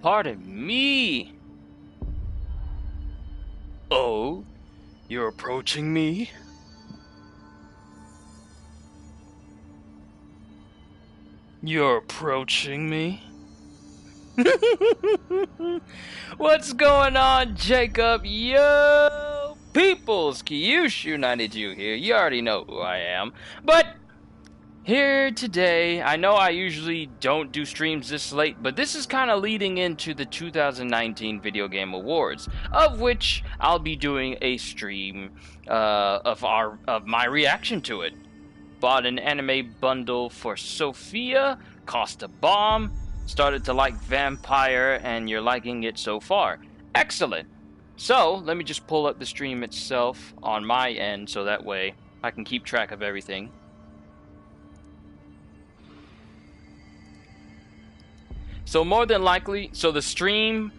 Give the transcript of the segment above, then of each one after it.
Pardon me. Oh, you're approaching me? You're approaching me? What's going on, Jacob? Yo, peoples, Kyushu92 here. You already know who I am. But here today, I know I usually don't do streams this late, but this is kind of leading into the 2019 Video Game Awards, of which I'll be doing a stream of my reaction to it. Bought an anime bundle for Sophia, cost a bomb, started to like Vampire, and you're liking it so far. Excellent! So, let me just pull up the stream itself on my end so that way I can keep track of everything. So more than likely, the stream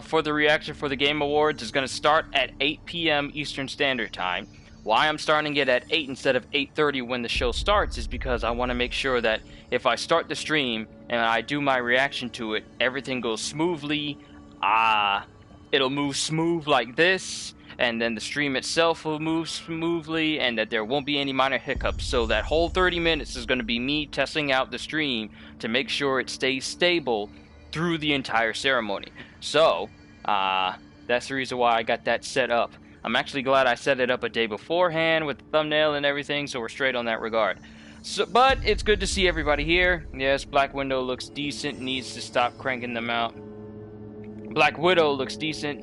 for the reaction for the Game Awards is going to start at 8 p.m. Eastern Standard Time. Why I'm starting it at 8 instead of 8:30 when the show starts is because I want to make sure that if I start the stream and I do my reaction to it, everything goes smoothly. It'll move smooth like this, and then the stream itself will move smoothly, and that there won't be any minor hiccups. So that whole 30 minutes is going to be me testing out the stream to make sure it stays stable through the entire ceremony. So, that's the reason why I got that set up. I'm actually glad I set it up a day beforehand with the thumbnail and everything, so we're straight on that regard. So, but it's good to see everybody here. Yes, Black Widow looks decent, needs to stop cranking them out. Black Widow looks decent.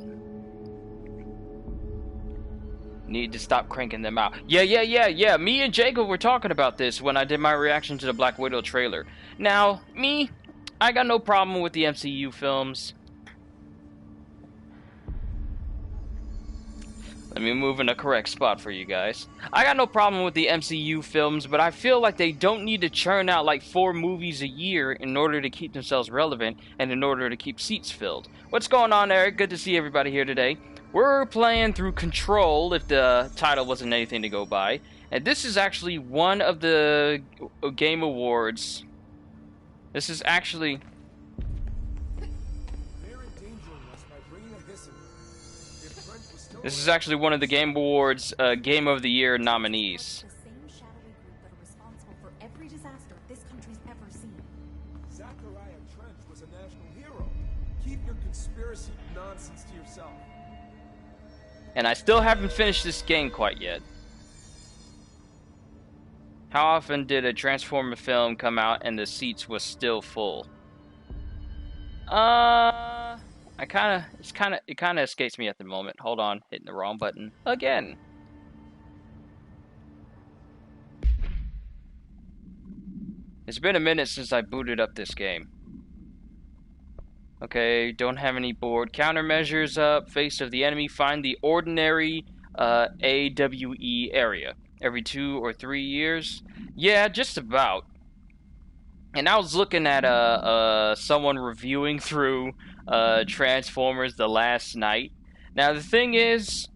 Need to stop cranking them out. Yeah. Me and Jacob were talking about this when I did my reaction to the Black Widow trailer. Now, I got no problem with the MCU films. Let me move in the correct spot for you guys. I got no problem with the MCU films, but I feel like they don't need to churn out like 4 movies a year in order to keep themselves relevant and in order to keep seats filled. What's going on, Eric? Good to see everybody here today. We're playing through Control, if the title wasn't anything to go by. And this is actually one of the Game Awards. This is actually... This is actually one of the Game Awards Game of the Year nominees. The same shadowy group that are responsible for every disaster this country's ever seen. Zachariah Trench was a national hero. Keep your conspiracy nonsense to yourself. And I still haven't finished this game quite yet. How often did a Transformer film come out and the seats was still full? It kind of escapes me at the moment. Hold on, hitting the wrong button again. It's been a minute since I booted up this game. Okay, don't have any board countermeasures up. Face of the enemy, find the ordinary AWE area. Every 2 or 3 years? Yeah, just about. And I was looking at someone reviewing through Transformers the last night. Now the thing is,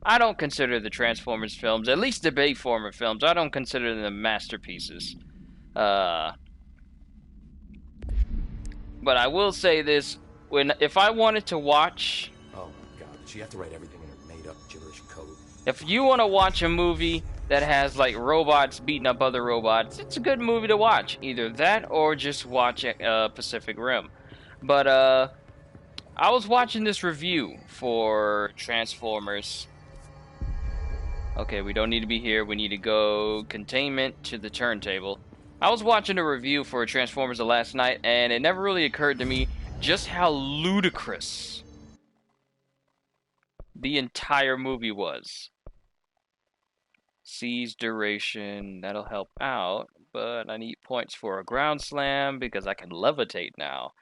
I don't consider the Transformers films, at least the Bayformer films, I don't consider them masterpieces. But I will say this, if I wanted to watch... Oh my god, did she have to write everything in her made-up gibberish code? If you want to watch a movie that has like robots beating up other robots, it's a good movie to watch. Either that or just watch Pacific Rim. But I was watching this review for Transformers. Okay, we don't need to be here. We need to go containment to the turntable. I was watching a review for Transformers the last night, and it never really occurred to me just how ludicrous the entire movie was. Seize duration, that'll help out, but I need points for a ground slam because I can levitate now.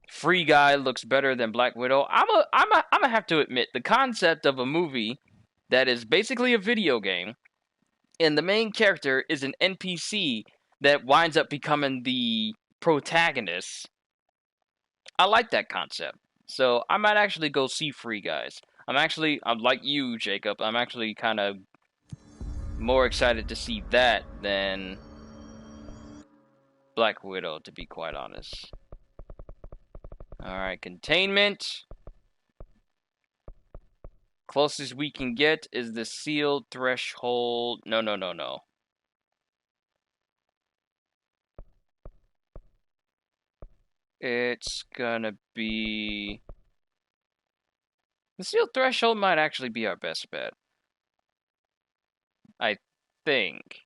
Free Guy looks better than Black Widow. I'm gonna have to admit, the concept of a movie that is basically a video game, and the main character is an NPC that winds up becoming the protagonist. I like that concept. So I might actually go see Free Guys. I'm like you, Jacob, I'm actually kind of more excited to see that than Black Widow, to be quite honest. Alright, containment. Closest we can get is the sealed threshold. No, no, no, no. It's gonna be... The sealed threshold might actually be our best bet. I think.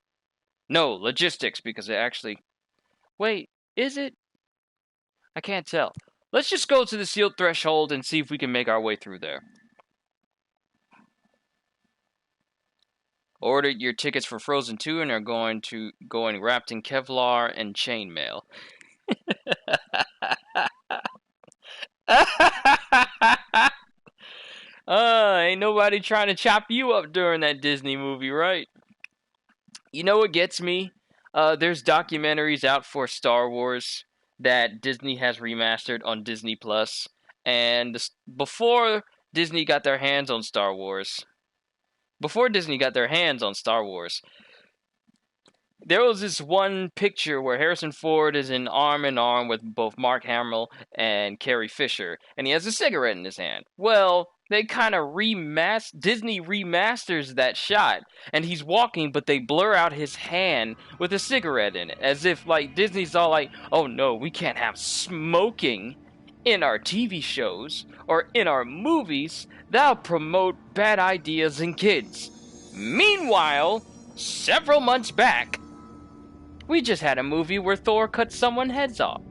No, logistics, because it actually... Wait, is it? I can't tell. Let's just go to the sealed threshold and see if we can make our way through there. Ordered your tickets for Frozen 2 and are going wrapped in Kevlar and chainmail. Ain't nobody trying to chop you up during that Disney movie, right? You know what gets me? There's documentaries out for Star Wars that Disney has remastered on Disney Plus, and before Disney got their hands on Star Wars, there was this one picture where Harrison Ford is arm in arm with both Mark Hamill and Carrie Fisher, and he has a cigarette in his hand. Well, they kind of Disney remasters that shot, and he's walking, but they blur out his hand with a cigarette in it, as if like Disney's all like, "Oh no, we can't have smoking in our TV shows or in our movies. That'll promote bad ideas in kids." Meanwhile, several months back, we just had a movie where Thor cut someone's heads off.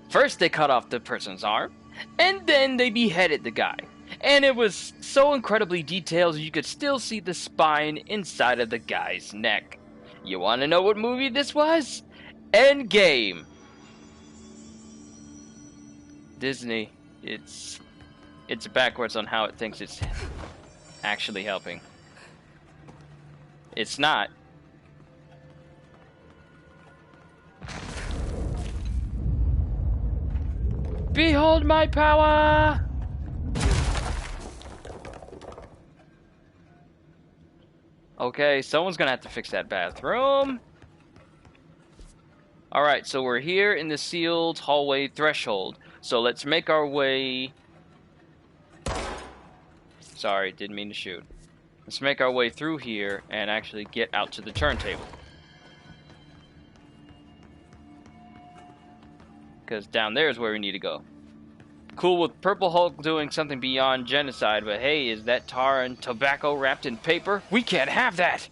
First they cut off the person's arm, and then they beheaded the guy. And it was so incredibly detailed you could still see the spine inside of the guy's neck. You want to know what movie this was? Endgame. Disney, it's backwards on how it thinks it's actually helping. It's not. Behold my power! Okay, someone's gonna have to fix that bathroom. Alright, so we're here in the sealed hallway threshold. So let's make our way... Sorry, didn't mean to shoot. Let's make our way through here and actually get out to the turntable. Because down there is where we need to go. Cool with Purple Hulk doing something beyond genocide, but hey, is that tar and tobacco wrapped in paper? We can't have that!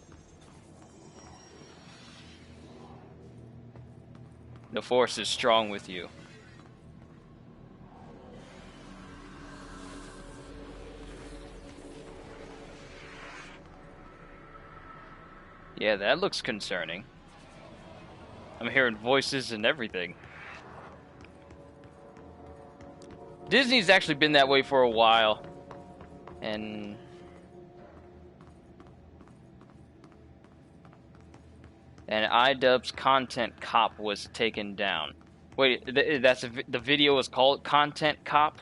The Force is strong with you. Yeah, that looks concerning. I'm hearing voices and everything. Disney's actually been that way for a while. And iDubbbz's Content Cop was taken down. Wait, the video was called Content Cop?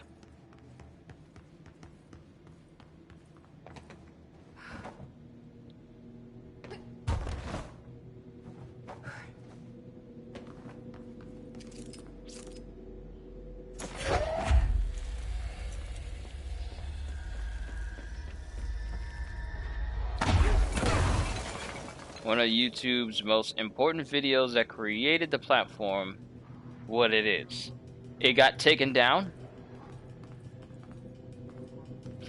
One of YouTube's most important videos that created the platform what it is. It got taken down?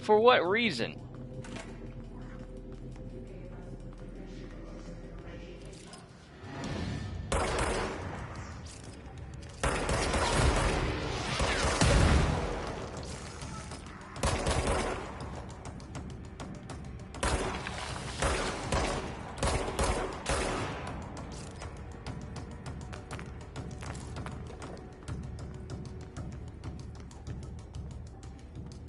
For what reason?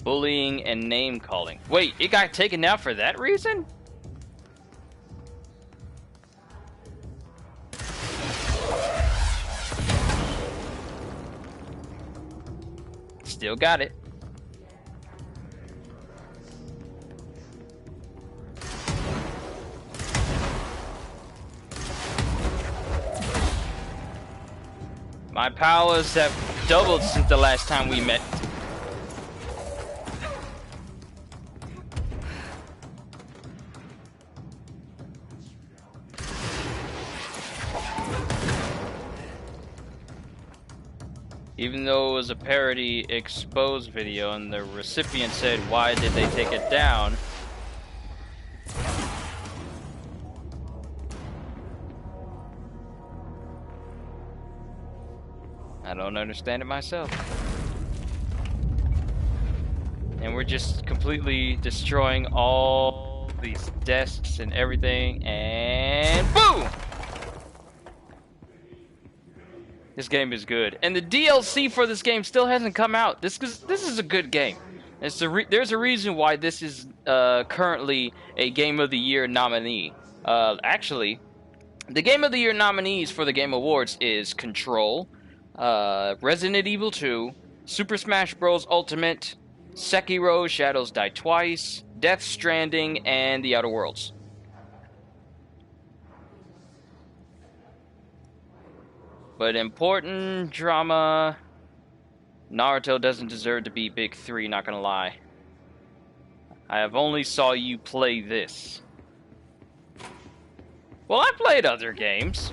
Bullying and name calling. Wait, it got taken down for that reason? Still got it. My powers have doubled since the last time we met. Even though it was a parody exposed video and the recipient said, why did they take it down? I don't understand it myself. And we're just completely destroying all these desks and everything, and boom! This game is good, and the DLC for this game still hasn't come out. This is a good game. There's a reason why this is currently a Game of the Year nominee. Actually, the Game of the Year nominees for the Game Awards is Control, Resident Evil 2, Super Smash Bros. Ultimate, Sekiro: Shadows Die Twice, Death Stranding, and The Outer Worlds. But important drama, Naruto doesn't deserve to be Big 3, not gonna lie. I have only saw you play this. Well, I played other games,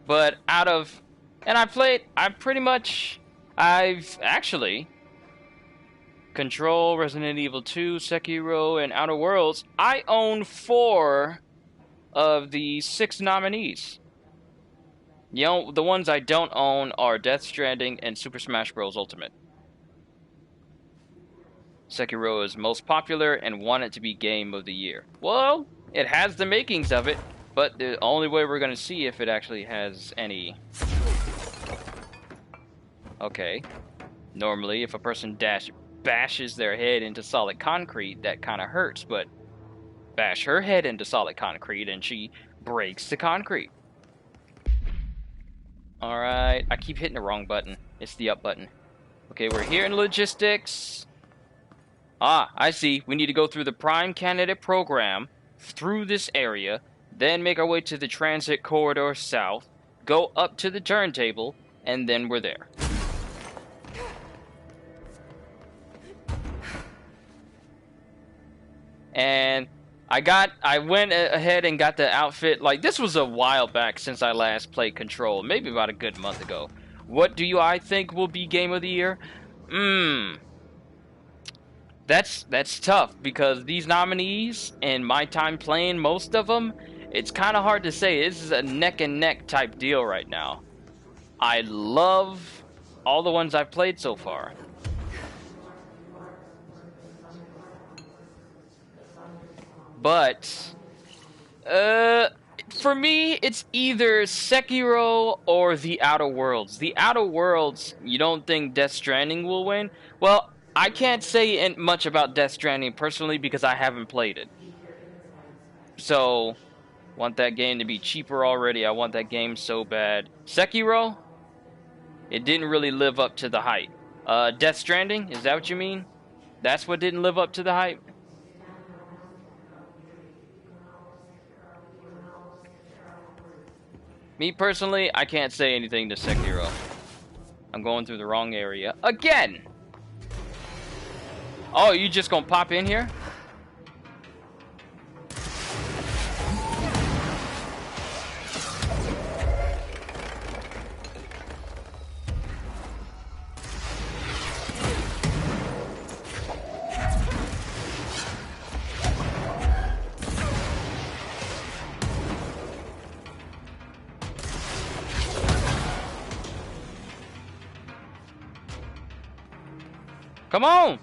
but I've actually Control, Resident Evil 2, Sekiro, and Outer Worlds. I own 4 of the 6 nominees. You know, the ones I don't own are Death Stranding and Super Smash Bros. Ultimate. Sekiro is most popular and wanted to be Game of the Year. Well, it has the makings of it, but the only way we're going to see if it actually has any... Okay. Normally, if a person bashes their head into solid concrete, that kind of hurts, but bash her head into solid concrete and she breaks the concrete. Alright, I keep hitting the wrong button. It's the up button. Okay, we're here in logistics. Ah, I see. We need to go through the Prime Candidate Program, through this area, then make our way to the Transit Corridor South, go up to the turntable, and then we're there. And I went ahead and got the outfit. Like, this was a while back since I last played Control, maybe about a good month ago. What I think will be Game of the Year? That's tough, because these nominees, in my time playing most of them, it's kind of hard to say. This is a neck and neck type deal right now. I love all the ones I've played so far. But, for me, it's either Sekiro or The Outer Worlds. The Outer Worlds, you don't think Death Stranding will win? Well, I can't say much about Death Stranding personally because I haven't played it. So, want that game to be cheaper already. I want that game so bad. Sekiro, it didn't really live up to the hype. Death Stranding, is that what you mean? That's what didn't live up to the hype? Me personally, I can't say anything to Sekiro. I'm going through the wrong area again. Oh, you just gonna pop in here? Come on!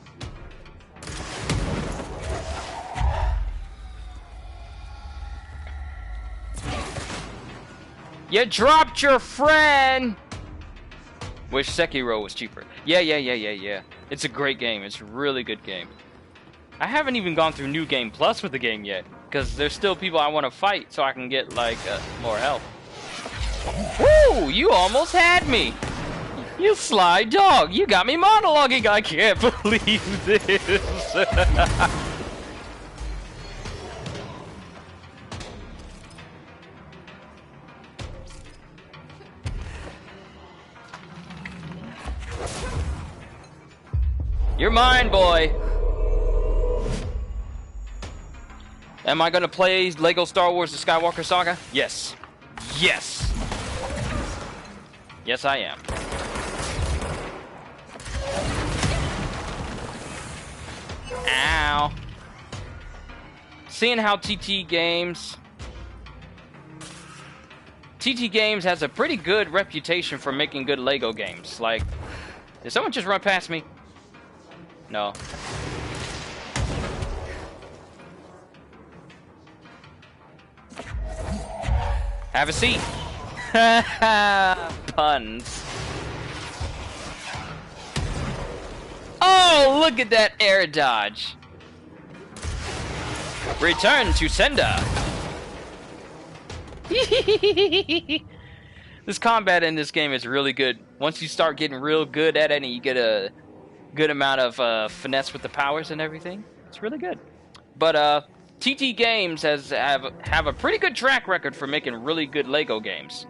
You dropped your friend! Wish Sekiro was cheaper. Yeah. It's a great game. It's a really good game. I haven't even gone through New Game Plus with the game yet, because there's still people I want to fight so I can get, like, more health. Woo! You almost had me! You sly dog! You got me monologuing! I can't believe this! You're mine, boy. Am I gonna play Lego Star Wars: The Skywalker Saga? Yes. Yes. Yes, I am. Ow. Seeing how TT Games has a pretty good reputation for making good Lego games. Like, did someone just run past me? No. Have a seat. Puns. Oh, look at that air dodge. Return to sender. This combat in this game is really good. Once you start getting real good at it and you get a good amount of finesse with the powers and everything, it's really good. But TT Games have a pretty good track record for making really good Lego games.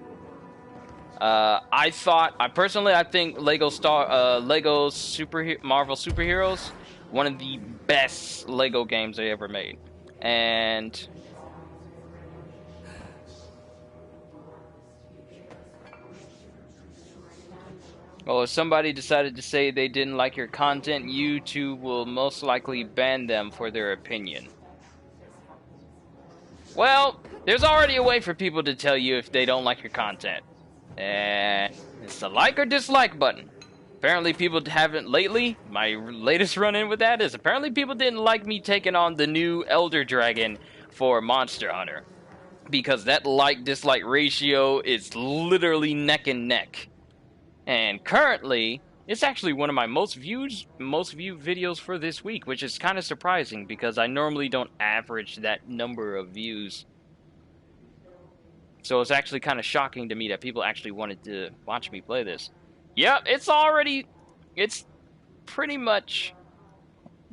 I think Marvel Superheroes, one of the best Lego games they ever made. And well, if somebody decided to say they didn't like your content, YouTube will most likely ban them for their opinion. Well, there's already a way for people to tell you if they don't like your content. And it's the like or dislike button. Apparently people haven't lately. My latest run-in with that is apparently people didn't like me taking on the new Elder Dragon for Monster Hunter. Because that like-dislike ratio is literally neck and neck. And currently, it's actually one of my most viewed videos for this week, which is kind of surprising because I normally don't average that number of views. So it's actually kind of shocking to me that people actually wanted to watch me play this. Yep, it's pretty much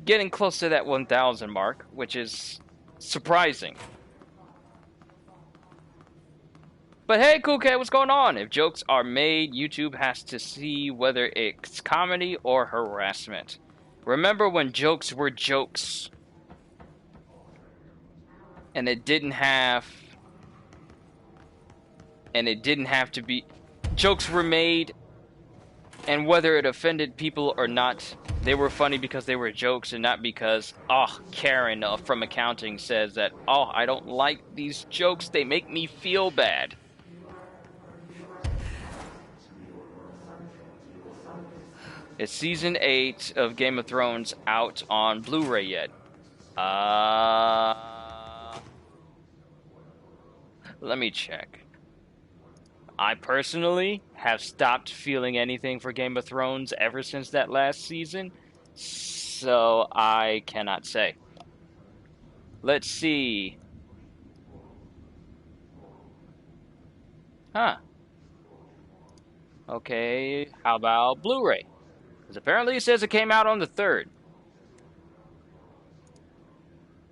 getting close to that 1,000 mark, which is surprising. But hey, Cool Cat, what's going on? If jokes are made, YouTube has to see whether it's comedy or harassment. Remember when jokes were jokes? And it didn't have to be... Jokes were made, and whether it offended people or not, they were funny because they were jokes and not because, oh, Karen from accounting says that, oh, I don't like these jokes, they make me feel bad. Is Season 8 of Game of Thrones out on Blu-ray yet? Let me check. I personally have stopped feeling anything for Game of Thrones ever since that last season, so I cannot say. Let's see. Huh. Okay, how about Blu-ray? Because apparently it says it came out on the 3rd.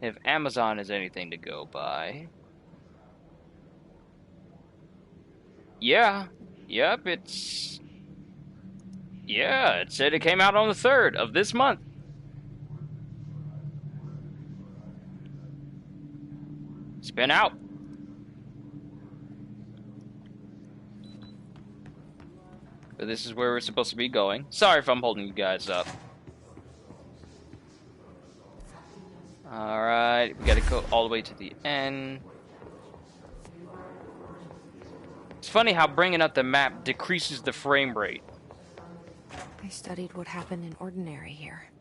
If Amazon is anything to go by. Yeah. Yep, it said it came out on the 3rd of this month. It's been out. But this is where we're supposed to be going. Sorry if I'm holding you guys up. Alright, we gotta go all the way to the end. It's funny how bringing up the map decreases the frame rate. They studied what happened in Ordinary here.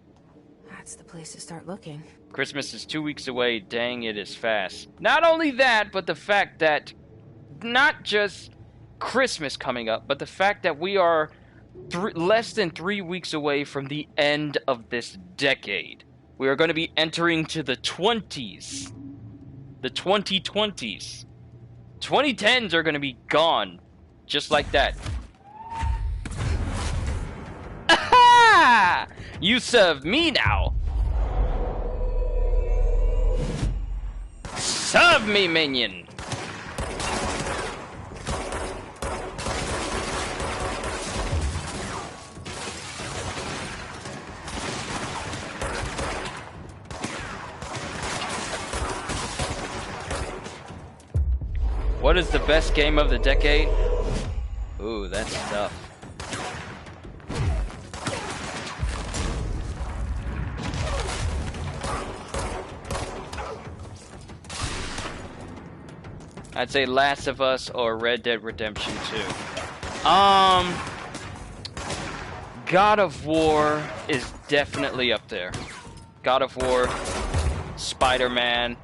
That's the place to start looking. Christmas is 2 weeks away. Dang, it is fast. Not only that, but the fact that not just Christmas coming up, but the fact that we are less than 3 weeks away from the end of this decade. We are going to be entering to the 20s. The 2020s. 2010s are going to be gone. Just like that. Aha! You serve me now. Serve me, minion. What is the best game of the decade? Ooh, that's tough. I'd say Last of Us or Red Dead Redemption 2. God of War is definitely up there. God of War, Spider-Man.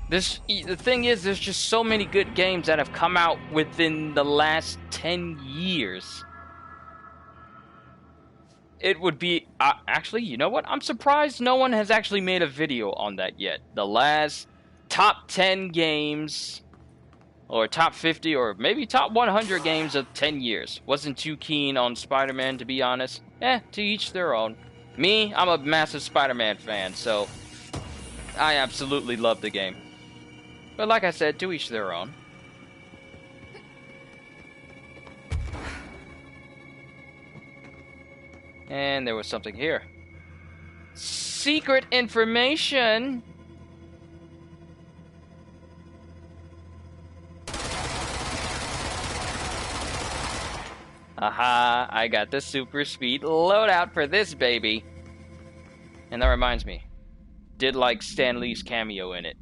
The thing is, there's just so many good games that have come out within the last 10 years. It would be... actually, you know what? I'm surprised no one has actually made a video on that yet. The last top 10 games, or top 50, or maybe top 100 games of 10 years. Wasn't too keen on Spider-Man, to be honest. To each their own. Me, I'm a massive Spider-Man fan, so I absolutely love the game. But like I said, to each their own. And there was something here. Secret information! Aha, I got the super speed loadout for this baby. And that reminds me, did like Stan Lee's cameo in it.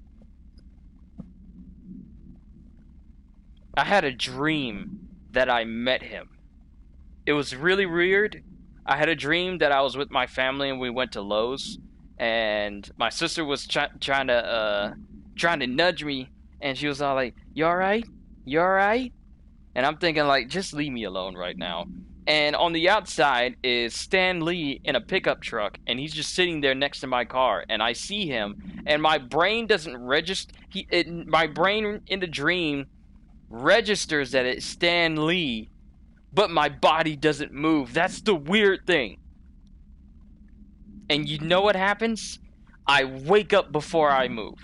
I had a dream that I met him. It was really weird. I had a dream that I was with my family and we went to Lowe's, and my sister was trying to nudge me, and she was all like, "You all right? You all right?" And I'm thinking like, just leave me alone right now. And on the outside is Stan Lee in a pickup truck, and he's just sitting there next to my car, and I see him, and my brain doesn't register. My brain in the dream registers that it's Stan Lee, but my body doesn't move. That's the weird thing. And you know what happens? I wake up before I move.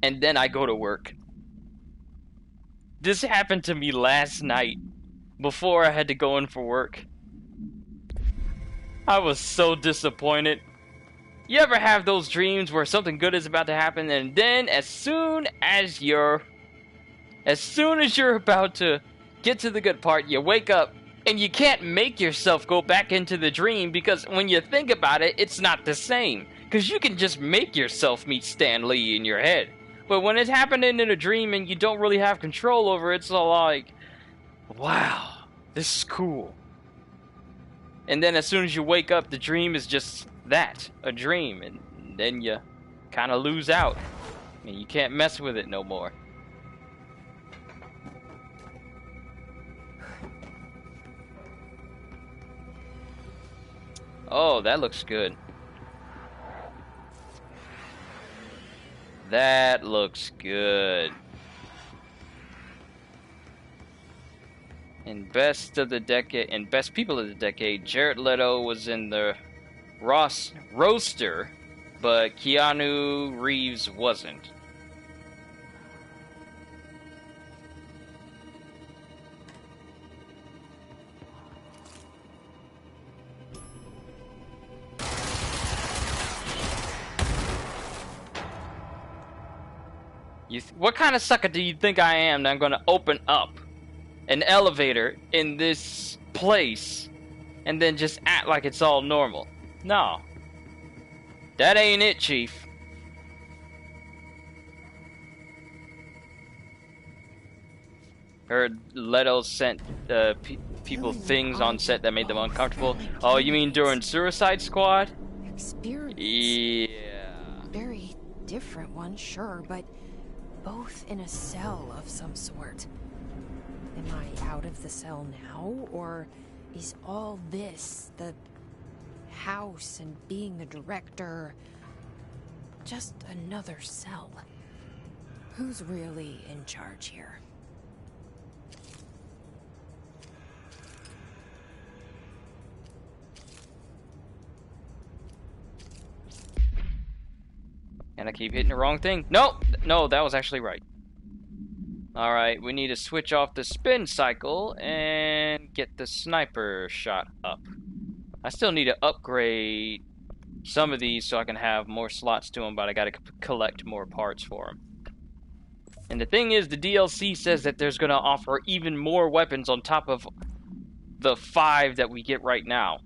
And then I go to work. This happened to me last night before I had to go in for work. I was so disappointed. You ever have those dreams where something good is about to happen, and then as soon as you're about to get to the good part, you wake up and you can't make yourself go back into the dream, because when you think about it, it's not the same. Because you can just make yourself meet Stan Lee in your head. But when it's happening in a dream and you don't really have control over it, it's all like, wow, this is cool. And then as soon as you wake up, the dream is just that, a dream. And then you kind of lose out. And you can't mess with it no more. Oh, that looks good. That looks good. In Best of the Decade, in Best People of the Decade, Jared Leto was in the roster, but Keanu Reeves wasn't. What kind of sucker do you think I am that I'm going to open up an elevator in this place and then just act like it's all normal? No. That ain't it, Chief. Heard Leto sent people things on set that made them uncomfortable. Oh, you mean during Suicide Squad? Experience. Yeah. Very different one, sure, but both in a cell of some sort. Am I out of the cell now, or is all this, the house and being the director, just another cell? Who's really in charge here? And I keep hitting the wrong thing. No, that was actually right. Alright, we need to switch off the spin cycle and get the sniper shot up. I still need to upgrade some of these so I can have more slots to them, but I gotta collect more parts for them. And the thing is, the DLC says that there's gonna offer even more weapons on top of the 5 that we get right now.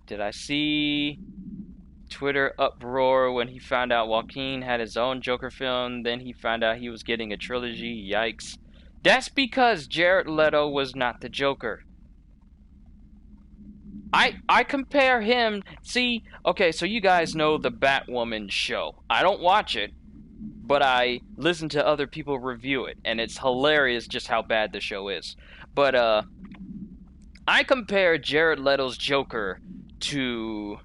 Did I see Twitter uproar when he found out Joaquin had his own Joker film? Then he found out he was getting a trilogy. Yikes. That's because Jared Leto was not the Joker. I compare him. See, okay, so you guys know the Batwoman show. I don't watch it, but I listen to other people review it, and it's hilarious just how bad the show is. But I compare Jared Leto's Joker to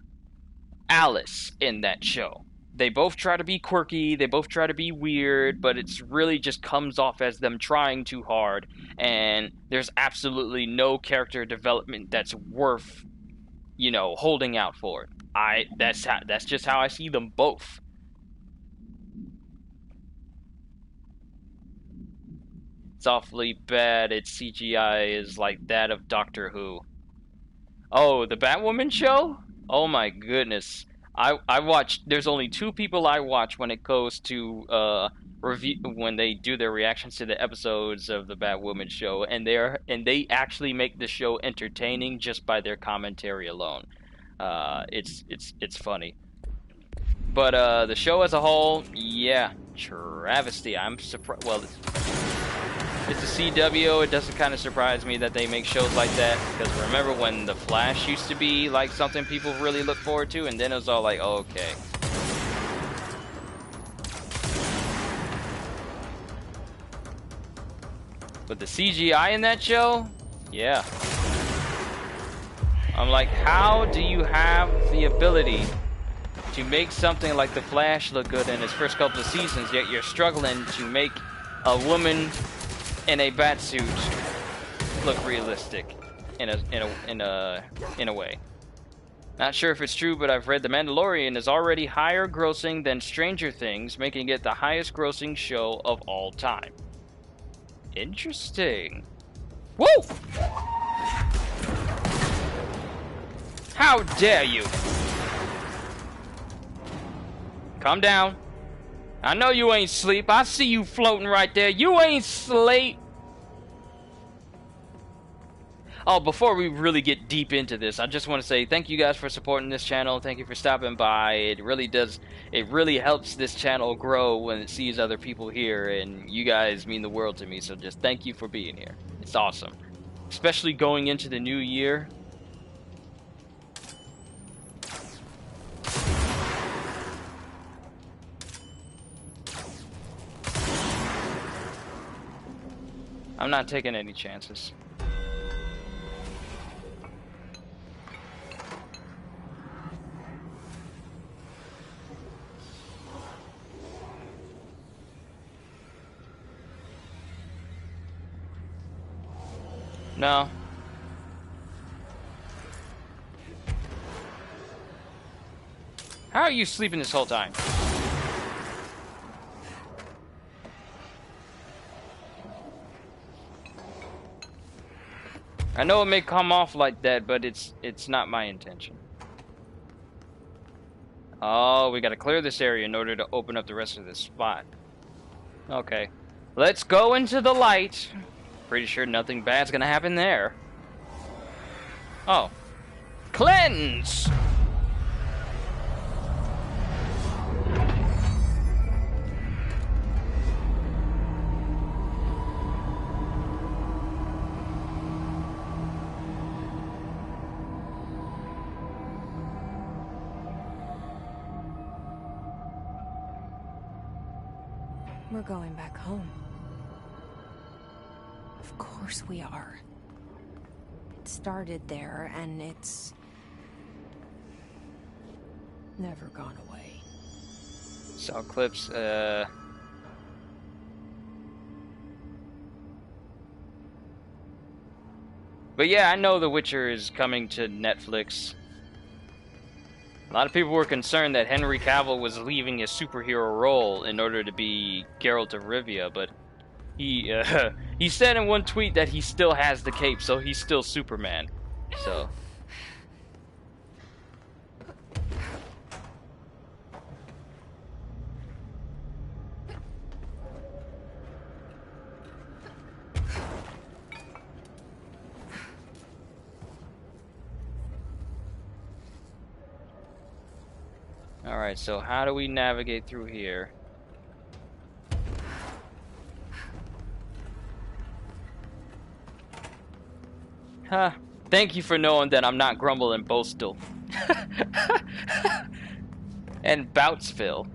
Alice in that show. They both try to be quirky, they both try to be weird, but it's really just comes off as them trying too hard, and there's absolutely no character development that's worth, you know, holding out for. That's just how I see them both. It's awfully bad. Its CGI is like that of Doctor Who. Oh, the Batwoman show? Oh my goodness. I watched, there's only 2 people I watch when it goes to review, when they do their reactions to the episodes of the Batwoman show, and they actually make the show entertaining just by their commentary alone. It's funny. But the show as a whole, yeah, travesty. I'm surprised. Well, it's a CW. It doesn't kind of surprise me that they make shows like that, because remember when The Flash used to be like something people really look forward to, and then it was all like, oh, okay. But the CGI in that show, yeah. I'm like, how do you have the ability to make something like The Flash look good in its first couple of seasons, yet you're struggling to make a woman in a batsuit look realistic in a way. Not sure if it's true, but I've read The Mandalorian is already higher grossing than Stranger Things, making it the highest grossing show of all time. Interesting. Woo! How dare you? Calm down. I know you ain't sleep. I see you floating right there. You ain't sleep. Oh, before we really get deep into this, I just want to say thank you guys for supporting this channel. Thank you for stopping by. It really helps this channel grow when it sees other people here, and you guys mean the world to me, so just thank you for being here. It's awesome. Especially going into the new year. I'm not taking any chances. No. How are you sleeping this whole time? I know it may come off like that, but it's not my intention. Oh, we gotta clear this area in order to open up the rest of this spot. Okay. Let's go into the light. Pretty sure nothing bad's gonna happen there. Oh. Cleanse! We're going back home. Of course we are. It started there, and it's never gone away. Saw clips, But yeah, I know The Witcher is coming to Netflix. A lot of people were concerned that Henry Cavill was leaving his superhero role in order to be Geralt of Rivia, but he He said in one tweet that he still has the cape, so he's still Superman. So. Alright, so how do we navigate through here? Huh. Thank you for knowing that I'm not Grumble and Boastal. And Boutsville.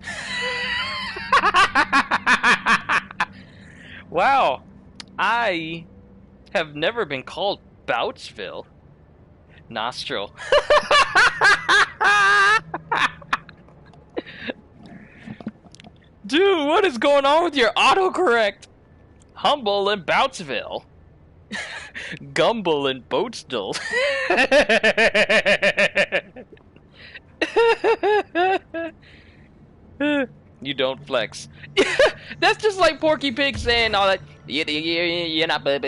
Wow. I have never been called Boutsville. Nostril. Dude, what is going on with your autocorrect? Humble and Boutsville. Gumble and Boatstal. You don't flex. That's just like Porky Pig saying all that. You're not you're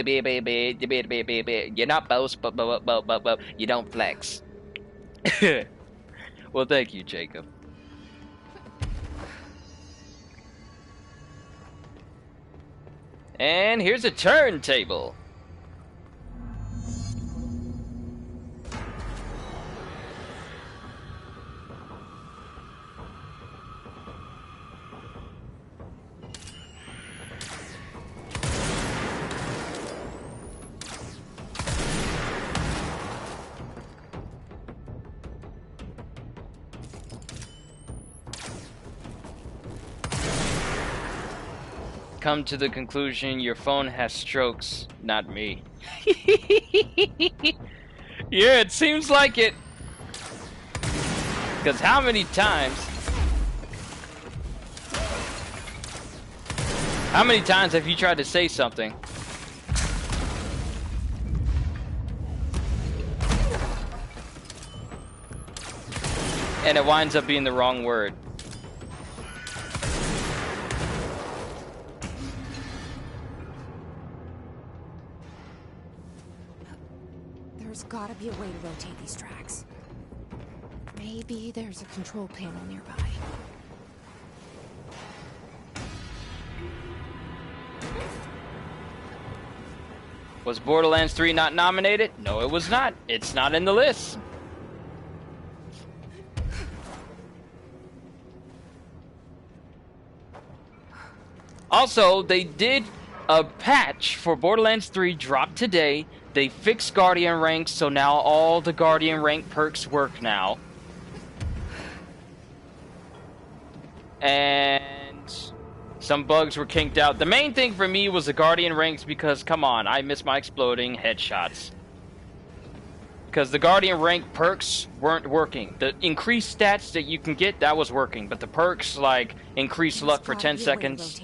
not boast, but you don't flex. Well, thank you, Jacob. And here's a turntable. Come to the conclusion your phone has strokes, not me. Yeah, it seems like it. Because how many times have you tried to say something and it winds up being the wrong word? There's gotta be a way to rotate these tracks. Maybe there's a control panel nearby. Was Borderlands 3 not nominated? No, it was not. It's not in the list. Also, they did a patch for Borderlands 3 dropped today. They fixed Guardian ranks, so now all the Guardian rank perks work now. And some bugs were kinked out. The main thing for me was the Guardian ranks because, come on, I miss my exploding headshots. Because the Guardian rank perks weren't working. The increased stats that you can get, that was working. But the perks, like increased luck for 10 seconds.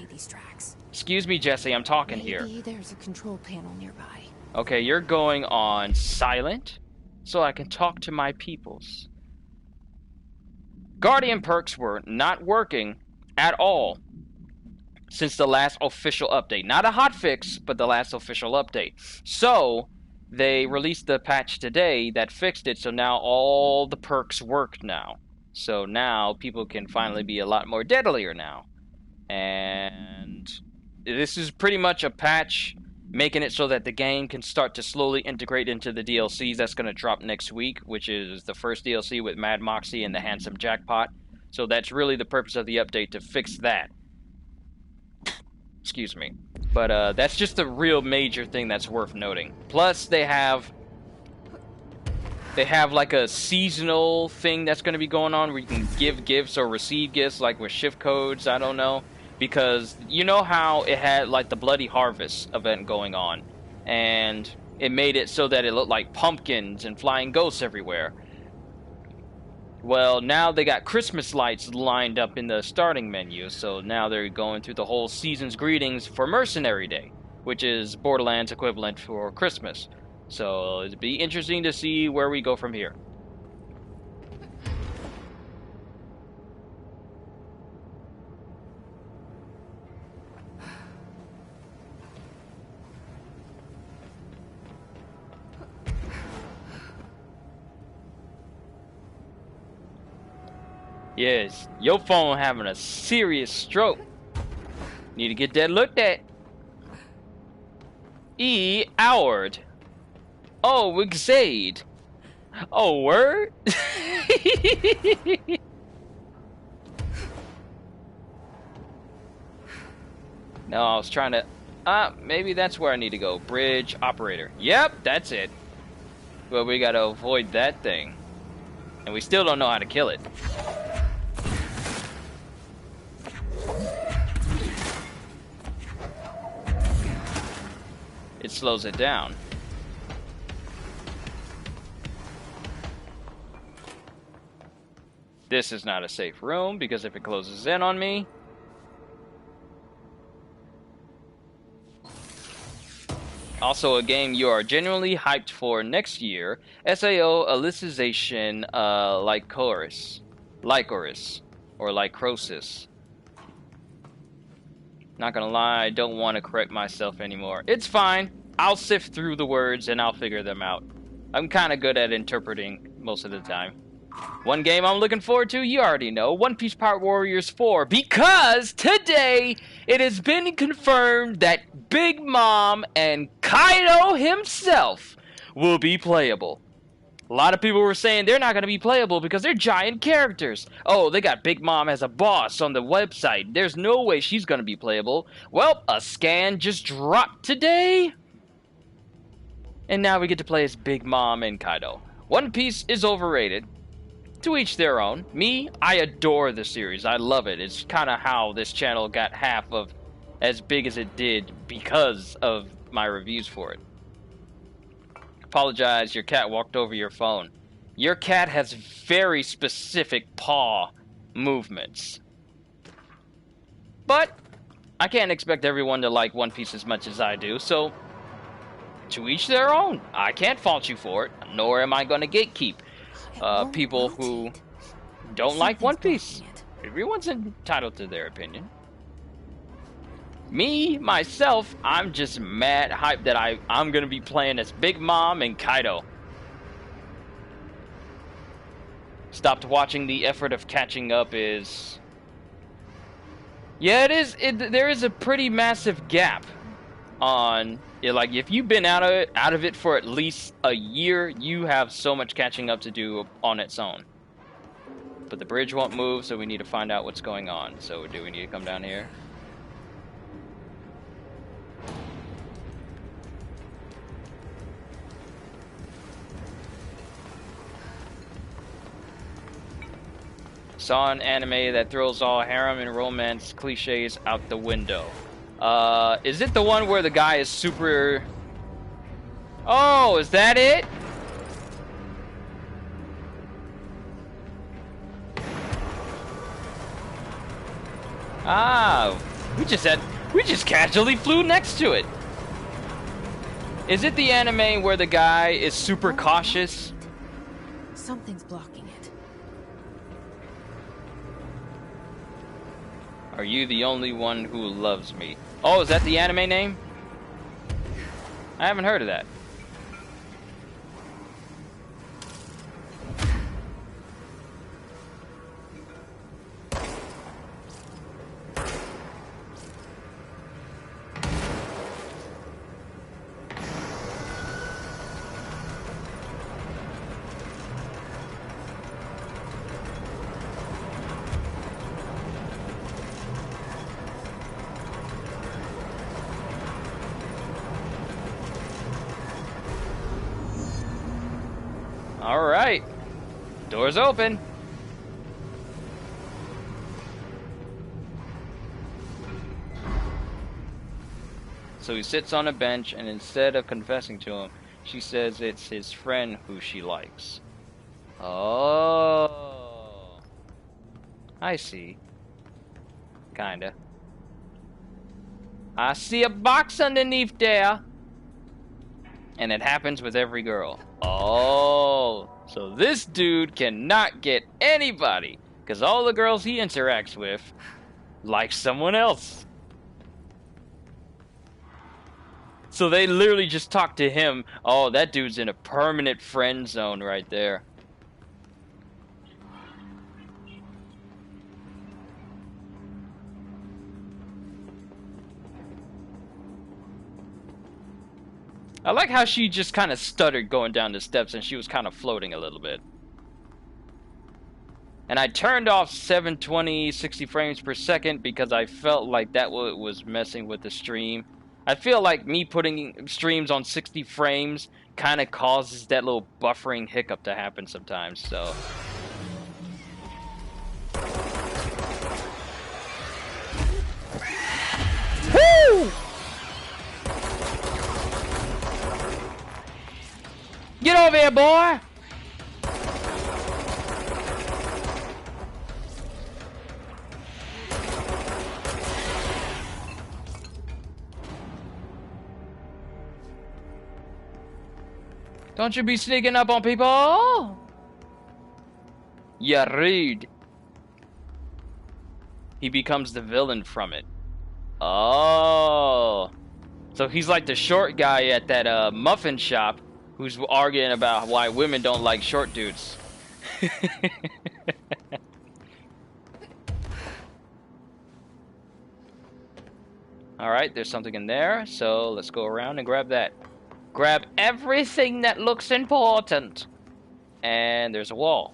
Excuse me, Jesse, I'm talking here. Maybe there's a control panel nearby. Okay, you're going on silent, so I can talk to my peoples. Guardian perks were not working at all since the last official update. Not a hotfix, but the last official update. So, they released the patch today that fixed it, so now all the perks work now. So now people can finally be a lot more deadlier now. And this is pretty much a patch making it so that the game can start to slowly integrate into the DLCs that's going to drop next week, which is the first DLC with Mad Moxie and the Handsome Jackpot. So that's really the purpose of the update, to fix that. Excuse me. But that's just the real major thing that's worth noting. Plus, they have like a seasonal thing that's going to be going on where you can give gifts or receive gifts, like with shift codes, I don't know. Because you know how it had like the Bloody Harvest event going on, and it made it so that it looked like pumpkins and flying ghosts everywhere. Well, now they got Christmas lights lined up in the starting menu, so now they're going through the whole season's greetings for Mercenary Day, which is Borderlands equivalent for Christmas. So it'd be interesting to see where we go from here. Yes, your phone having a serious stroke. Need to get that looked at. E. Howard. Oh, Wixade. Oh, word? No, I was trying to... maybe that's where I need to go. Bridge operator. Yep, that's it. But we gotta avoid that thing. And we still don't know how to kill it. It slows it down. This is not a safe room, because if it closes in on me... Also, a game you are genuinely hyped for next year, SAO Alicization Lycoris, or Lycosis. Not gonna lie, I don't want to correct myself anymore. It's fine. I'll sift through the words and I'll figure them out. I'm kind of good at interpreting most of the time. One game I'm looking forward to, you already know, One Piece Pirate Warriors 4, because today it has been confirmed that Big Mom and Kaido himself will be playable. A lot of people were saying they're not going to be playable because they're giant characters. Oh, they got Big Mom as a boss on the website. There's no way she's going to be playable. Well, a scan just dropped today. And now we get to play as Big Mom and Kaido. One Piece is overrated. To each their own. Me, I adore the series. I love it. It's kind of how this channel got half of as big as it did because of my reviews for it. Apologize, your cat walked over your phone. Your cat has very specific paw movements. But I can't expect everyone to like One Piece as much as I do, so to each their own. I can't fault you for it, nor am I going to gatekeep people who don't like One Piece. Everyone's entitled to their opinion. Me, myself, I'm just mad hyped that I'm gonna be playing as Big Mom and Kaido. Stopped watching. The effort of catching up is... Yeah, it is. There is a pretty massive gap on... Like, if you've been out of it for at least a year, you have so much catching up to do on its own. But the bridge won't move, so we need to find out what's going on. So do we need to come down here? Saw an anime that throws all harem and romance cliches out the window. Is it the one where the guy is super... Oh, is that it? Ah, we just casually flew next to it. Is it the anime where the guy is super cautious? Something's blocking it. Are you the only one who loves me? Oh, is that the anime name? I haven't heard of that. Alright. Doors open. So he sits on a bench, and instead of confessing to him, she says it's his friend who she likes. Oh. I see. Kinda. I see a box underneath there. And it happens with every girl. Oh, so this dude cannot get anybody, because all the girls he interacts with like someone else. So they literally just talk to him. Oh, that dude's in a permanent friend zone right there. I like how she just kind of stuttered going down the steps and she was kind of floating a little bit. And I turned off 720 60 frames per second because I felt like that was messing with the stream. I feel like me putting streams on 60 frames kind of causes that little buffering hiccup to happen sometimes, so. Woo! Get over here, boy! Don't you be sneaking up on people! You're rude. He becomes the villain from it. Oh. So he's like the short guy at that muffin shop who's arguing about why women don't like short dudes. Alright, there's something in there, so let's go around and grab that. Grab everything that looks important. And there's a wall.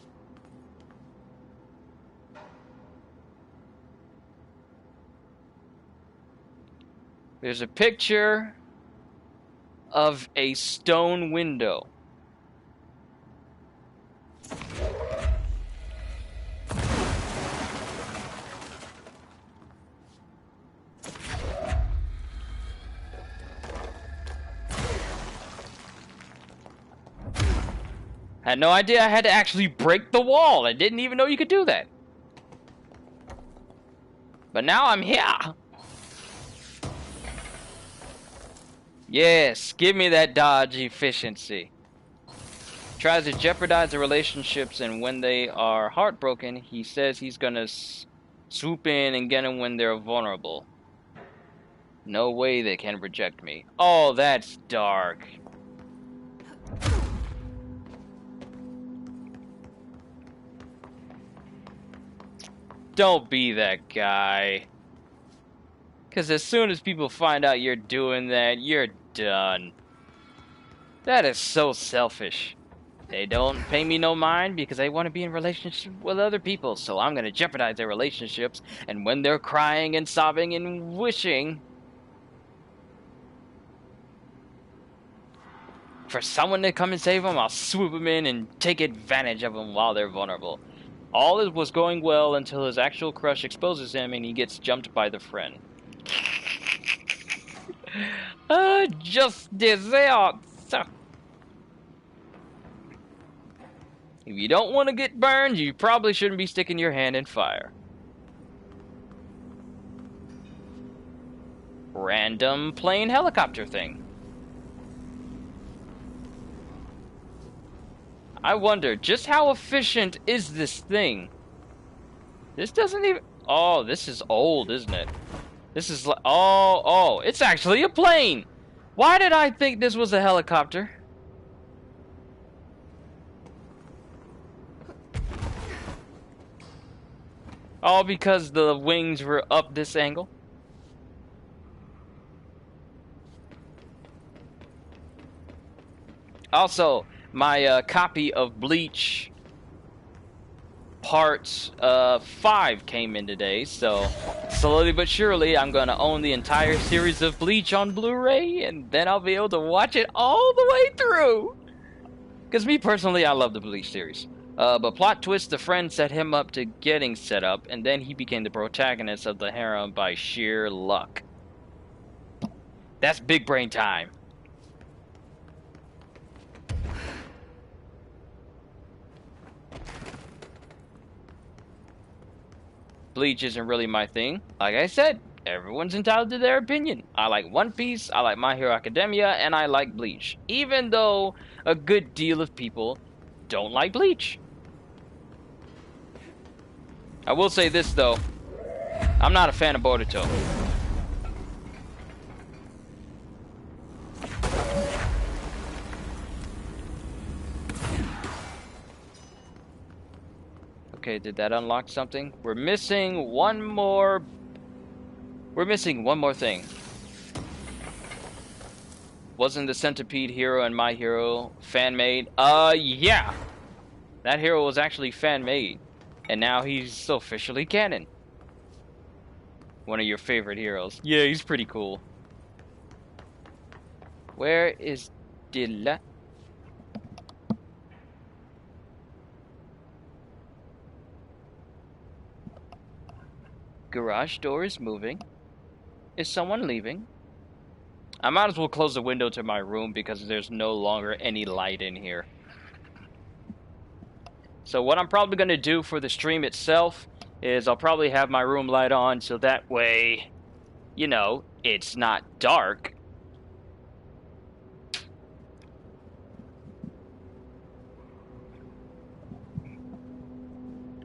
There's a picture of a stone window. Had no idea I had to actually break the wall. I didn't even know you could do that. But now I'm here. Yes, give me that dodge efficiency. Tries to jeopardize the relationships, and when they are heartbroken, he says he's gonna swoop in and get them when they're vulnerable. No way they can reject me. Oh, that's dark. Don't be that guy. Because as soon as people find out you're doing that, you're done. That is so selfish. They don't pay me no mind because they want to be in relationship with other people, so I'm going to jeopardize their relationships, and when they're crying and sobbing and wishing for someone to come and save them, I'll swoop them in and take advantage of them while they're vulnerable. All was going well until his actual crush exposes him and he gets jumped by the friend. Just desserts. If you don't want to get burned, you probably shouldn't be sticking your hand in fire. Random plane helicopter thing. I wonder, just how efficient is this thing? This doesn't even... Oh, this is old, isn't it? This is like... Oh, it's actually a plane! Why did I think this was a helicopter? All because the wings were up this angle? Also, my copy of Bleach Part 5 came in today, so slowly but surely I'm gonna own the entire series of Bleach on Blu-ray, and then I'll be able to watch it all the way through. Because me personally, I love the Bleach series. But plot twist, the friend set him up to getting set up, and then he became the protagonist of the harem by sheer luck. That's big brain time. Bleach isn't really my thing. Like I said, everyone's entitled to their opinion. I like One Piece, I like My Hero Academia, and I like Bleach. Even though a good deal of people don't like Bleach. I will say this though, I'm not a fan of Boruto. Okay, did that unlock something? We're missing one more thing. Wasn't the Centipede hero and My Hero fan-made? Yeah. That hero was actually fan-made. And now he's officially canon. One of your favorite heroes. Yeah, he's pretty cool. Where is Dilla? Garage door is moving. Is someone leaving? I might as well close the window to my room because there's no longer any light in here. So what I'm probably going to do for the stream itself is I'll probably have my room light on so that way, you know, it's not dark.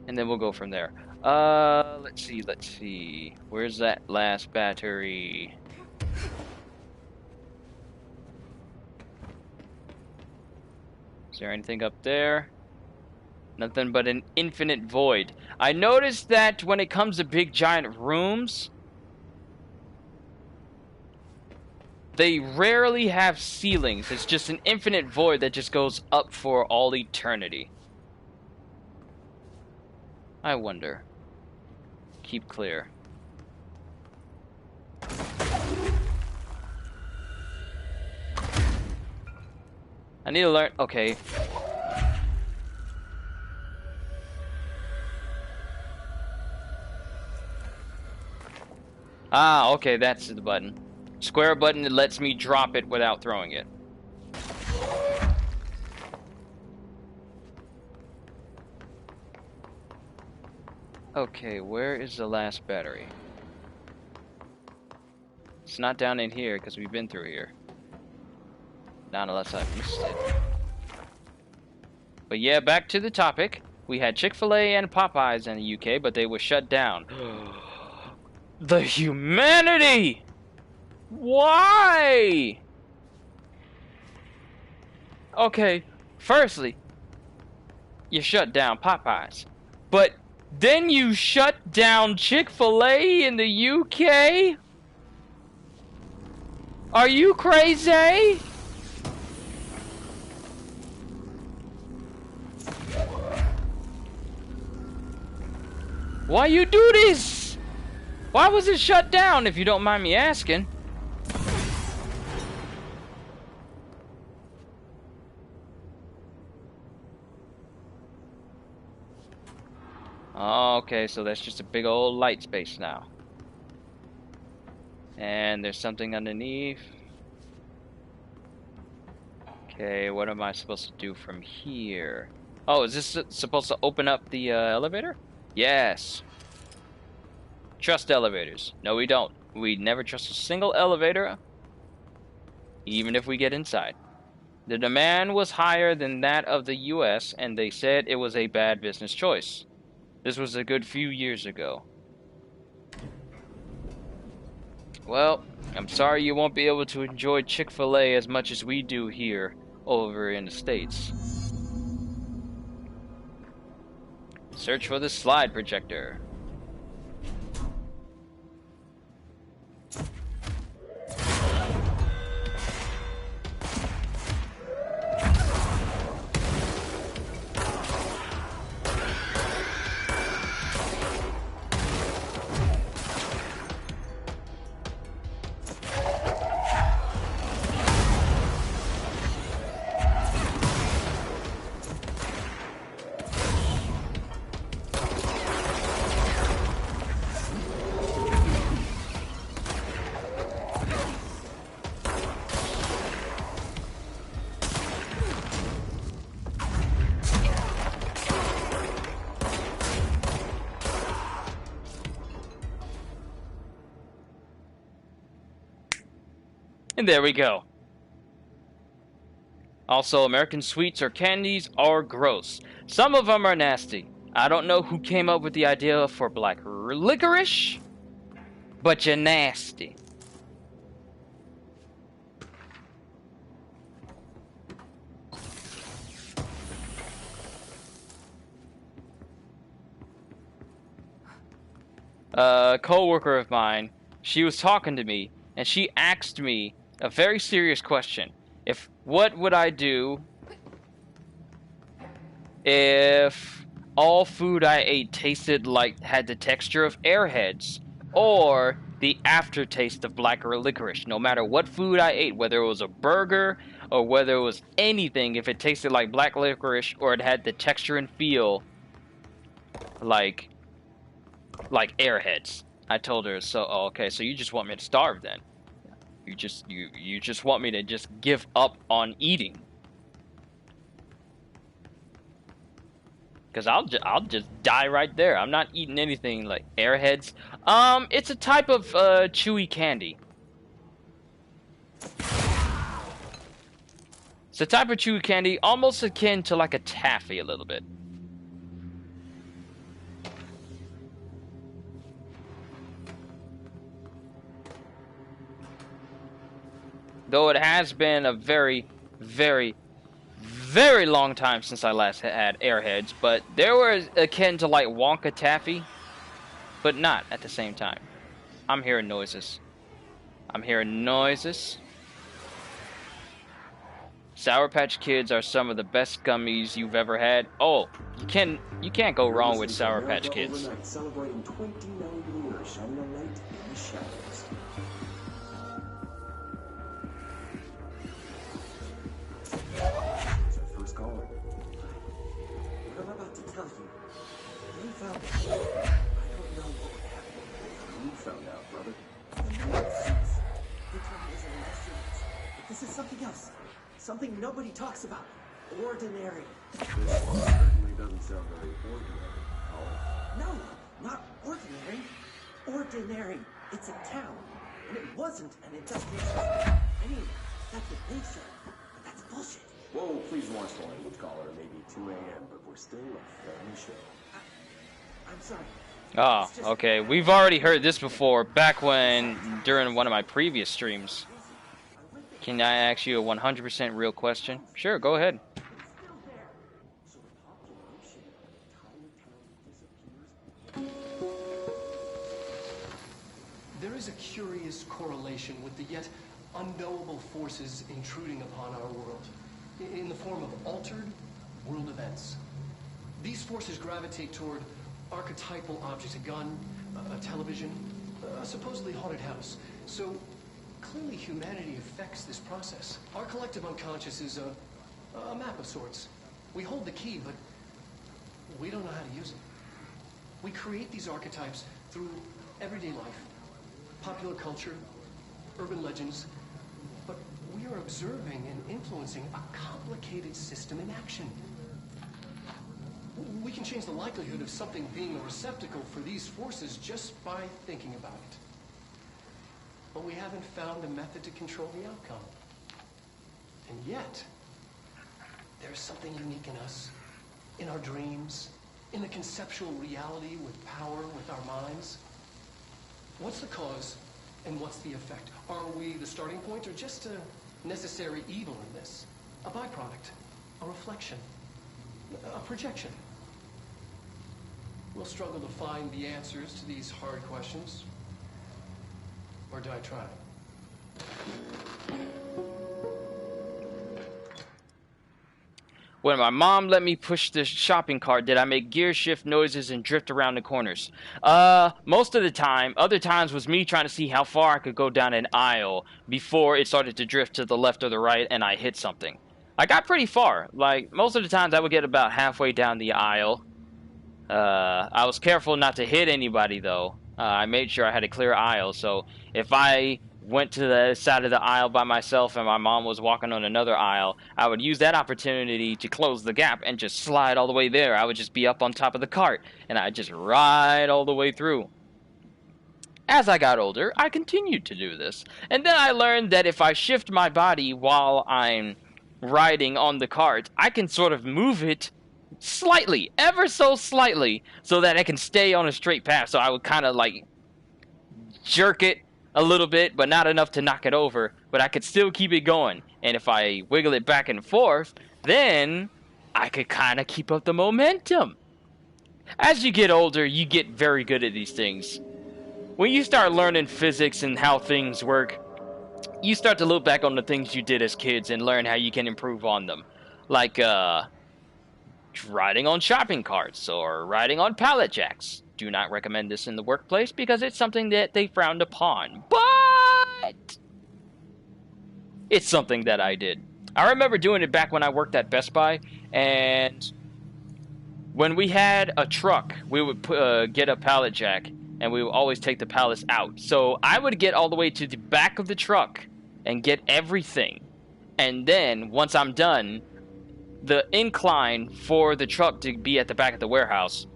And then we'll go from there. Let's see. Where's that last battery? Is there anything up there? Nothing but an infinite void. I noticed that when it comes to big giant rooms, they rarely have ceilings. It's just an infinite void that just goes up for all eternity. I wonder. Keep clear. I need to learn. Okay. Ah, okay, that's the button. Square button that lets me drop it without throwing it. Okay, where is the last battery? It's not down in here because we've been through here. Not unless I've missed it. But yeah, back to the topic. We had Chick-fil-A and Popeyes in the UK, but they were shut down. The humanity! Why? Okay, firstly, you shut down Popeyes. But then you shut down Chick-fil-A in the UK? Are you crazy? Why you do this? Why was it shut down, if you don't mind me asking? Okay, so that's just a big old light space now. And there's something underneath. Okay, what am I supposed to do from here? Oh, is this supposed to open up the elevator? Yes. Trust elevators. No, we don't. We never trust a single elevator, even if we get inside. The demand was higher than that of the US, and they said it was a bad business choice. This was a good few years ago. Well, I'm sorry you won't be able to enjoy Chick-fil-A as much as we do here over in the States. Search for the slide projector. And there we go. Also, American sweets or candies are gross. Some of them are nasty. I don't know who came up with the idea for black licorice, but you're nasty. A co-worker of mine, she was talking to me, and she asked me a very serious question. What would I do if all food I ate had the texture of Airheads, or the aftertaste of black licorice? No matter what food I ate, whether it was a burger or whether it was anything, if it tasted like black licorice or it had the texture and feel like Airheads. I told her, okay, so you just want me to starve then? You just want me to just give up on eating? Because I'll just die right there. I'm not eating anything like Airheads. It's a type of chewy candy. It's a type of chewy candy, almost akin to like a taffy a little bit. Though it has been a very, very, very long time since I last had Airheads, but they were akin to like Wonka Taffy, but not at the same time. I'm hearing noises. I'm hearing noises. Sour Patch Kids are some of the best gummies you've ever had. Oh, you can't go wrong with Sour Patch Kids. Celebrating 29 years, shining a light in the shadows. It's our first caller. What I'm about to tell you, you found out. I don't know what would happen. You found out, brother. The man suits. They told me isn't industrials. But this is something else. Something nobody talks about. Ordinary. This one certainly doesn't sound very ordinary. Oh. No, not ordinary. Ordinary. It's a town. And it wasn't an industrial system. I mean, that's what they said. But that's bullshit. Whoa, please watch the language, caller. Maybe 2 a.m., but we're still a family show. I'm sorry. Oh, okay. We've already heard this before, back during one of my previous streams. Can I ask you a 100% real question? Sure, go ahead. There is a curious correlation with the yet unknowable forces intruding upon our world, in the form of altered world events. These forces gravitate toward archetypal objects, a gun, a television, a supposedly haunted house. So clearly humanity affects this process. Our collective unconscious is a map of sorts. We hold the key, but we don't know how to use it. We create these archetypes through everyday life, popular culture, urban legends, but we are observing and influencing a complicated system in action. We can change the likelihood of something being a receptacle for these forces just by thinking about it. But we haven't found a method to control the outcome. And yet, there's something unique in us, in our dreams, in the conceptual reality with power with our minds. What's the cause and what's the effect? Are we the starting point or just a necessary evil in this? A byproduct, a reflection, a projection? We'll struggle to find the answers to these hard questions. Or do I try? When my mom let me push the shopping cart, did I make gear shift noises and drift around the corners? Most of the time. Other times was me trying to see how far I could go down an aisle before it started to drift to the left or the right and I hit something. I got pretty far. Like, most of the times I would get about halfway down the aisle. I was careful not to hit anybody, though. I made sure I had a clear aisle, so if I went to the side of the aisle by myself and my mom was walking on another aisle, I would use that opportunity to close the gap and just slide all the way there. I would just be up on top of the cart, and I'd just ride all the way through. As I got older, I continued to do this, and then I learned that if I shift my body while I'm riding on the cart, I can sort of move it slightly, ever so slightly, so that I can stay on a straight path. So I would kind of like jerk it a little bit, but not enough to knock it over, but I could still keep it going. And if I wiggle it back and forth, then I could kind of keep up the momentum. As you get older, you get very good at these things. When you start learning physics and how things work, you start to look back on the things you did as kids and learn how you can improve on them. Like, riding on shopping carts or riding on pallet jacks. Do not recommend this in the workplace because it's something that they frowned upon. But it's something that I did. I remember doing it back when I worked at Best Buy, and when we had a truck, we would get a pallet jack, and we would always take the pallets out. So I would get all the way to the back of the truck and get everything. And then, once I'm done, the incline for the truck to be at the back of the warehouse,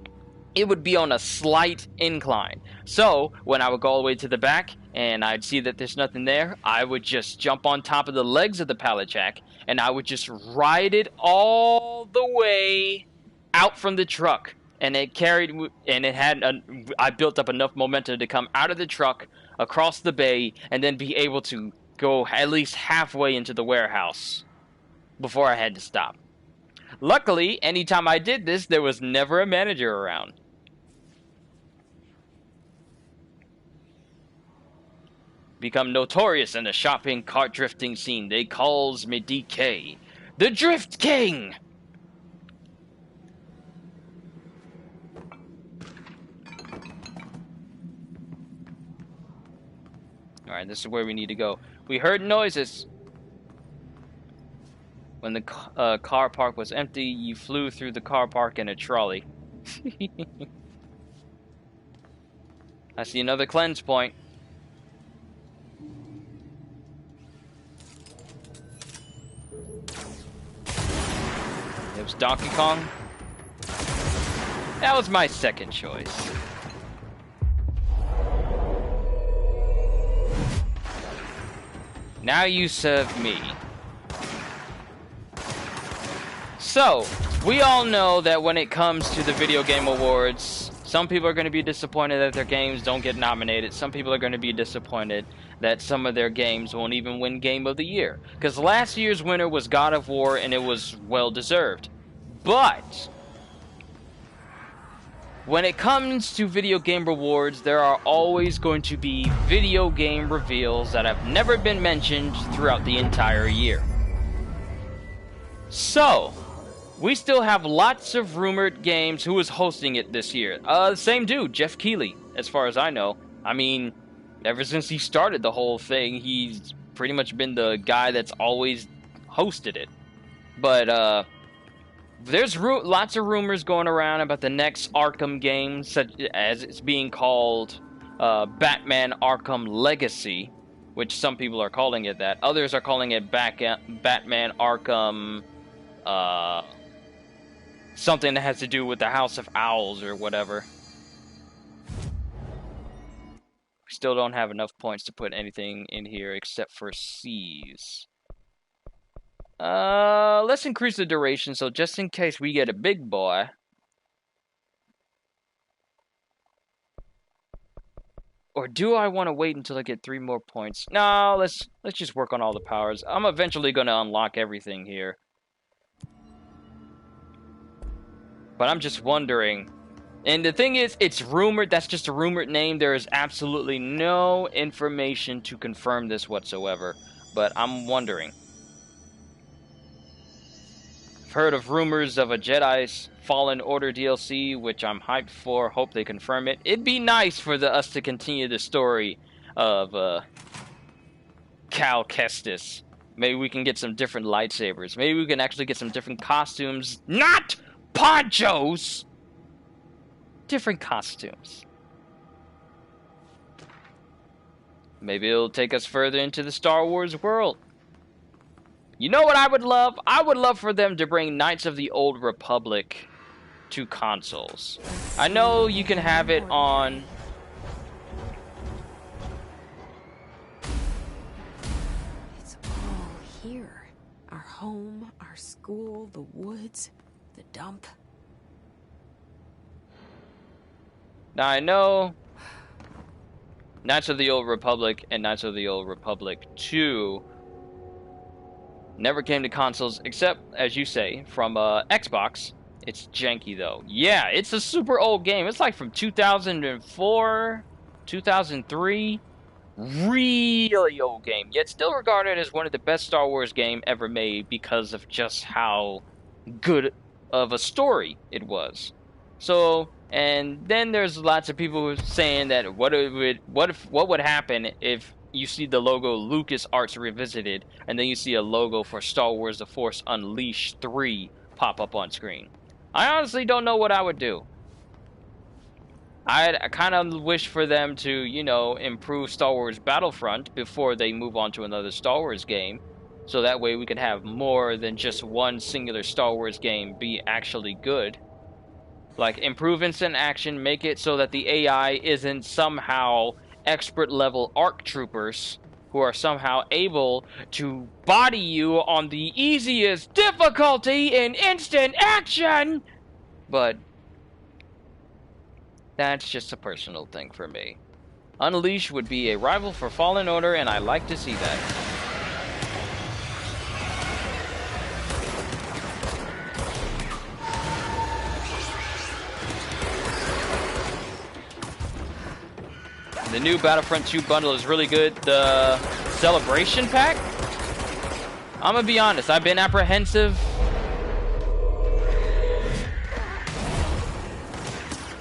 it would be on a slight incline. So, when I would go all the way to the back, and I'd see that there's nothing there, I would just jump on top of the legs of the pallet jack, and I would just ride it all the way out from the truck. And it carried, and it had, I built up enough momentum to come out of the truck, across the bay, and then be able to go at least halfway into the warehouse before I had to stop. Luckily, anytime I did this, there was never a manager around. Become notorious in the shopping cart drifting scene. They calls me DK, the Drift King. Alright, this is where we need to go. We heard noises. When the car park was empty, you flew through the car park in a trolley. I see another cleanse point. It was Donkey Kong. That was my second choice. Now you serve me. So, we all know that when it comes to the Video Game Awards, some people are going to be disappointed that their games don't get nominated. Some people are going to be disappointed that some of their games won't even win Game of the Year. Because last year's winner was God of War, and it was well-deserved. But when it comes to Video Game Awards, there are always going to be video game reveals that have never been mentioned throughout the entire year. So, we still have lots of rumored games. Who is hosting it this year? Same dude, Jeff Keighley, as far as I know. I mean, ever since he started the whole thing, he's pretty much been the guy that's always hosted it. But, there's lots of rumors going around about the next Arkham game, such as it's being called Batman Arkham Legacy, which some people are calling it that. Others are calling it Batman Arkham something that has to do with the House of Owls or whatever. We still don't have enough points to put anything in here except for C's. Let's increase the duration, so just in case we get a big boy. Or do I want to wait until I get 3 more points? No, let's just work on all the powers. I'm eventually going to unlock everything here. But I'm just wondering. And the thing is, it's rumored. That's just a rumored name. There is absolutely no information to confirm this whatsoever. But I'm wondering. Heard of rumors of a Jedi Fallen Order DLC, which I'm hyped for. Hope they confirm it. It'd be nice for us to continue the story of Cal Kestis. Maybe we can get some different lightsabers. Maybe we can actually get some different costumes. Not ponchos! Different costumes. Maybe it'll take us further into the Star Wars world. You know what I would love? I would love for them to bring Knights of the Old Republic to consoles. I know you can have it on... It's all here. Our home, our school, the woods, the dump. Now I know Knights of the Old Republic and Knights of the Old Republic 2 never came to consoles, except, as you say, from Xbox. It's janky, though. Yeah, it's a super old game. It's like from 2004, 2003. really old game, yet still regarded as one of the best Star Wars game ever made because of just how good of a story it was. So, and then there's lots of people saying that what would happen if you see the logo LucasArts Revisited, and then you see a logo for Star Wars: The Force Unleashed 3 pop up on screen. I honestly don't know what I would do. I kind of wish for them to, you know, improve Star Wars Battlefront before they move on to another Star Wars game. So that way we could have more than just one singular Star Wars game be actually good. Like, improve instant action, make it so that the AI isn't somehow expert level ARC troopers who are somehow able to body you on the easiest difficulty in instant action! But that's just a personal thing for me. Unleashed would be a rival for Fallen Order, and I like to see that. The new Battlefront 2 bundle is really good. The Celebration Pack? I'm gonna be honest, I've been apprehensive.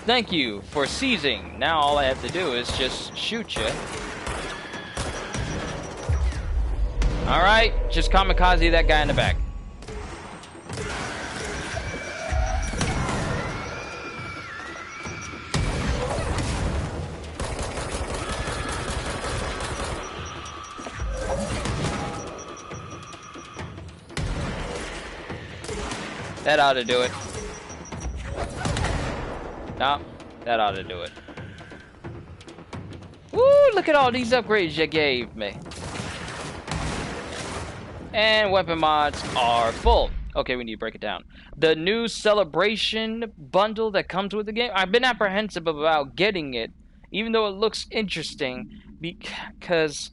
Thank you for seizing. Now all I have to do is just shoot you. Alright, just kamikaze that guy in the back. That ought to do it. Nope, that ought to do it. Woo, look at all these upgrades you gave me. And weapon mods are full. Okay, we need to break it down. The new Celebration bundle that comes with the game, I've been apprehensive about getting it, even though it looks interesting, because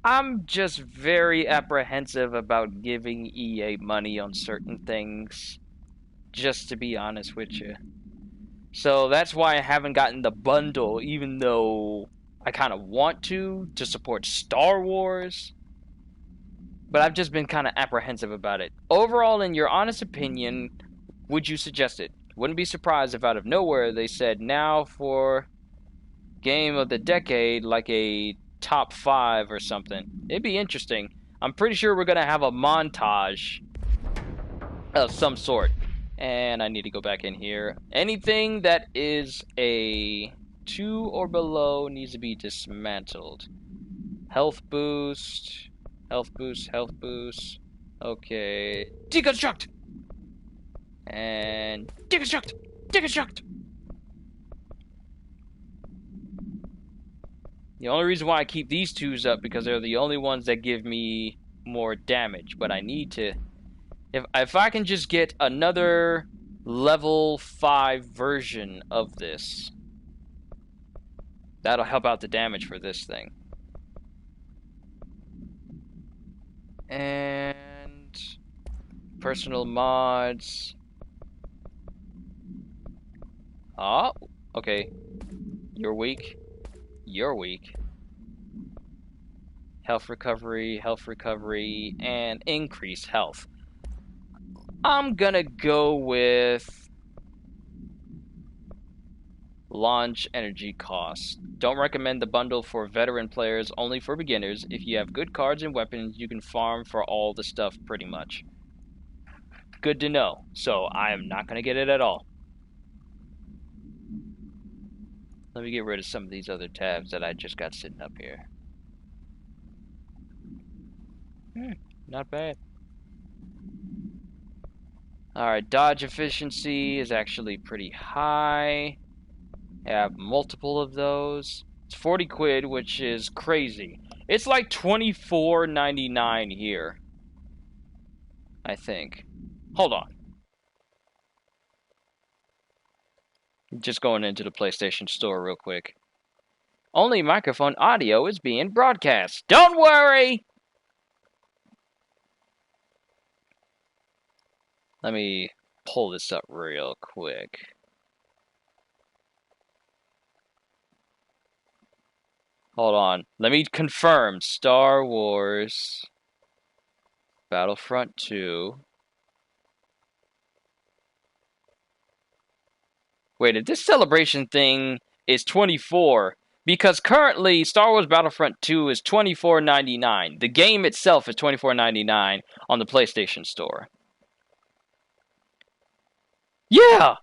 I'm just very apprehensive about giving EA money on certain things, just to be honest with you. So that's why I haven't gotten the bundle, even though I kind of want to support Star Wars. But I've just been kind of apprehensive about it. Overall, in your honest opinion, would you suggest it? Wouldn't be surprised if out of nowhere they said now for game of the decade, like a top 5 or something. It'd be interesting. I'm pretty sure we're going to have a montage of some sort. And I need to go back in here. Anything that is a 2 or below needs to be dismantled. Health boost. Health boost, health boost. Okay. Deconstruct! And deconstruct! Deconstruct! The only reason why I keep these 2s up because they're the only ones that give me more damage. But I need to... If I can just get another level 5 version of this, that'll help out the damage for this thing. And personal mods. Oh, okay. You're weak. You're weak. Health recovery, and increase health. I'm gonna go with launch energy cost. Don't recommend the bundle for veteran players, only for beginners. If you have good cards and weapons, you can farm for all the stuff pretty much. Good to know. So I am not gonna get it at all. Let me get rid of some of these other tabs that I just got sitting up here. Not bad. Alright, dodge efficiency is actually pretty high. I have multiple of those. It's 40 quid, which is crazy. It's like $24.99 here, I think. Hold on. Just going into the PlayStation Store real quick. Only microphone audio is being broadcast. Don't worry! Let me pull this up real quick. Hold on. Let me confirm. Star Wars Battlefront 2. Wait, if this celebration thing is 24, because currently Star Wars Battlefront 2 is $24.99. The game itself is $24.99 on the PlayStation Store. Yeah!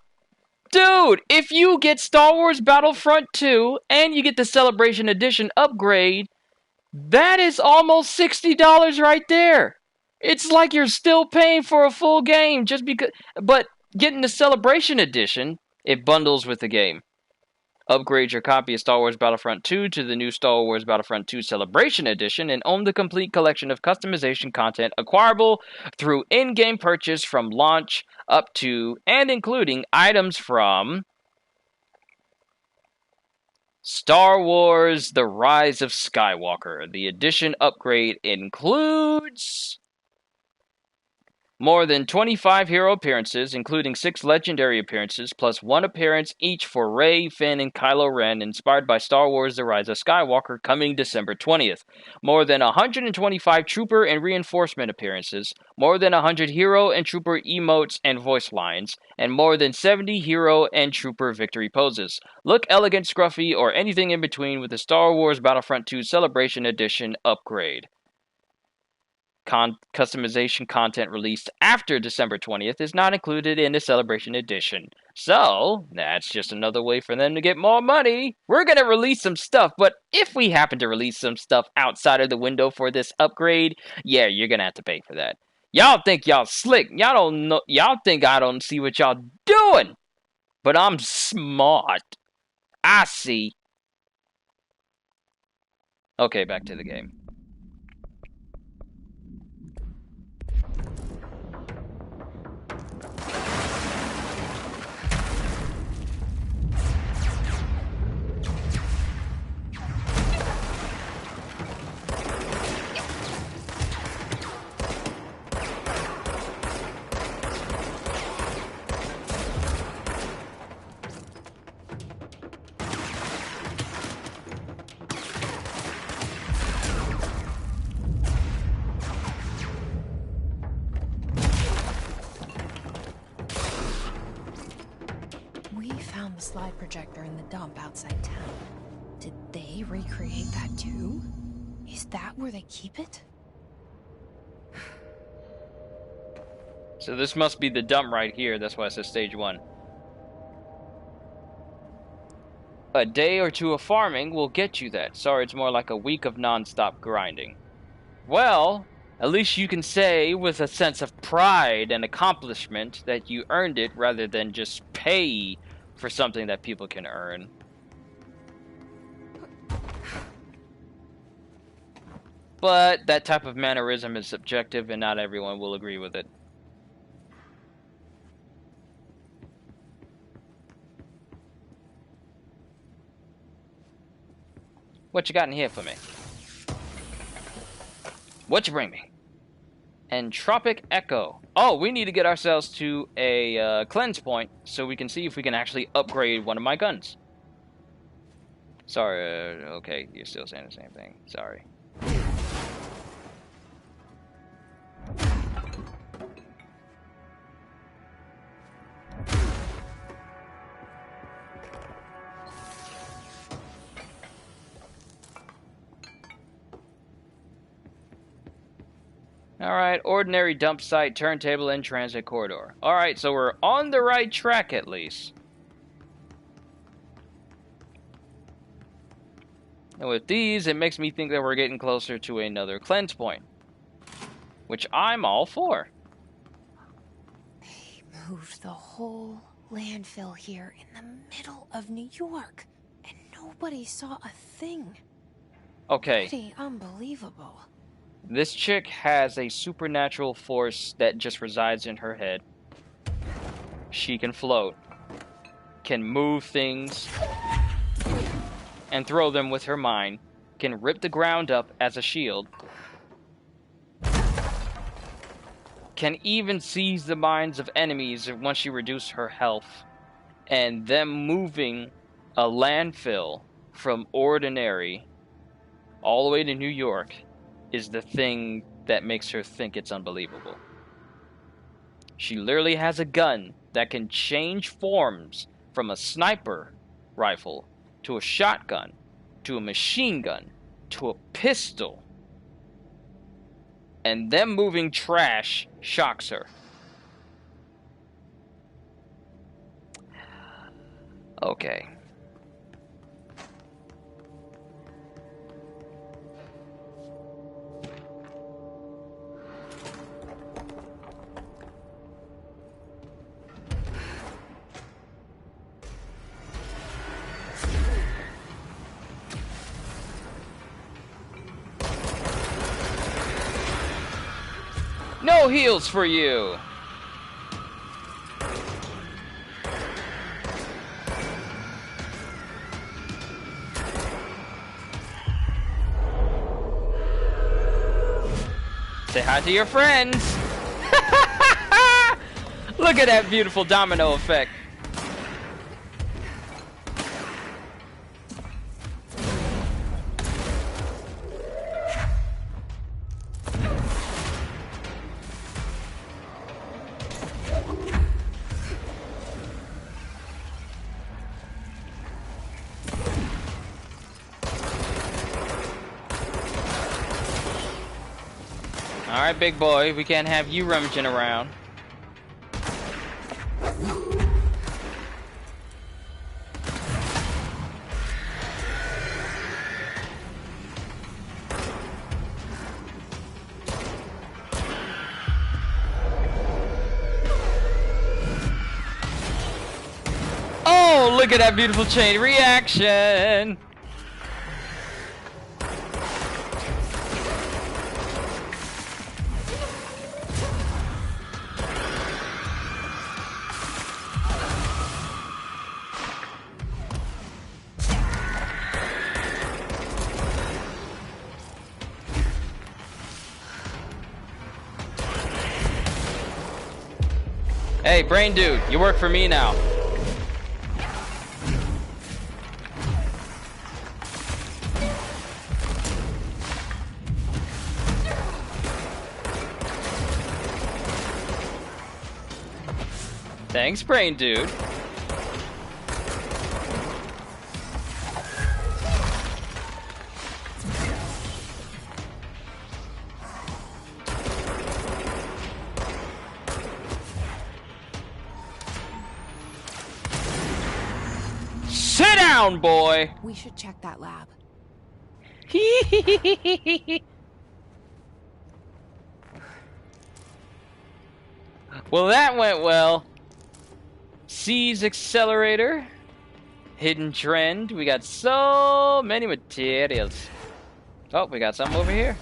Dude, if you get Star Wars Battlefront 2 and you get the Celebration Edition upgrade, that is almost $60 right there. It's like you're still paying for a full game just because. But getting the Celebration Edition, it bundles with the game. Upgrade your copy of Star Wars Battlefront 2 to the new Star Wars Battlefront 2 Celebration Edition and own the complete collection of customization content acquirable through in-game purchase from launch up to and including items from Star Wars The Rise of Skywalker. The edition upgrade includes more than 25 hero appearances, including 6 legendary appearances, plus 1 appearance each for Rey, Finn, and Kylo Ren, inspired by Star Wars The Rise of Skywalker, coming December 20th. More than 125 trooper and reinforcement appearances, more than 100 hero and trooper emotes and voice lines, and more than 70 hero and trooper victory poses. Look elegant, scruffy, or anything in between with the Star Wars Battlefront 2 Celebration Edition upgrade. Customization content released after December 20th is not included in the Celebration Edition. So, that's just another way for them to get more money. We're going to release some stuff, but if we happen to release some stuff outside of the window for this upgrade, yeah, you're going to have to pay for that. Y'all think y'all slick. Y'all don't know. Y'all think I don't see what y'all doing. But I'm smart. I see. Okay, back to the game. The slide projector in the dump outside town. Did they recreate that too? Is that where they keep it? So this must be the dump right here. That's why it says stage 1. A day or two of farming will get you that. Sorry, it's more like a week of non-stop grinding. Well, at least you can say with a sense of pride and accomplishment that you earned it rather than just pay for something that people can earn. But that type of mannerism is subjective and not everyone will agree with it. What you got in here for me? What you bring me? Entropic Echo. Oh, we need to get ourselves to a cleanse point so we can see if we can actually upgrade one of my guns. Sorry, okay, you're still saying the same thing. Sorry. Alright, ordinary dump site, turntable, and transit corridor. Alright, so we're on the right track at least. And with these, it makes me think that we're getting closer to another cleanse point. Which I'm all for. They moved the whole landfill here in the middle of New York. And nobody saw a thing. Okay. Pretty unbelievable. This chick has a supernatural force that just resides in her head. She can float, can move things, and throw them with her mind, can rip the ground up as a shield, can even seize the minds of enemies once she reduces her health, and them moving a landfill from ordinary all the way to New York is the thing that makes her think it's unbelievable. She literally has a gun that can change forms from a sniper rifle to a shotgun to a machine gun to a pistol. And them moving trash shocks her. Okay. No heals for you! Say hi to your friends! Look at that beautiful domino effect. Alright, big boy, we can't have you rummaging around. Oh, look at that beautiful chain reaction! Hey, brain dude, you work for me now. Thanks, brain dude. Sit down, boy! We should check that lab. Well, that went well. Seize accelerator. Hidden trend. We got so many materials. Oh, we got something over here.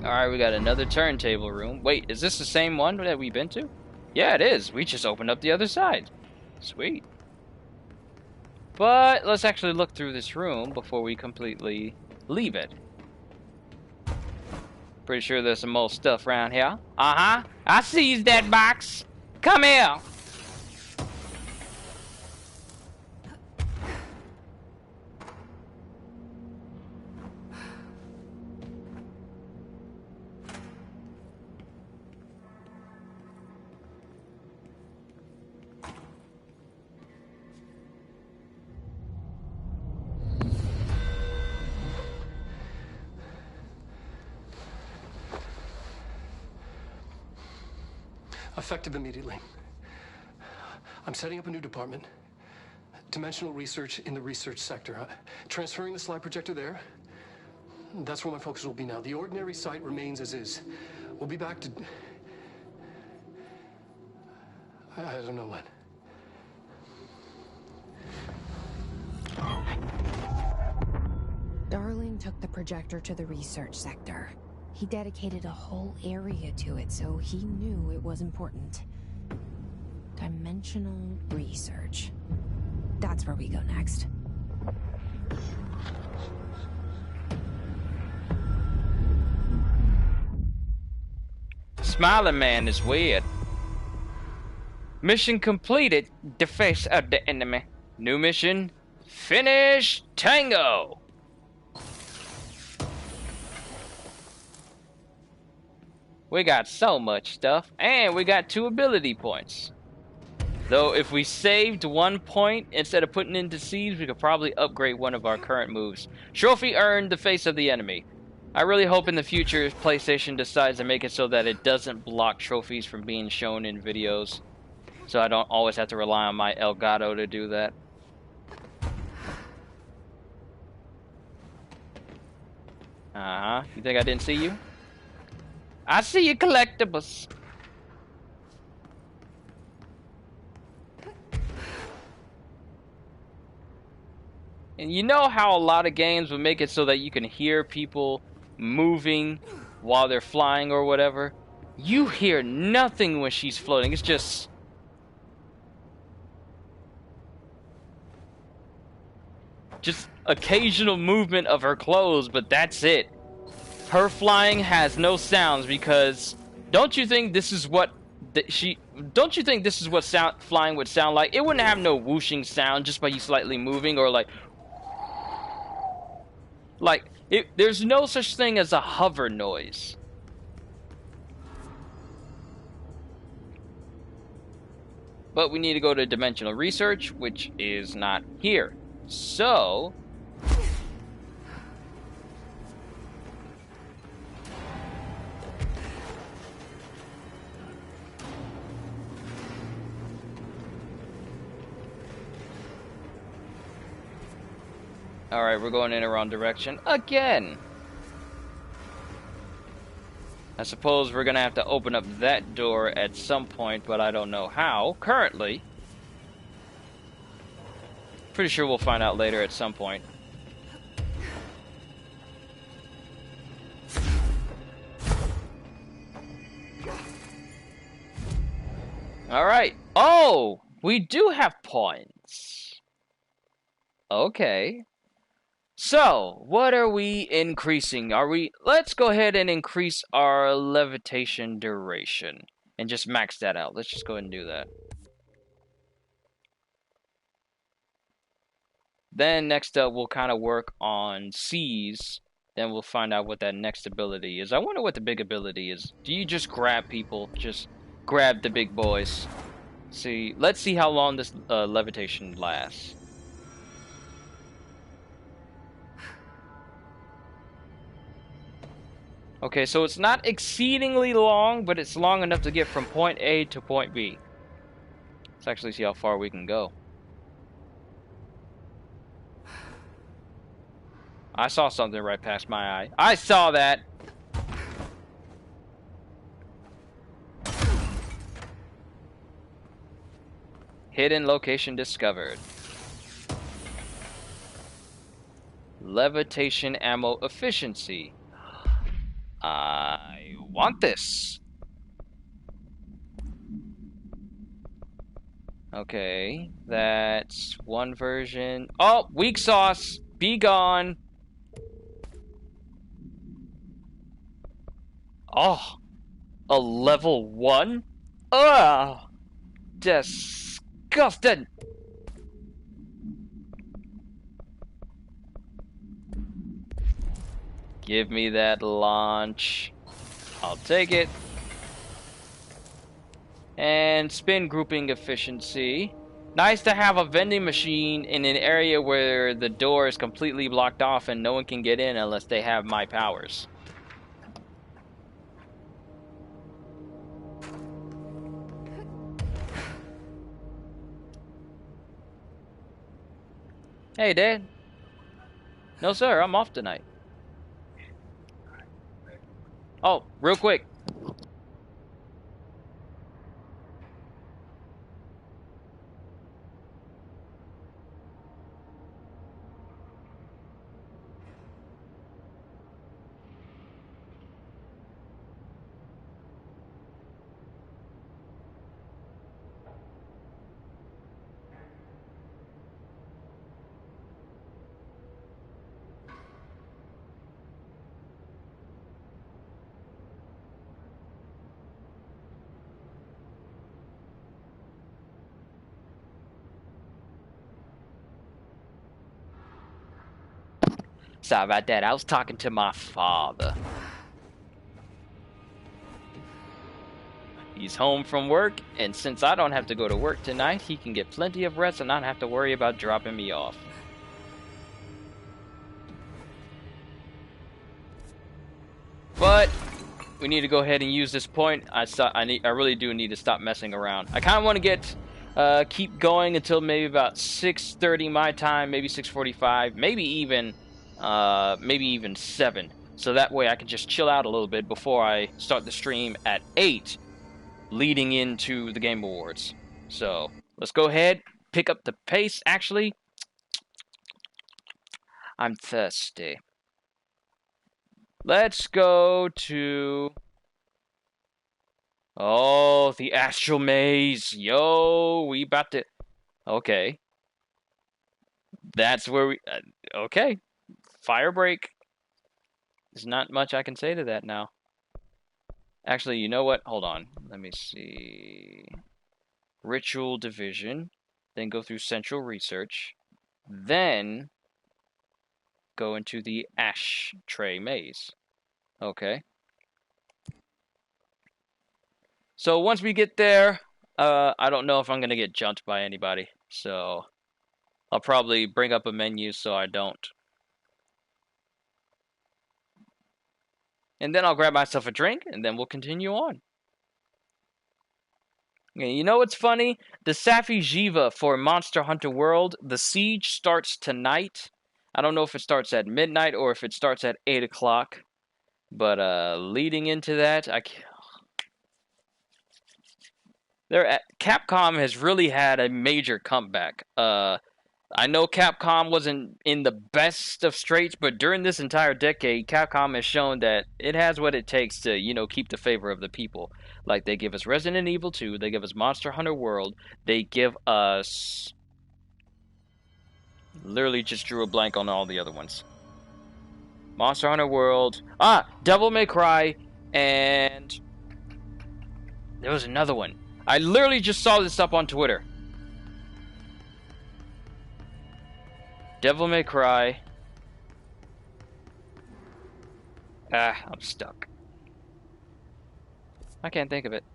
Alright, we got another turntable room. Wait, is this the same one that we've been to? Yeah, it is. We just opened up the other side. Sweet. But let's actually look through this room before we completely leave it. Pretty sure there's some more stuff around here. Uh-huh. I seized that box. Come here. Effective immediately. I'm setting up a new department. Dimensional research in the research sector. Transferring the slide projector there. That's where my focus will be now. The ordinary site remains as is. We'll be back to... I don't know when. Darling took the projector to the research sector. He dedicated a whole area to it, so he knew it was important. Dimensional research. That's where we go next. smiling man is weird. Mission completed. The face of the enemy. New mission. Finish Tango. We got so much stuff, and we got 2 ability points. Though if we saved 1 point instead of putting into seeds, we could probably upgrade one of our current moves. Trophy earned, the face of the enemy. I really hope in the future PlayStation decides to make it so that it doesn't block trophies from being shown in videos. So I don't always have to rely on my Elgato to do that. Uh-huh. You think I didn't see you? I see you, collectibles. And you know how a lot of games would make it so that you can hear people moving while they're flying or whatever? You hear nothing when she's floating. It's just... occasional movement of her clothes, but that's it. Her flying has no sounds because don't you think this is what flying would sound like? It wouldn't have no whooshing sound just by you slightly moving or like there's no such thing as a hover noise. But we need to go to dimensional research, which is not here. So alright, we're going in the wrong direction again. I suppose we're gonna have to open up that door at some point, but I don't know how. Currently. Pretty sure we'll find out later at some point. Alright. Oh! We do have points. Okay. So, what are we increasing? Let's go ahead and increase our levitation duration. And just max that out. Let's just go ahead and do that. Then next up, we'll kind of work on C's. Then we'll find out what that next ability is. I wonder what the big ability is. Do you just grab people? Just grab the big boys. See, let's see how long this levitation lasts. Okay, so it's not exceedingly long, but it's long enough to get from point A to point B. Let's actually see how far we can go. I saw something right past my eye. I saw that! Hidden location discovered. Levitation ammo efficiency. I want this. Okay, that's one version. Oh, weak sauce! Be gone! Oh, a level 1? Ugh! Disgusting! Give me that launch. I'll take it. And spin grouping efficiency. Nice to have a vending machine in an area where the door is completely blocked off and no one can get in unless they have my powers. Hey, Dad. No, sir, I'm off tonight. Oh, real quick. Sorry about that. I was talking to my father. He's home from work, and since I don't have to go to work tonight, he can get plenty of rest and not have to worry about dropping me off. But we need to go ahead and use this point. I really do need to stop messing around. I kind of want to keep going until maybe about 6:30 my time, maybe 6:45, maybe even 7. So that way I can just chill out a little bit before I start the stream at 8, leading into the Game Awards. So let's go ahead, pick up the pace. Actually, I'm thirsty. Let's go to... Oh, the Astral Maze. Yo, we about to... Okay. That's where we... okay. Fire break. There's not much I can say to that now. Actually, you know what? Hold on. Let me see. Ritual Division. Then go through Central Research. Then go into the Ashtray Maze. Okay. So once we get there, I don't know if I'm going to get jumped by anybody. So I'll probably bring up a menu so I don't. And then I'll grab myself a drink, and then we'll continue on. Okay, you know what's funny? The Safi'jiiva for Monster Hunter World, the siege starts tonight. I don't know if it starts at midnight or if it starts at 8 o'clock. But leading into that, Capcom has really had a major comeback. I know Capcom wasn't in the best of straits, but during this entire decade, Capcom has shown that it has what it takes to, you know, keep the favor of the people. Like, they give us Resident Evil 2, they give us Monster Hunter World, they give us... Literally just drew a blank on all the other ones. Monster Hunter World. Devil May Cry. And there was another one. I literally just saw this up on Twitter. Devil May Cry. I'm stuck. I can't think of it.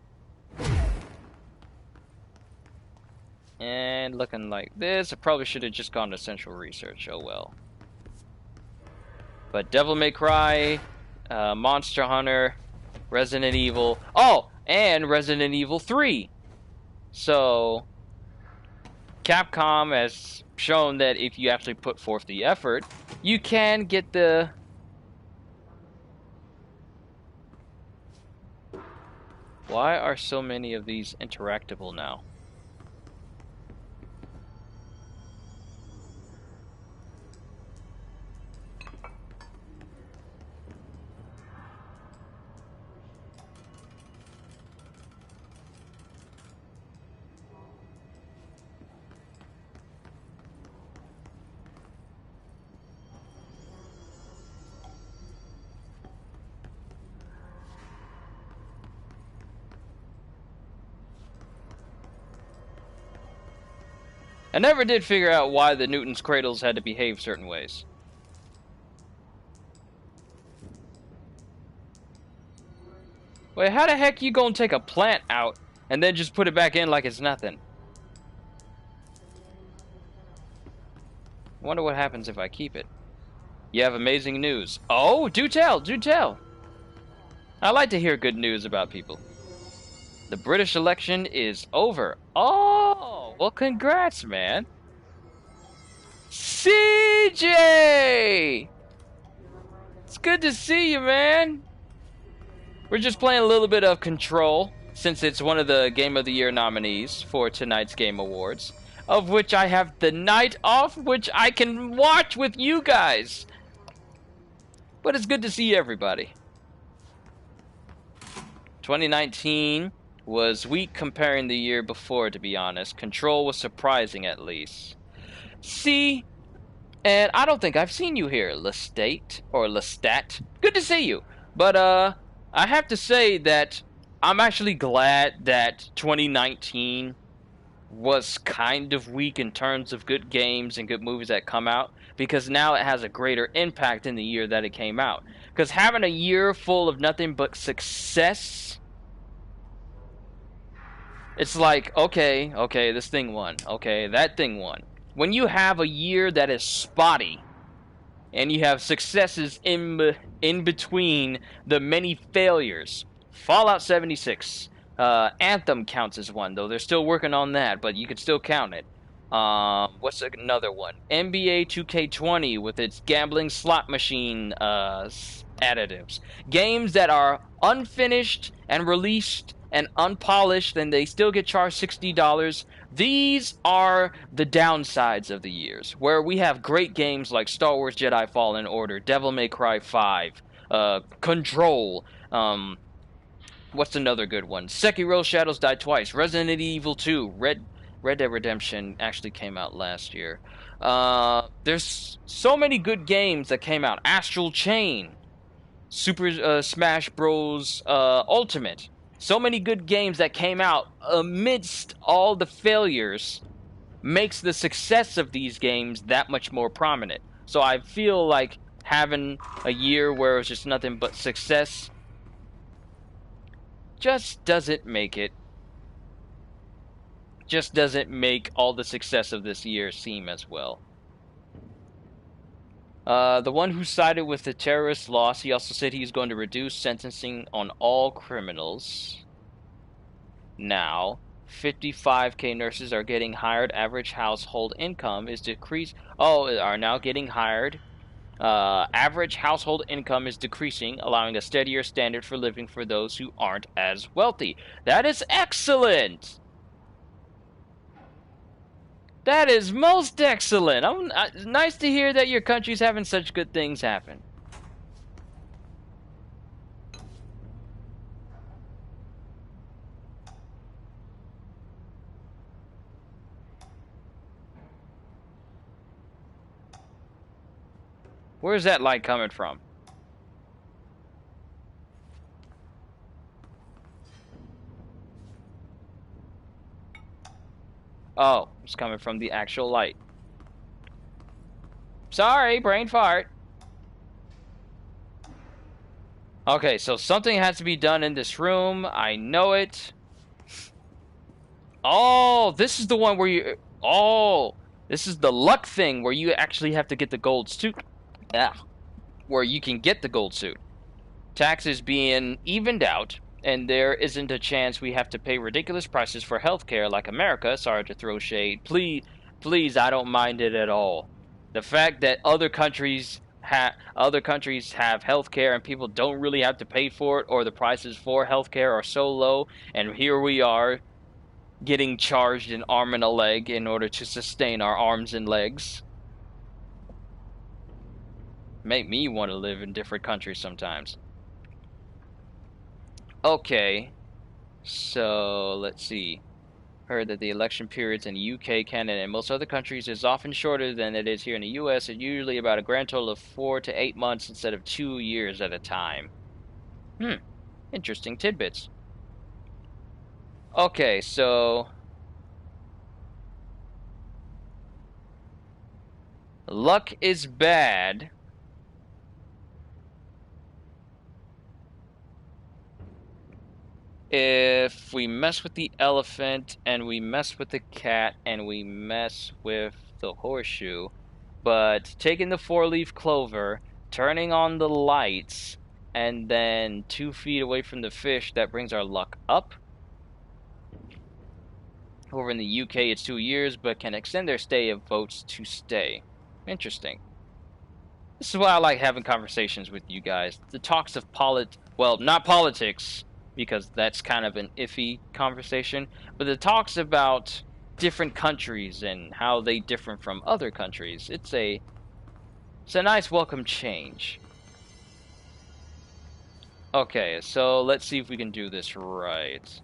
And looking like this, I probably should have just gone to Central Research. Oh well. But Devil May Cry, Monster Hunter, Resident Evil. Oh, and Resident Evil 3. So, Capcom has shown that if you actually put forth the effort, you can get the... Why are so many of these interactable now? I never did figure out why the Newton's Cradles had to behave certain ways. Wait, how the heck you gonna take a plant out and then just put it back in like it's nothing? I wonder what happens if I keep it. You have amazing news. Oh, do tell, do tell. I like to hear good news about people. The British election is over. Oh, well, congrats, man. CJ! It's good to see you, man. We're just playing a little bit of Control, since it's one of the Game of the Year nominees for tonight's Game Awards, of which I have the night off, which I can watch with you guys. But it's good to see everybody. 2019 was weak comparing the year before, to be honest. Control was surprising, at least. See, and I don't think I've seen you here, Lestat, or Lestat. Good to see you. But, I have to say that I'm actually glad that 2019 was kind of weak in terms of good games and good movies that come out, because now it has a greater impact in the year that it came out. Because having a year full of nothing but success, it's like, okay, this thing won. Okay, that thing won. When you have a year that is spotty, and you have successes in between the many failures, Fallout 76, Anthem counts as one, though they're still working on that, but you could still count it. What's another one? NBA 2K20 with its gambling slot machine additives. Games that are unfinished and released and unpolished, and they still get charged $60. These are the downsides of the years, where we have great games like Star Wars Jedi Fallen Order, Devil May Cry 5, Control, what's another good one? Sekiro Shadows Die Twice, Resident Evil 2, Red Dead Redemption actually came out last year. There's so many good games that came out. Astral Chain, Super Smash Bros. Ultimate. So many good games that came out amidst all the failures makes the success of these games that much more prominent. So I feel like having a year where it's just nothing but success just doesn't make it. Just doesn't make all the success of this year seem as well. The one who sided with the terrorists lost. He also said he's going to reduce sentencing on all criminals. Now, 55K nurses are getting hired. Average household income is decreased. Are now getting hired. Average household income is decreasing, allowing a steadier standard for living for those who aren't as wealthy. That is excellent! That is most excellent. Nice to hear that your country's having such good things happen. Where's that light coming from? Oh, it's coming from the actual light. Sorry, brain fart. Okay, so something has to be done in this room. I know it. Oh, this is the one where you... Oh, this is the luck thing where you actually have to get the gold suit. Yeah, where you can get the gold suit. Taxes being evened out, and there isn't a chance we have to pay ridiculous prices for healthcare like America. Sorry to throw shade. Please, I don't mind it at all. The fact that other countries have healthcare and people don't really have to pay for it, or the prices for healthcare are so low, and here we are getting charged an arm and a leg in order to sustain our arms and legs. Make me want to live in different countries sometimes. Okay, so let's see. Heard that the election periods in the UK, Canada, and most other countries is often shorter than it is here in the US. It's usually about a grand total of 4 to 8 months instead of 2 years at a time. Interesting tidbits. Okay, so... luck is bad. If we mess with the elephant, and we mess with the cat, and we mess with the horseshoe, but taking the 4-leaf clover, turning on the lights, and then 2 feet away from the fish, that brings our luck up. Over in the UK, it's 2 years, but can extend their stay of votes to stay. Interesting. This is why I like having conversations with you guys. The talks of well, not politics, because that's kind of an iffy conversation, but the talks about different countries and how they differ from other countries. It's a nice welcome change. Okay, so let's see if we can do this right.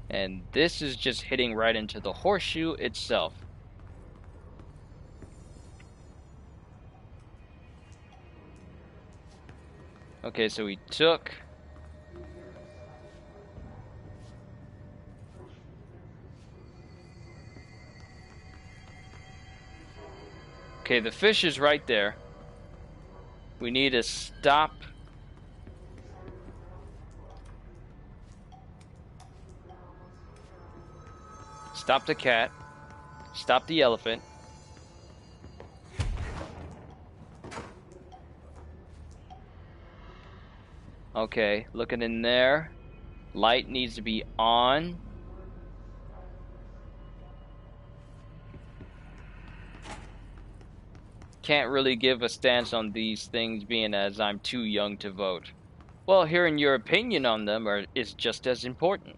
And this is just hitting right into the horseshoe itself. Okay, so we took... Okay, the fish is right there. We need to stop... Stop the cat. Stop the elephant. Okay, looking in there. Light needs to be on. Can't really give a stance on these things being as I'm too young to vote. Well, hearing your opinion on them is just as important.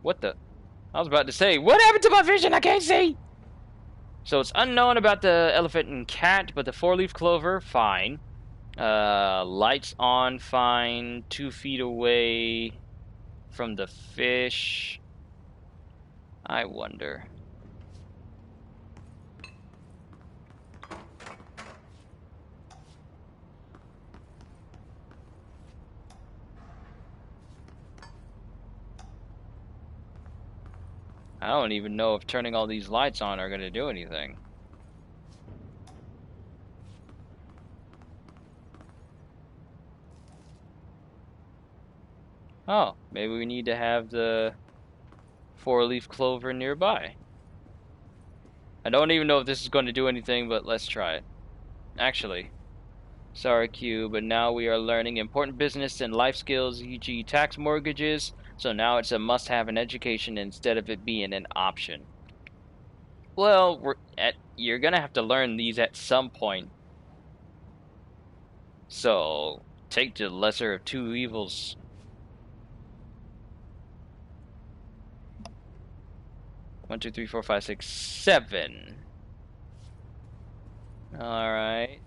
What the? I was about to say, what happened to my vision? I can't see! So it's unknown about the elephant and cat, but the four-leaf clover, fine. Lights on, fine. 2 feet away from the fish. I wonder. I don't even know if turning all these lights on are going to do anything. Oh, maybe we need to have the four-leaf clover nearby. I don't even know if this is going to do anything, but let's try it. Actually, sorry Q, but now we are learning important business and life skills, e.g. tax mortgages, so now it's a must-have in education instead of it being an option. Well, you're gonna have to learn these at some point. So, take the lesser of two evils. One, two, three, four, five, six, 7. Alright.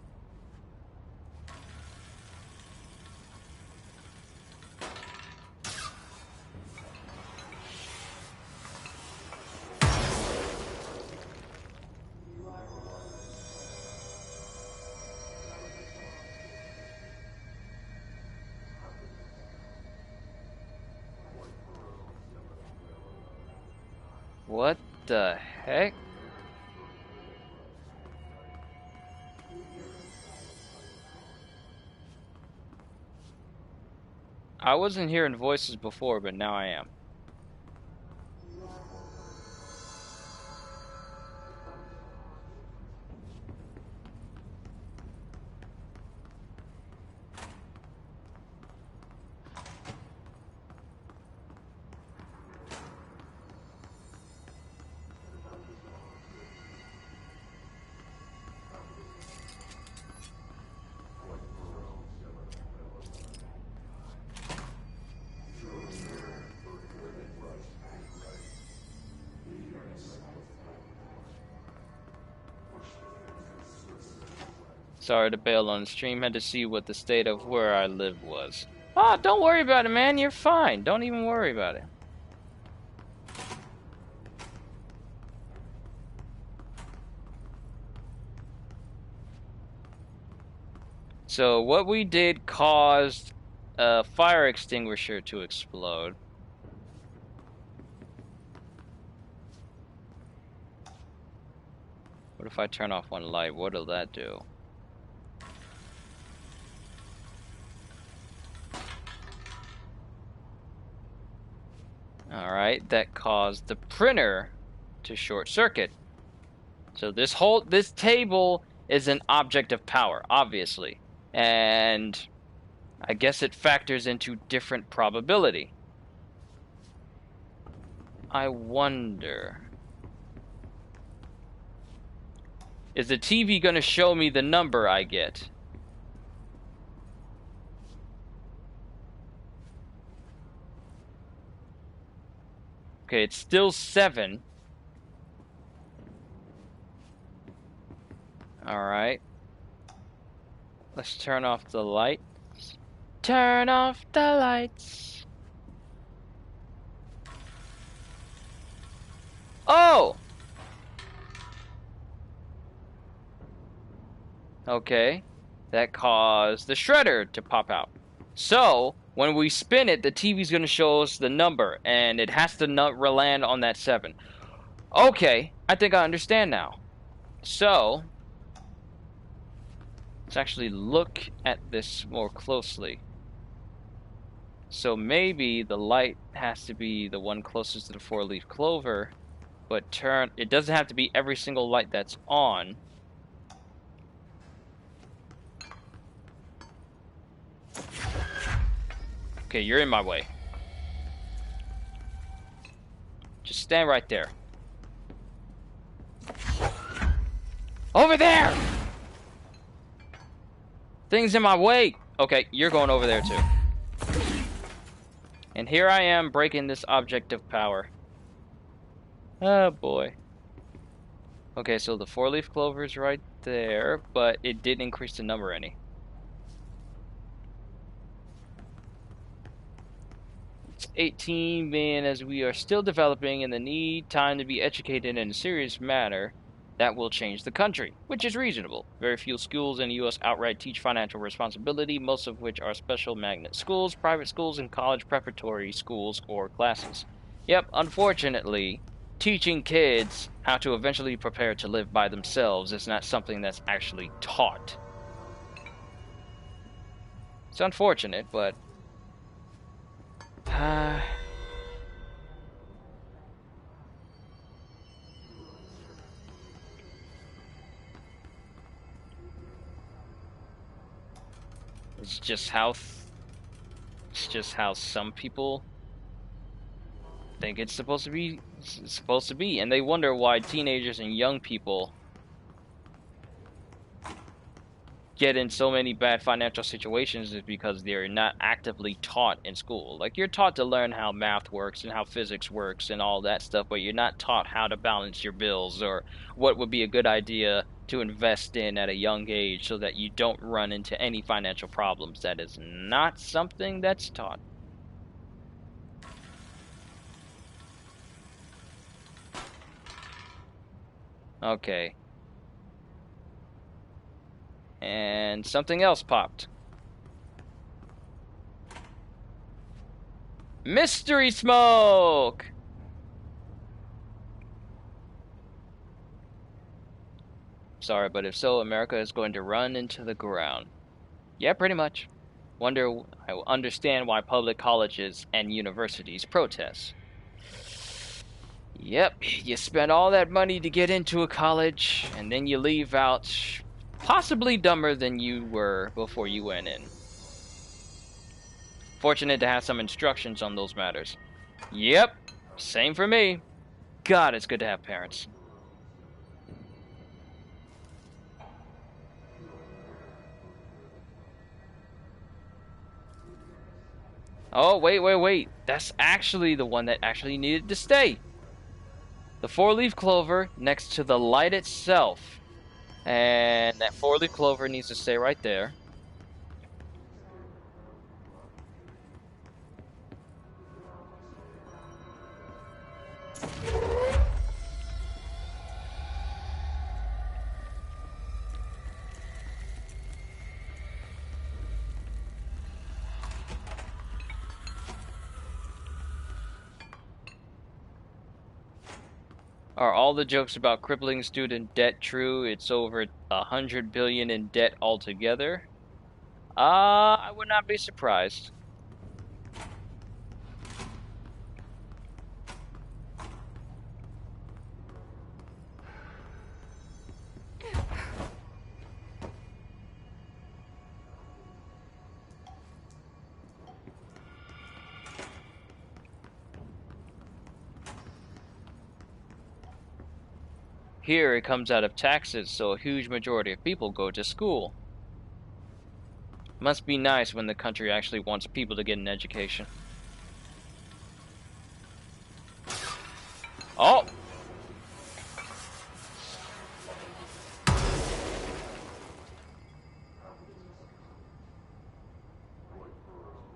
What the heck? I wasn't hearing voices before, but now I am. Sorry to bail on the stream, had to see what the state of where I live was. Ah, don't worry about it, man, you're fine. Don't even worry about it. So what we did caused a fire extinguisher to explode. What if I turn off one light? What'll that do? Alright, that caused the printer to short circuit. So this table is an object of power, obviously. And I guess it factors into different probability. I wonder... Is the TV going to show me the number I get? Okay, it's still 7. Alright. Let's turn off the lights. Turn off the lights. Oh! Okay. that cause the shredder to pop out. So when we spin it, the TV's going to show us the number, and it has to land on that 7. Okay, I think I understand now. So let's actually look at this more closely. So maybe the light has to be the one closest to the 4-leaf clover, but it doesn't have to be every single light that's on. Okay, you're in my way. Just stand right there. Over there! Things in my way! Okay, you're going over there too. And here I am breaking this object of power. Oh boy. Okay, so the 4-leaf clover is right there, but it didn't increase the number any. It's 18 million as we are still developing and the need time to be educated in a serious manner that will change the country, which is reasonable. Very few schools in the U.S. outright teach financial responsibility, most of which are special magnet schools, private schools, and college preparatory schools or classes. Yep, unfortunately, teaching kids how to eventually prepare to live by themselves is not something that's actually taught. It's unfortunate, but it's just how some people think it's supposed to be, and they wonder why teenagers and young people get in so many bad financial situations is because they're not actively taught in school. Like, you're taught to learn how math works and how physics works and all that stuff, but you're not taught how to balance your bills or what would be a good idea to invest in at a young age so that you don't run into any financial problems. That is not something that's taught. Okay. And something else popped. Mystery smoke! Sorry, but if so, America is going to run into the ground. Yeah, pretty much. I understand why public colleges and universities protest. Yep, you spend all that money to get into a college, and then you leave out possibly dumber than you were before you went in. Fortunate to have some instructions on those matters. Yep, same for me. God, it's good to have parents. Oh, wait. That's actually the one that actually needed to stay. The 4-leaf clover next to the light itself. And that 4-leaf clover needs to stay right there. Are all the jokes about crippling student debt true? It's over 100 billion in debt altogether. I would not be surprised. Here it comes out of taxes, so a huge majority of people go to school. Must be nice when the country actually wants people to get an education. Oh!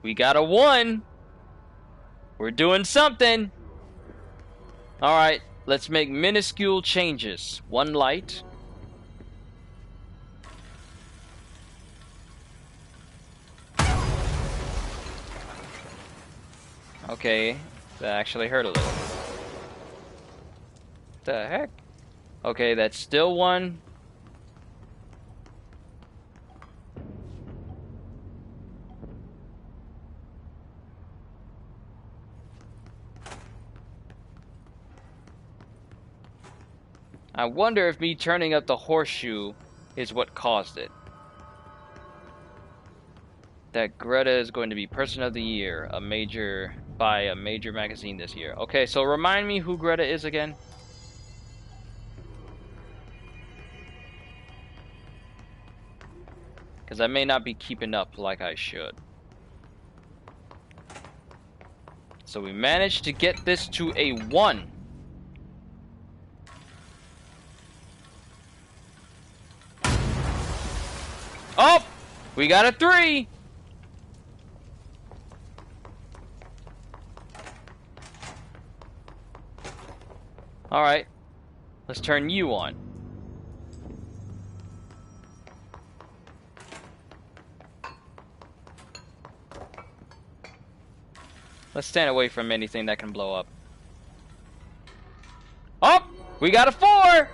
We got a 1! We're doing something! Alright. Let's make minuscule changes. 1 light. Okay, that actually hurt a little. The heck? Okay, that's still one. I wonder if me turning up the horseshoe is what caused it. That Greta is going to be Person of the Year, by a major magazine this year. Okay, so remind me who Greta is again. Because I may not be keeping up like I should. So we managed to get this to a 1. Oh! We got a 3! Alright. Let's turn you on. Let's stand away from anything that can blow up. Oh! We got a 4!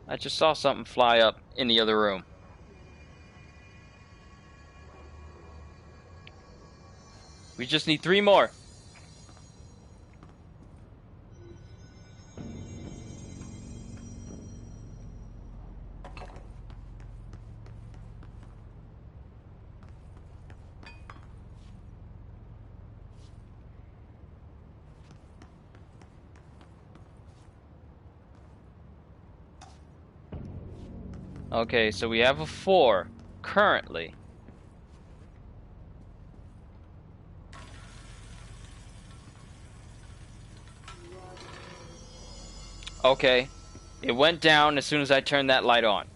I just saw something fly up in the other room. We just need 3 more. Okay, so we have a 4 currently. Okay, it went down as soon as I turned that light on.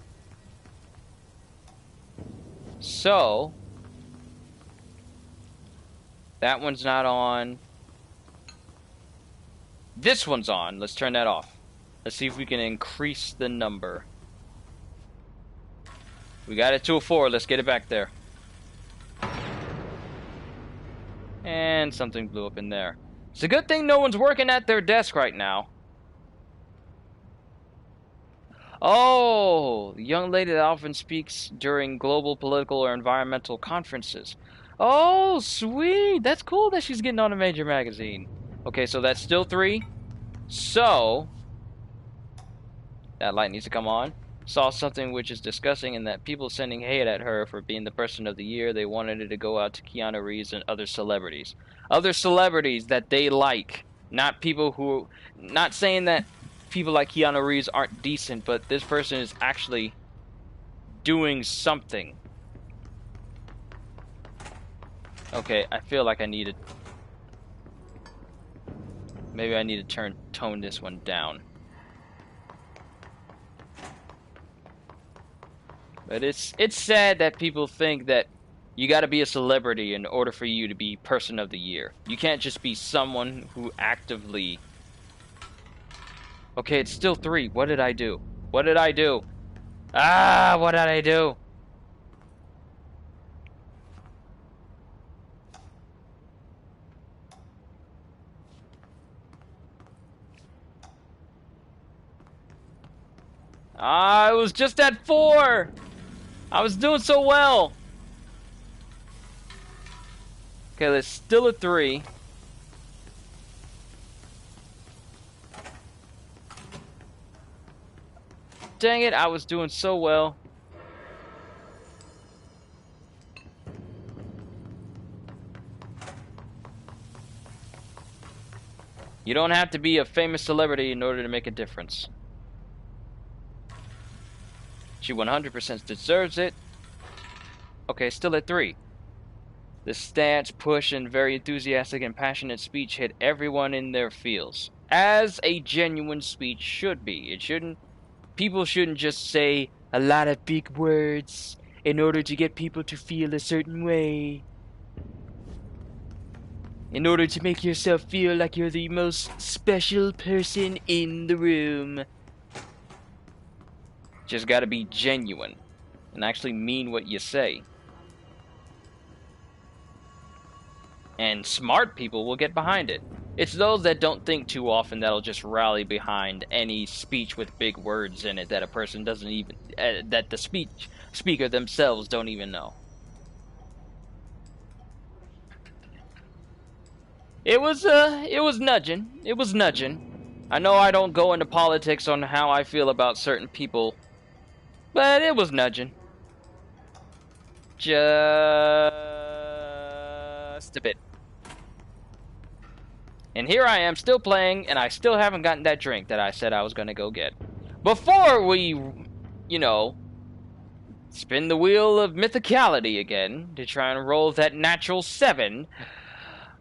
So, that one's not on. This one's on. Let's turn that off. Let's see if we can increase the number. We got it to a 4. Let's get it back there. And something blew up in there. It's a good thing no one's working at their desk right now. Oh, the young lady that often speaks during global political or environmental conferences. Oh, sweet. That's cool that she's getting on a major magazine. Okay, so that's still 3. So, that light needs to come on. Saw something which is disgusting in that people sending hate at her for being the Person of the Year. They wanted it to go out to Keanu Reeves and other celebrities. Other celebrities that they like. Not people who... Not saying that people like Keanu Reeves aren't decent, but this person is actually doing something. Okay, I feel like I need to... Maybe I need to tone this one down. But it's sad that people think that you gotta be a celebrity in order for you to be Person of the Year. You can't just be someone who actively... Okay, it's still 3. What did I do? What did I do? Ah, what did I do? Ah, it was just at 4! I was doing so well! Okay, there's still a 3. Dang it, I was doing so well. You don't have to be a famous celebrity in order to make a difference. She 100% deserves it. Okay, still at 3. The stance, push, and very enthusiastic and passionate speech hit everyone in their feels. As a genuine speech should be. It shouldn't... People shouldn't just say a lot of big words in order to get people to feel a certain way. In order to make yourself feel like you're the most special person in the room. Just got to be genuine and actually mean what you say. And smart people will get behind it. It's those that don't think too often that'll just rally behind any speech with big words in it that a person doesn't even, that the speaker themselves don't even know. It was nudging. It was nudging. I know I don't go into politics on how I feel about certain people, but it was nudging. Just a bit. And here I am still playing, and I still haven't gotten that drink that I said I was going to go get. Before we, you know, spin the wheel of mythicality again to try and roll that natural 7,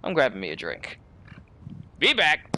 I'm grabbing me a drink. Be back!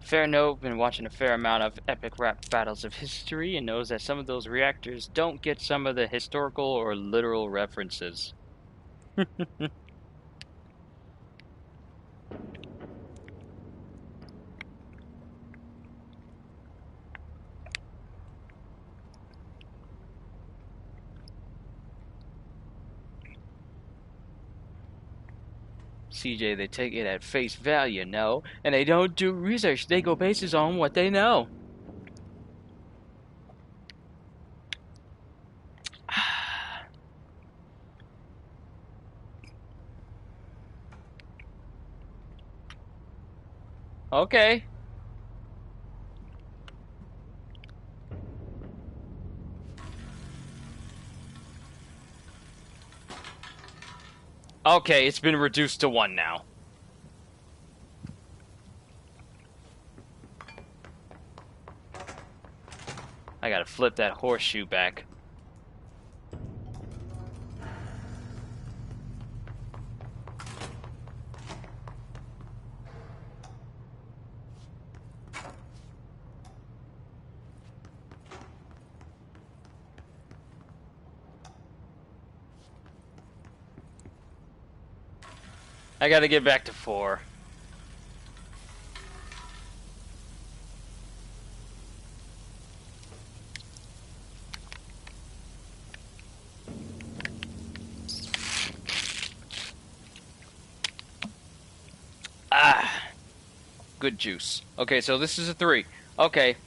Fair note, been watching a fair amount of epic rap battles of history and knows that some of those reactors don't get some of the historical or literal references. CJ, they take it at face value, no? And they don't do research, they go basis on what they know. Okay. Okay, it's been reduced to 1 now. I gotta flip that horseshoe back. I gotta get back to 4. Good juice. Okay, so this is a 3. Okay.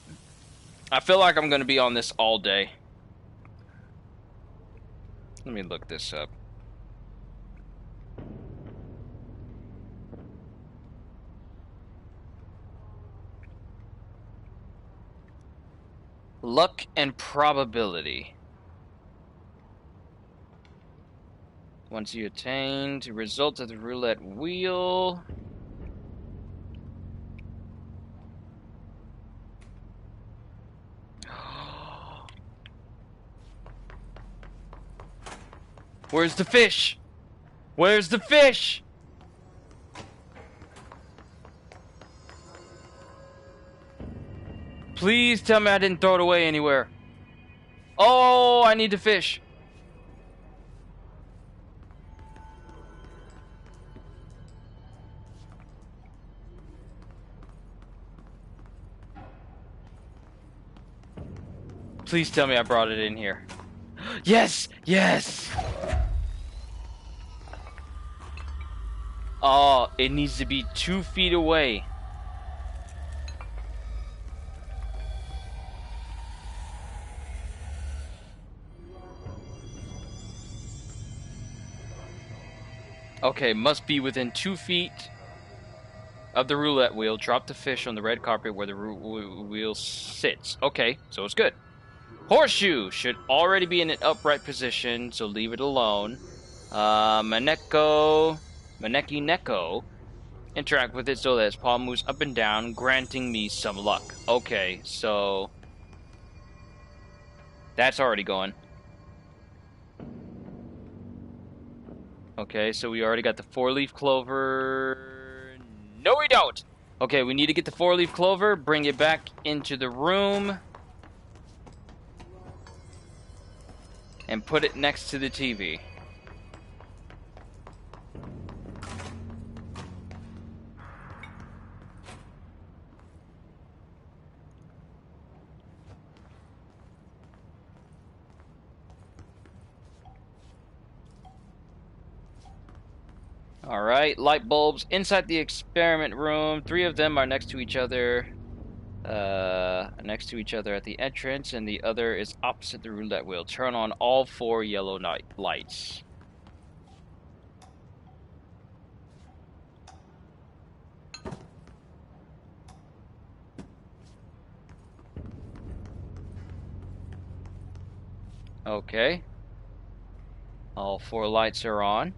I feel like I'm gonna be on this all day. Let me look this up. Luck and probability. Once you attain the result of the roulette wheel. Where's the fish? Where's the fish? Please tell me I didn't throw it away anywhere. Oh, I need the fish. Please tell me I brought it in here. Yes! Yes! Oh, it needs to be 2 feet away. Okay, must be within 2 feet of the roulette wheel. Drop the fish on the red carpet where the wheel sits. Okay, so it's good. Horseshoe should already be in an upright position, so leave it alone. Maneki Neko. Interact with it so that its paw moves up and down, granting me some luck. Okay, so that's already going. Okay, so we already got the 4-leaf clover. No, we don't! Okay, we need to get the 4-leaf clover, bring it back into the room, and put it next to the TV. Alright, light bulbs inside the experiment room. 3 of them are next to each other. At the entrance, and the other is opposite the roulette wheel. Turn on all 4 yellow lights. Okay. All 4 lights are on.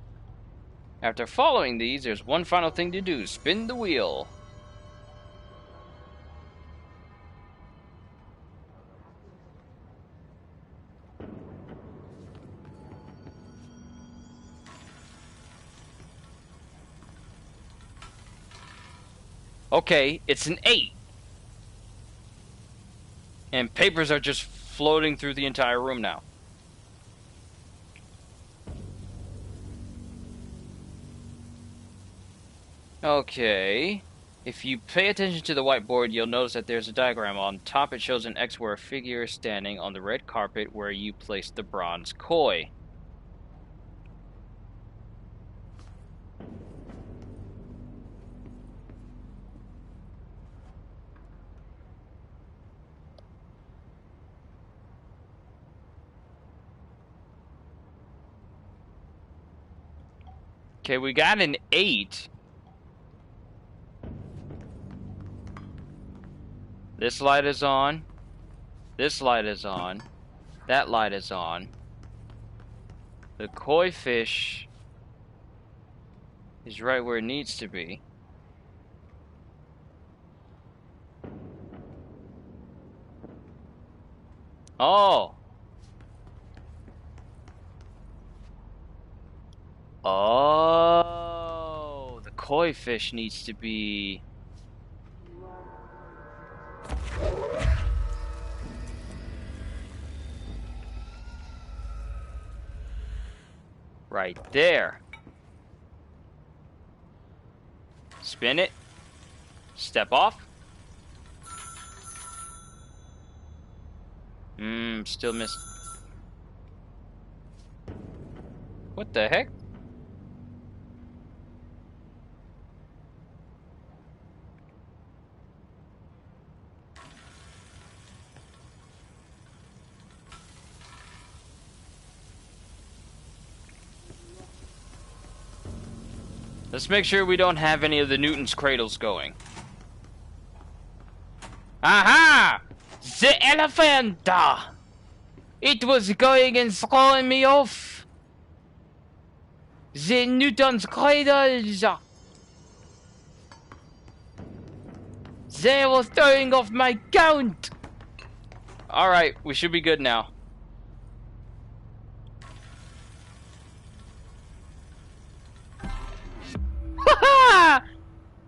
After following these, there's one final thing to do. Spin the wheel. Okay, it's an 8. And papers are just floating through the entire room now. Okay. If you pay attention to the whiteboard, you'll notice that there's a diagram. On top, it shows an X where a figure is standing on the red carpet where you placed the bronze koi. Okay, we got an 8. This light is on. This light is on. That light is on. The koi fish is right where it needs to be. Oh! Oh! The koi fish needs to be... right there. Spin it. Step off. Still miss. What the heck? Let's make sure we don't have any of the Newton's cradles going. Aha! The elephant! It was going and throwing me off. The Newton's cradles. They were throwing off my count. Alright, we should be good now. Haha!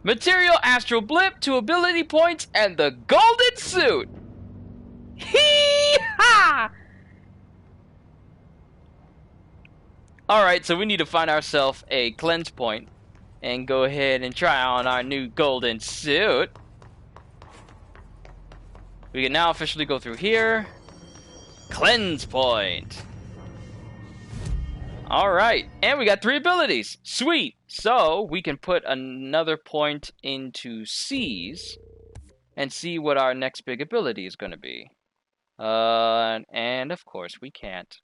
Material astral blip, 2 ability points, and the golden suit! Hee-ha! Alright, so we need to find ourselves a cleanse point and go ahead and try on our new golden suit. We can now officially go through here. Cleanse point. Alright, and we got 3 abilities. Sweet! So, we can put another point into C's and see what our next big ability is going to be. And of course we can't.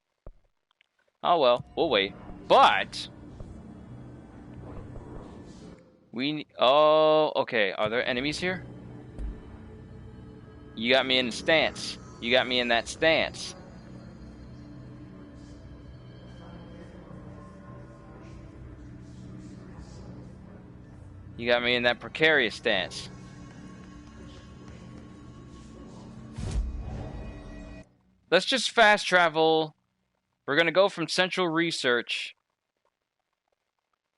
Oh well, we'll wait. But oh, okay. Are there enemies here? You got me in the stance. You got me in that stance. You got me in that precarious stance. Let's just fast travel. We're gonna go from Central Research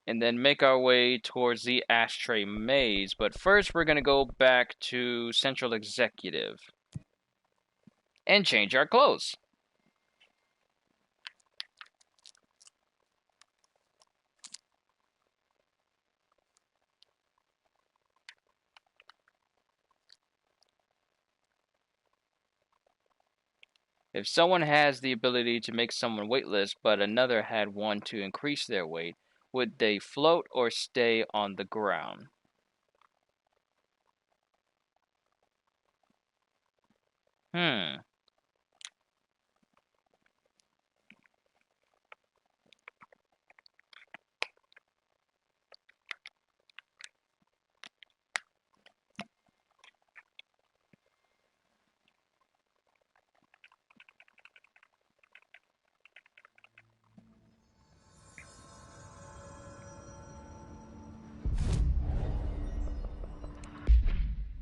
and then make our way towards the Ashtray Maze. But first we're gonna go back to Central Executive and change our clothes. If someone has the ability to make someone weightless, but another had one to increase their weight, would they float or stay on the ground?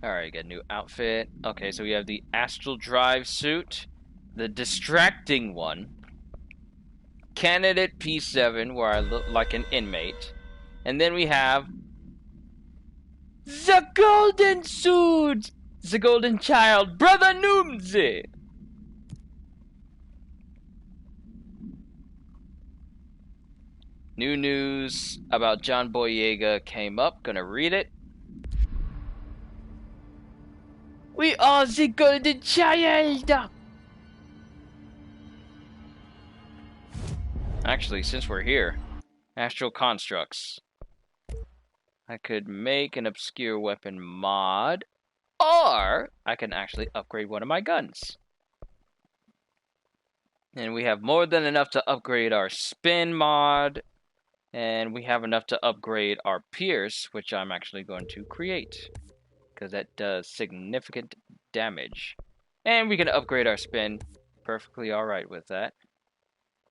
Alright, got a new outfit. Okay, so we have the Astral Drive suit, the Distracting one, Candidate P7, where I look like an inmate, and then we have the Golden Suit, the Golden Child, Brother Noomsy. New news about John Boyega came up. Gonna read it. We are the Golden Child! Actually, since we're here, Astral Constructs. I could make an obscure weapon mod, or I can actually upgrade one of my guns. And we have more than enough to upgrade our spin mod, and we have enough to upgrade our pierce, which I'm actually going to create, because that does significant damage. And we can upgrade our spin. Perfectly alright with that.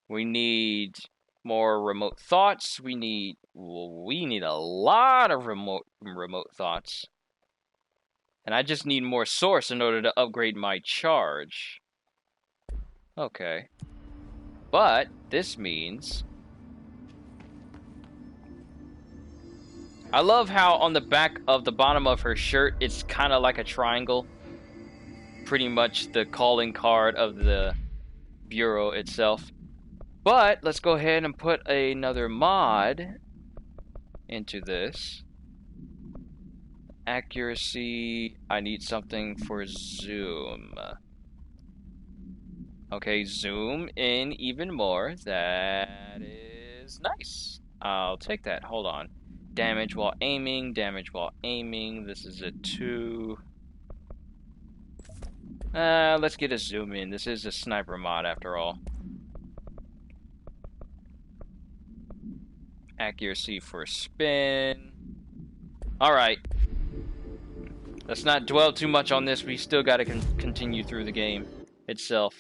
We need more remote thoughts. We need a lot of remote thoughts. And I just need more source in order to upgrade my charge. Okay. But this means I love how on the back of the bottom of her shirt, it's kind of like a triangle. Pretty much the calling card of the Bureau itself. But let's go ahead and put another mod into this. Accuracy. I need something for zoom. Okay, zoom in even more. That is nice. I'll take that. Hold on. Damage while aiming, damage while aiming. This is a 2. Let's get a zoom in. This is a sniper mod after all. Accuracy for spin. Alright. Let's not dwell too much on this. We still got to continue through the game itself.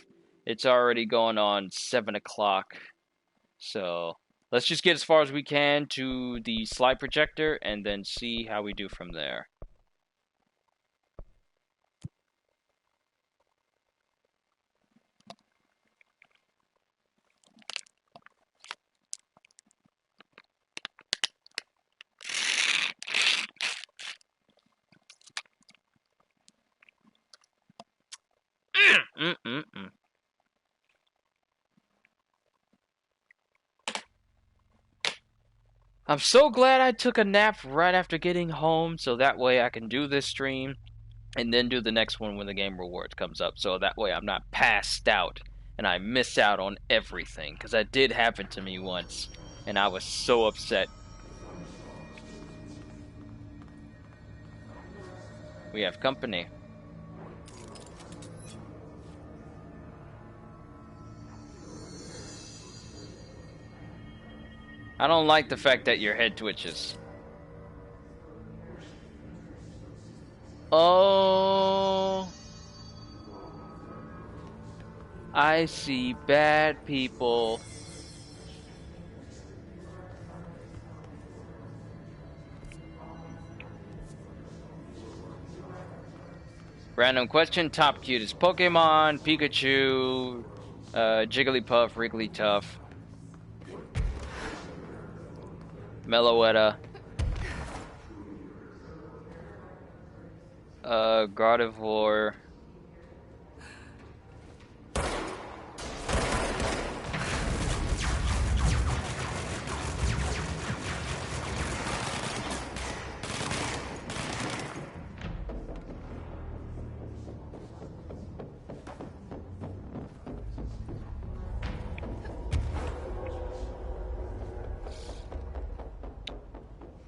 It's already going on 7 o'clock. So let's just get as far as we can to the slide projector and then see how we do from there. I'm so glad I took a nap right after getting home, so that way I can do this stream and then do the next one when the Game Rewards comes up, so that way I'm not passed out and I miss out on everything, because that did happen to me once and I was so upset. We have company. I don't like the fact that your head twitches. Oh, I see bad people. Random question, top cutest Pokemon, Pikachu, Jigglypuff, Wigglytuff, Meloetta, Gardevoir,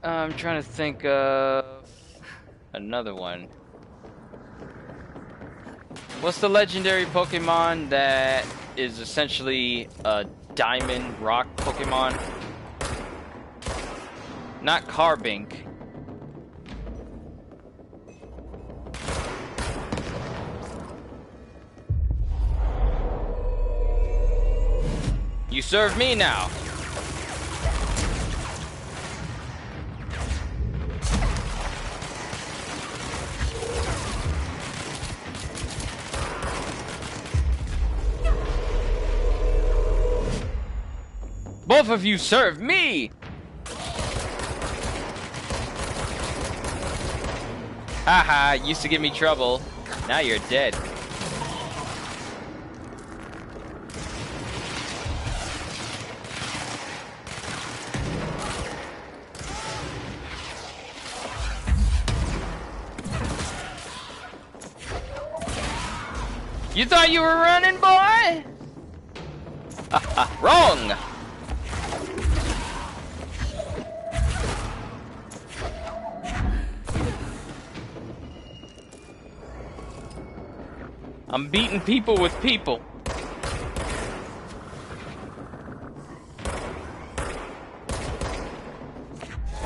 I'm trying to think of another one. What's the legendary Pokemon that is essentially a diamond rock Pokemon? Not Carbink. You serve me now. Both of you serve me! Haha, used to give me trouble. Now you're dead. You thought you were running, boy? Wrong! I'm beating people with people.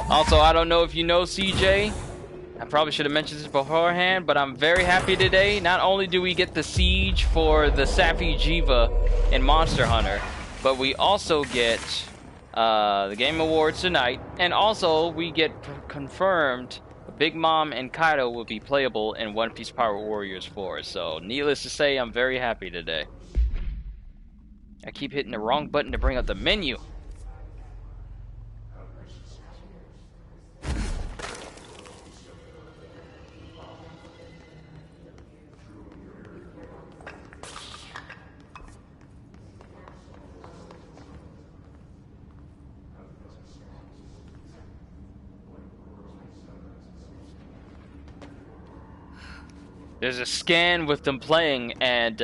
Also, I don't know if you know CJ. I probably should have mentioned this beforehand, but I'm very happy today. Not only do we get the siege for the Safi'jiiva in Monster Hunter, but we also get the Game Awards tonight, and also we get confirmed Big Mom and Kaido will be playable in One Piece Power Warriors 4. So, needless to say, I'm very happy today. I keep hitting the wrong button to bring up the menu. There's a scan with them playing, and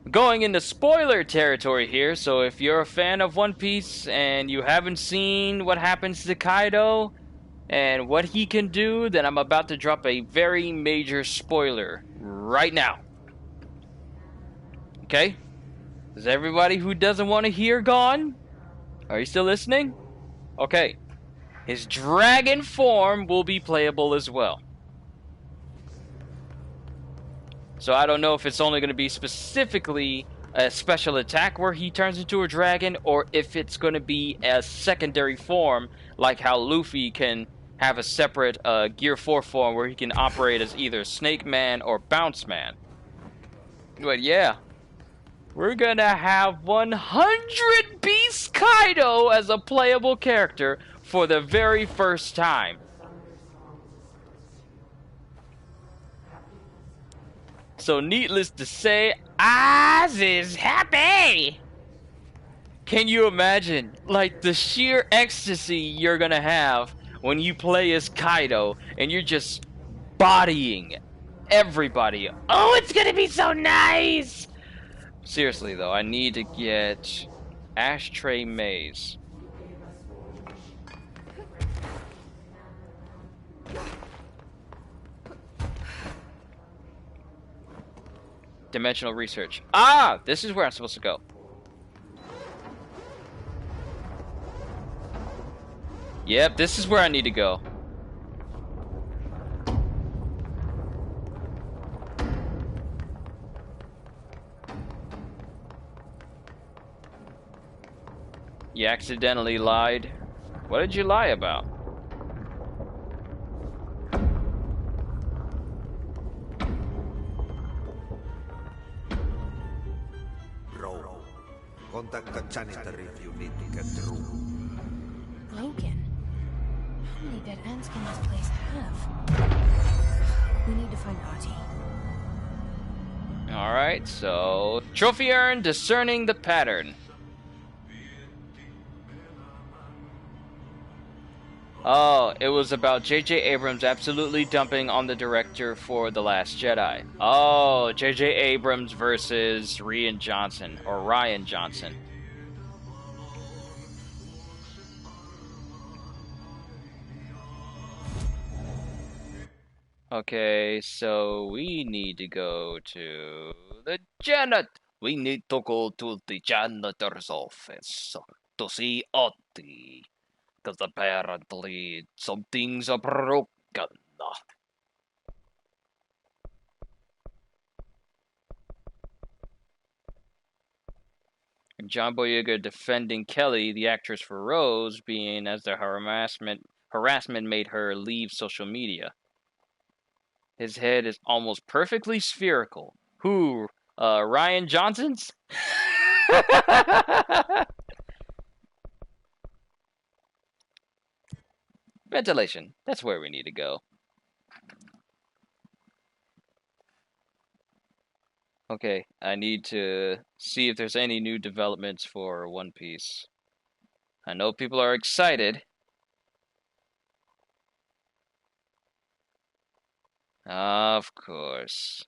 going into spoiler territory here, so if you're a fan of One Piece and you haven't seen what happens to Kaido and what he can do, then I'm about to drop a very major spoiler right now. Okay? Is everybody who doesn't want to hear gone? Are you still listening? Okay. his dragon form will be playable as well. So I don't know if it's only going to be specifically a special attack where he turns into a dragon, or if it's going to be a secondary form, like how Luffy can have a separate Gear 4 form where he can operate as either Snake Man or Bounce Man. But yeah, we're going to have 100 Beast Kaido as a playable character for the very first time. So needless to say, Oz is happy! Can you imagine, like, the sheer ecstasy you're gonna have when you play as Kaido and you're just bodying everybody? Oh, it's gonna be so nice! Seriously though, I need to get Ashtray Maze. Dimensional research. Ah! This is where I'm supposed to go. Yep, this is where I need to go. You accidentally lied. What did you lie about? Contact the janitor if you need to get through. Logan, how many dead ends can this place have? We need to find Ati. Alright, so... Trophy earned, discerning the pattern. Oh, it was about J.J. Abrams absolutely dumping on the director for The Last Jedi. Oh, J.J. Abrams versus Rian Johnson, or Rian Johnson. Okay, so we need to go to the janitor. We need to go to the janitor's office to see Ati. Because apparently some things are broken. And John Boyega defending Kelly, the actress for Rose, being as the harassment made her leave social media. His head is almost perfectly spherical. Who? Rian Johnson's? Ventilation. That's where we need to go. Okay, I need to see if there's any new developments for One Piece. I know people are excited. Of course.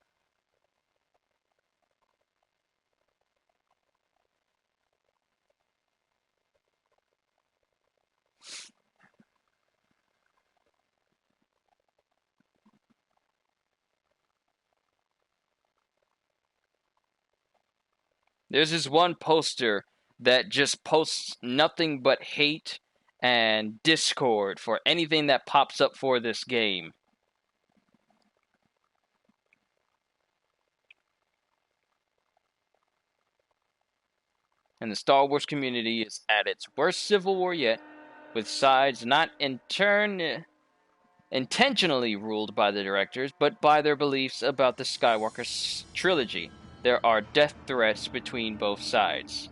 There's this one poster that just posts nothing but hate and discord for anything that pops up for this game. And the Star Wars community is at its worst civil war yet, with sides not intentionally ruled by the directors, but by their beliefs about the Skywalker trilogy. There are death threats between both sides.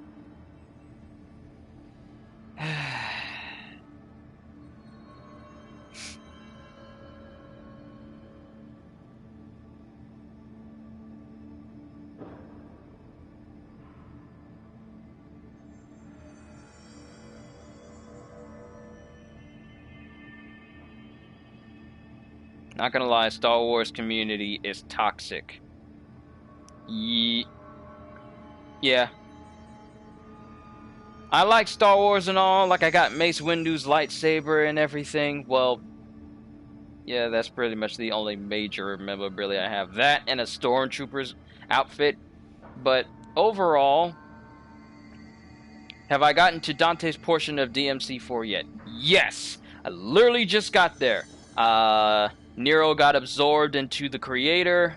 Not gonna lie, Star Wars community is toxic. Yeah. I like Star Wars and all, like I got Mace Windu's lightsaber and everything. Well, yeah, that's pretty much the only major memorabilia I have. That and a Stormtrooper's outfit. But overall, have I gotten to Dante's portion of DMC4 yet? Yes! I literally just got there. Nero got absorbed into the creator,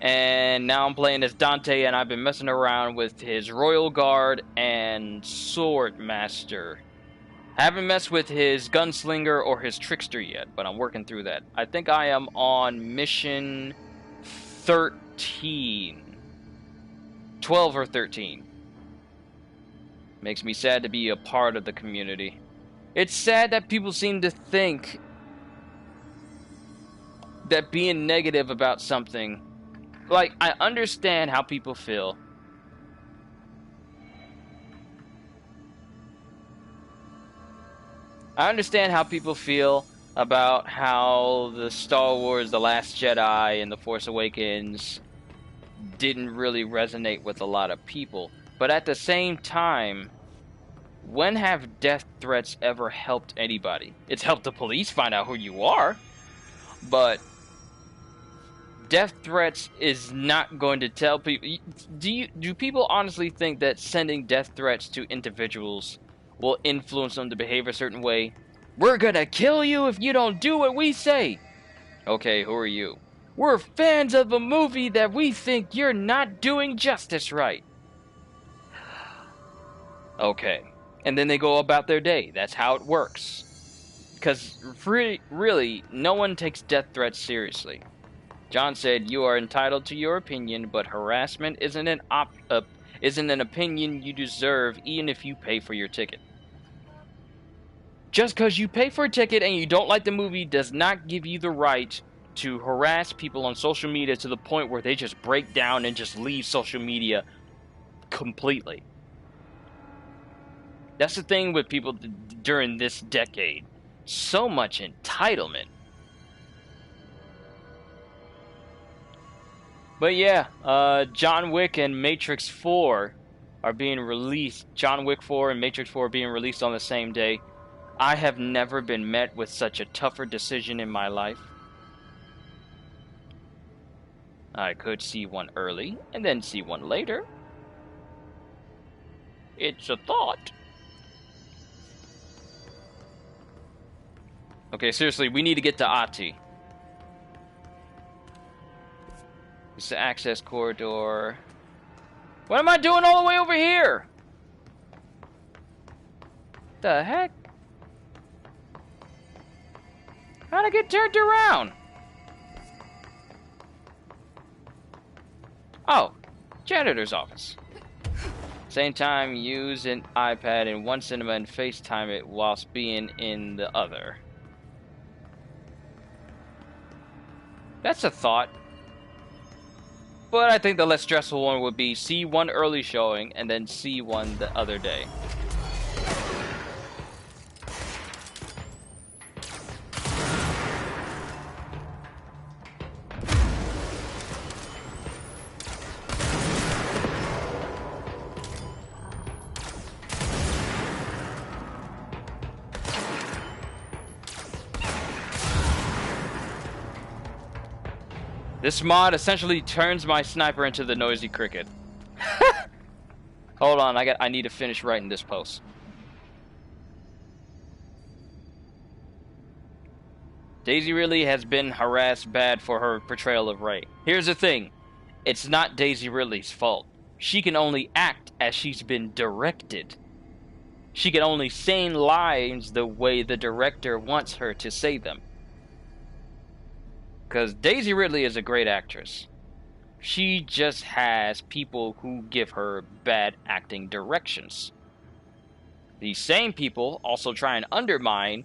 and now I'm playing as Dante, and I've been messing around with his Royal Guard and Sword Master. I haven't messed with his Gunslinger or his Trickster yet, but I'm working through that. I think I am on mission 13. 12 or 13. Makes me sad to be a part of the community. It's sad that people seem to think that being negative about something... Like, I understand how people feel. I understand how people feel about how the Star Wars, The Last Jedi, and The Force Awakens didn't really resonate with a lot of people. But at the same time, when have death threats ever helped anybody? It's helped the police find out who you are, but death threats is not going to tell people... Do people honestly think that sending death threats to individuals will influence them to behave a certain way? We're gonna kill you if you don't do what we say. Okay, who are you? We're fans of a movie that we think you're not doing justice right. Okay. And then they go about their day. That's how it works. Because really, no one takes death threats seriously. John said, "You are entitled to your opinion, but harassment isn't an opinion you deserve even if you pay for your ticket." Just because you pay for a ticket and you don't like the movie does not give you the right to harass people on social media to the point where they just break down and just leave social media completely. That's the thing with people during this decade. So much entitlement. But yeah, John Wick and Matrix 4 are being released. John Wick 4 and Matrix 4 are being released on the same day. I have never been met with such a tougher decision in my life. I could see one early and then see one later. It's a thought. Okay, seriously, we need to get to Ahti. It's the access corridor. What am I doing all the way over here? The heck? How'd I get turned around? Oh, janitor's office. Same time, use an iPad in one cinema and FaceTime it whilst being in the other. That's a thought. But I think the less stressful one would be see one early showing and then see one the other day. This mod essentially turns my sniper into the noisy cricket. Hold on, I need to finish writing this post. Daisy Ridley has been harassed bad for her portrayal of Rey. Here's the thing. It's not Daisy Ridley's fault. She can only act as she's been directed. She can only say lines the way the director wants her to say them. Because Daisy Ridley is a great actress. She just has people who give her bad acting directions. These same people also try and undermine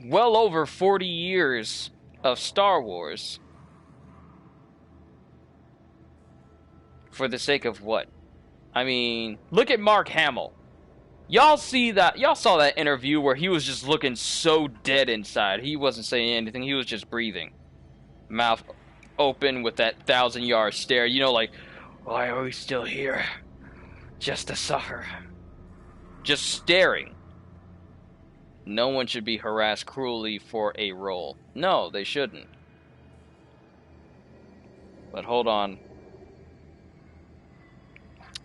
well over 40 years of Star Wars for the sake of what? I mean, look at Mark Hamill. Y'all saw that interview where he was just looking so dead inside. He wasn't saying anything. He was just breathing. Mouth open with that 1,000-yard stare. You know, like, why are we still here? Just to suffer. Just staring. No one should be harassed cruelly for a role. No, they shouldn't. But hold on.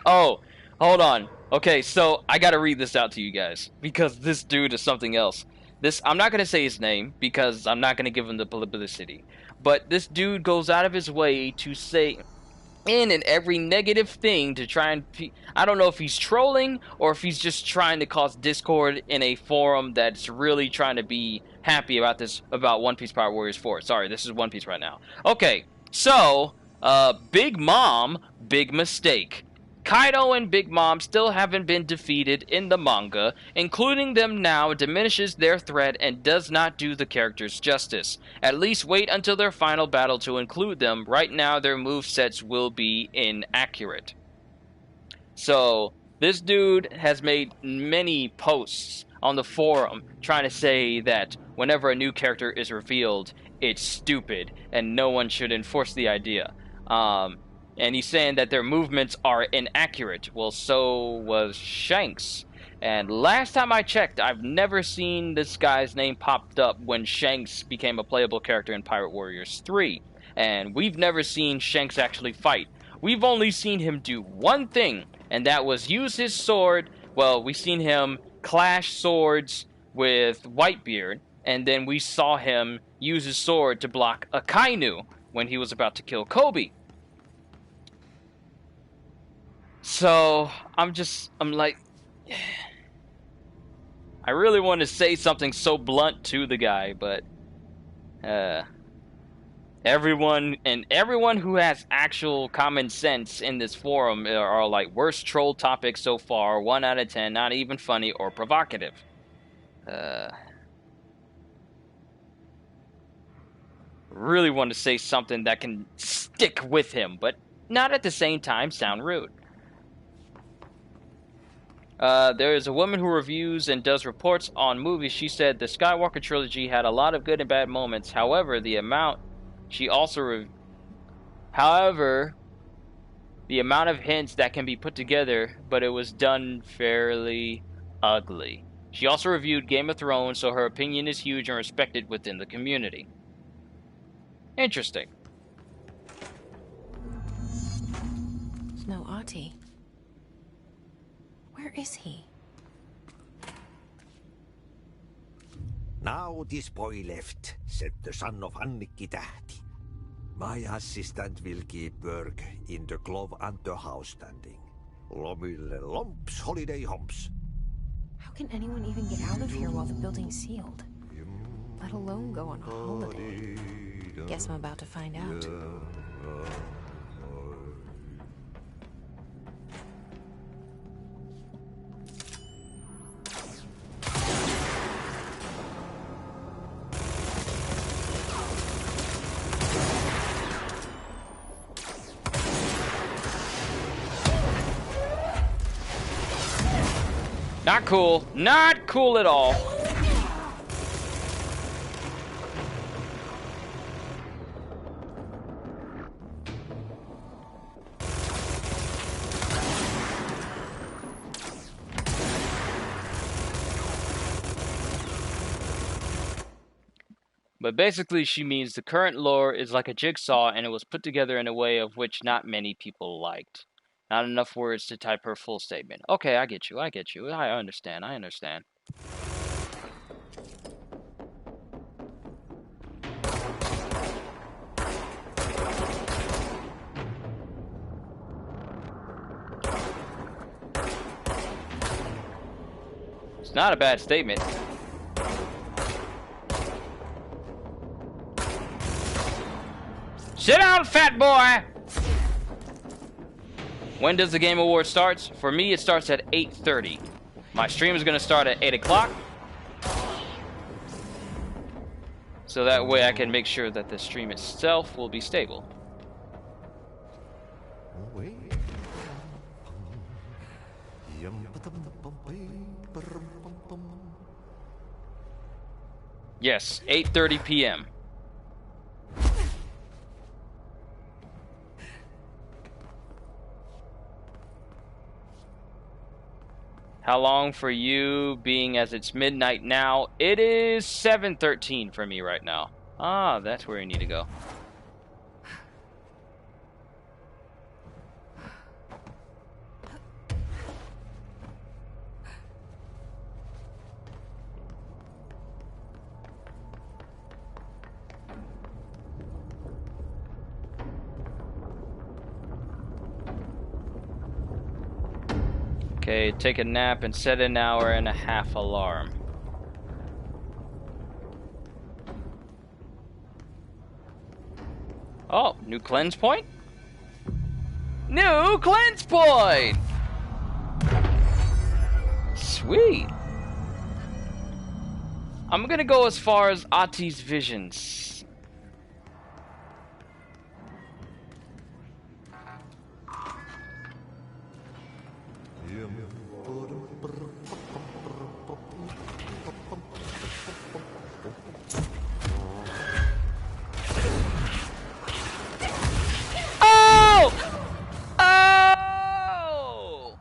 Oh, hold on. Okay, so I gotta read this out to you guys, because this dude is something else. This, I'm not gonna say his name because I'm not gonna give him the publicity. But this dude goes out of his way to say in and every negative thing to try and I don't know if he's trolling or if he's just trying to cause discord in a forum that's really trying to be happy about this, about One Piece Pirate Warriors 4. Sorry, this is One Piece right now. Okay, so Big Mom, big mistake. Kaido and Big Mom still haven't been defeated in the manga. Including them now diminishes their threat and does not do the characters justice. At least wait until their final battle to include them. Right now their movesets will be inaccurate. So, this dude has made many posts on the forum trying to say that whenever a new character is revealed, it's stupid and no one should enforce the idea. And he's saying that their movements are inaccurate. Well, so was Shanks. And last time I checked, I've never seen this guy's name popped up when Shanks became a playable character in Pirate Warriors 3. And we've never seen Shanks actually fight. We've only seen him do one thing, and that was use his sword. Well, we've seen him clash swords with Whitebeard, and then we saw him use his sword to block Akainu when he was about to kill Kobe. So, I'm like, I really want to say something so blunt to the guy, but, everyone who has actual common sense in this forum are like, worst troll topics so far, 1 out of 10, not even funny or provocative. Really want to say something that can stick with him, but not at the same time sound rude. There is a woman who reviews and does reports on movies. She said the Skywalker trilogy had a lot of good and bad moments. However, the amount of hints that can be put together, but it was done fairly ugly. She also reviewed Game of Thrones, so her opinion is huge and respected within the community. Interesting. There's no Ahti. Where is he? Now this boy left, said the son of Annikki Tähti. My assistant will keep work in the glove and the house standing. Lomille lomps, holiday humps. How can anyone even get out of here while the building's sealed? Let alone go on a holiday. Guess I'm about to find out. Not cool. Not cool at all. But basically she means the current lore is like a jigsaw and it was put together in a way of which not many people liked. Not enough words to type her full statement. Okay, I get you. I understand. It's not a bad statement. Sit down, fat boy! When does the Game Award start? For me, it starts at 8:30. My stream is going to start at 8 o'clock. So that way I can make sure that the stream itself will be stable. Yes, 8:30 p.m. How long for you, being as it's midnight now? It is 7:13 for me right now. Ah, that's where you need to go. Okay, take a nap and set an hour and a half alarm. Oh, new cleanse point? New cleanse point! Sweet. I'm gonna go as far as Ati's visions. Oh! Oh!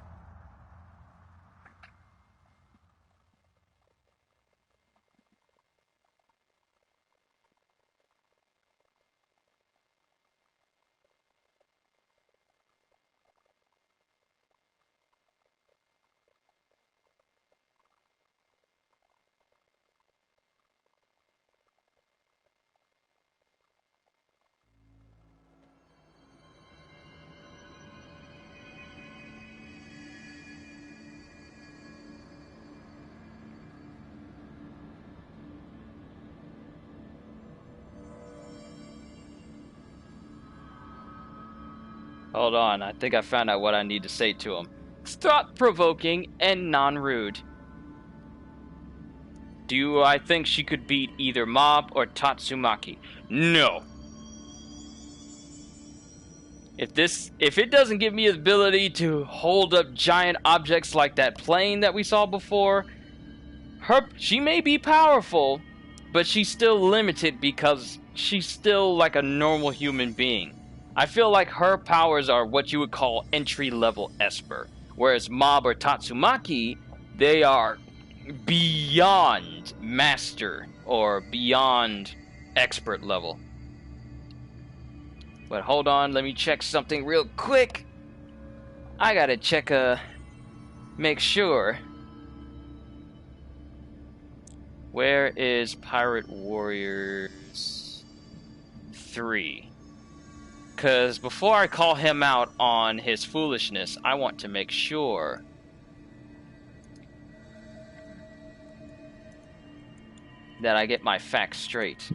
Hold on, I think I found out what I need to say to him. It's thought-provoking and non-rude. Do I think she could beat either Mob or Tatsumaki? No. If it doesn't give me the ability to hold up giant objects like that plane that we saw before, she may be powerful, but she's still limited because she's still like a normal human being. I feel like her powers are what you would call entry-level Esper, whereas Mob or Tatsumaki, they are beyond master or beyond expert level. But hold on, let me check something real quick. I gotta check make sure. Where is Pirate Warriors 3? Because before I call him out on his foolishness, I want to make sure that I get my facts straight.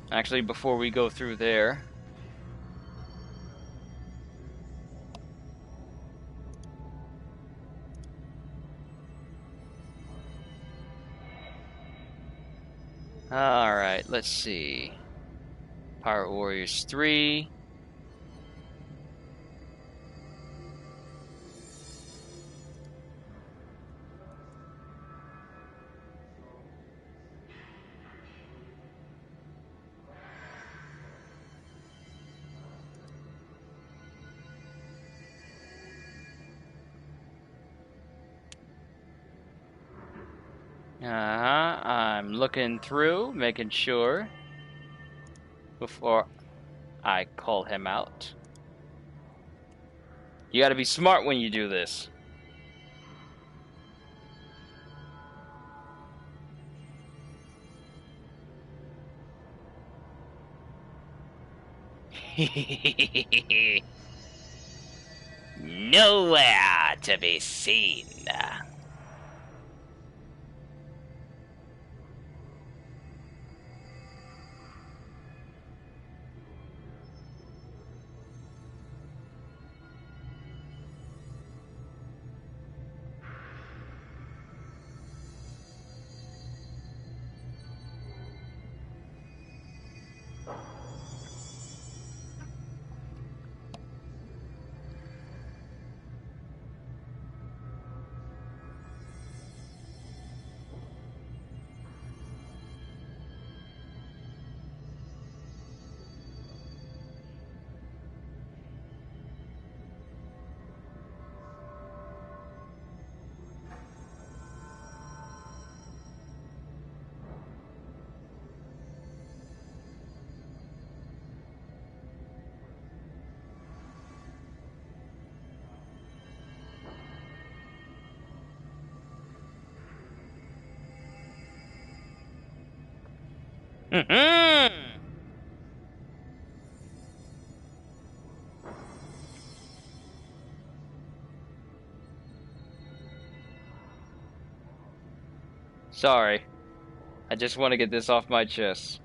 Actually, before we go through there, alright, let's see. Pirate Warriors 3. I'm looking through, making sure before I call him out. You gotta be smart when you do this. Nowhere to be seen. Sorry. I just want to get this off my chest.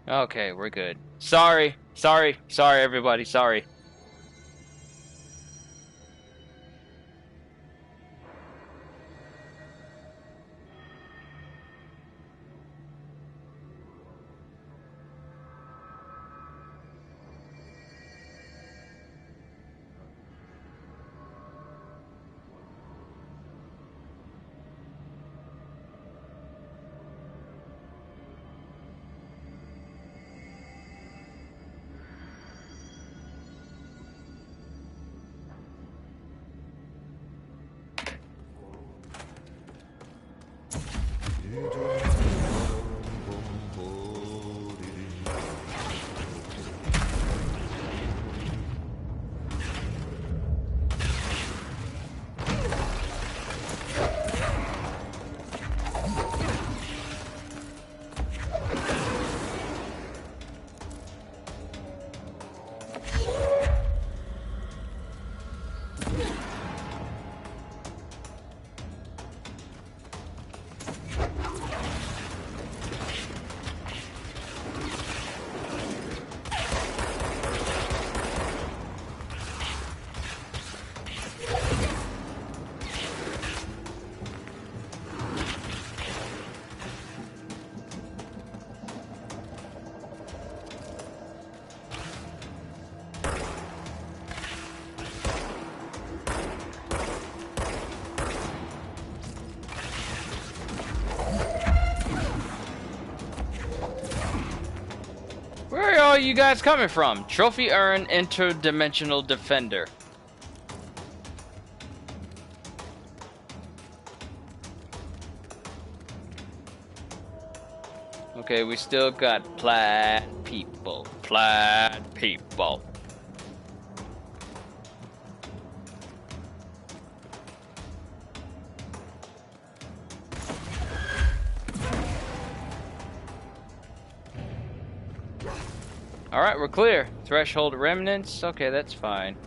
Okay, we're good. Sorry, everybody, sorry. Where are all you guys coming from? Trophy Urn, Interdimensional Defender. Okay, we still got plaid people. Plaid people. Alright, we're clear. Threshold remnants. Okay, that's fine.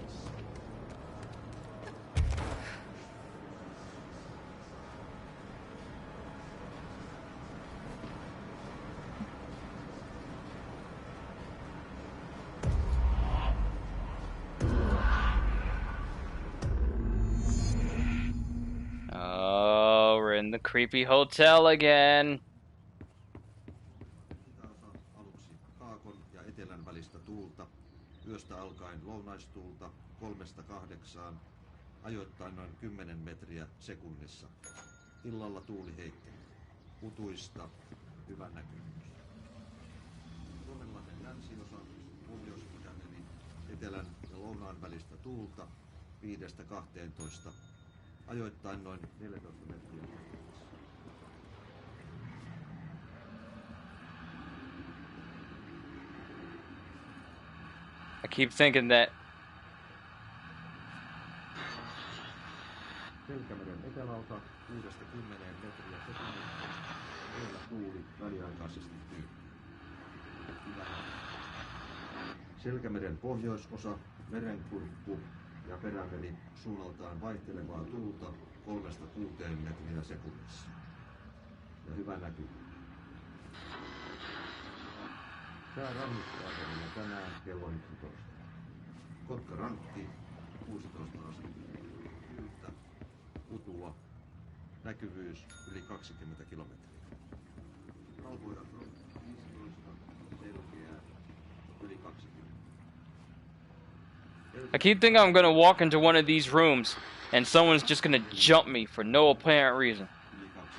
Oh, we're in the creepy hotel again. Kaakon ja etelän välistä tuulta, yöstä alkaen lounaistuulta 3–8, ajoittain noin 10 metriä sekunnissa. Illalla tuuli heikkenee. Utuista, hyvä näkymys. Suomenlahden länsiosa, pohjois-idän eli etelän ja lounaan välistä tuulta 5–12, ajoittain noin 14 metriä. I keep thinking that Selkämeren eteläosa 6–10 metriä sekunnissa. Meillä tuuli väliaikaisesti tyynni. Selkämeren pohjoisosa, merenkurkku ja perämeri suunnaltaan vaihtelevaa tuulta 3–6 metriä sekunnissa. ja hyvä näkyvyys. Sää rannikkoasemilla tänään kello 11. Kotka rankki 16 astetta. Yltä, utua, näkyvyys yli 20 kilometriä. Rauhoja 15, selkeää, yli 20. I keep thinking I'm gonna walk into one of these rooms and someone's just gonna jump me for no apparent reason. Yli 20.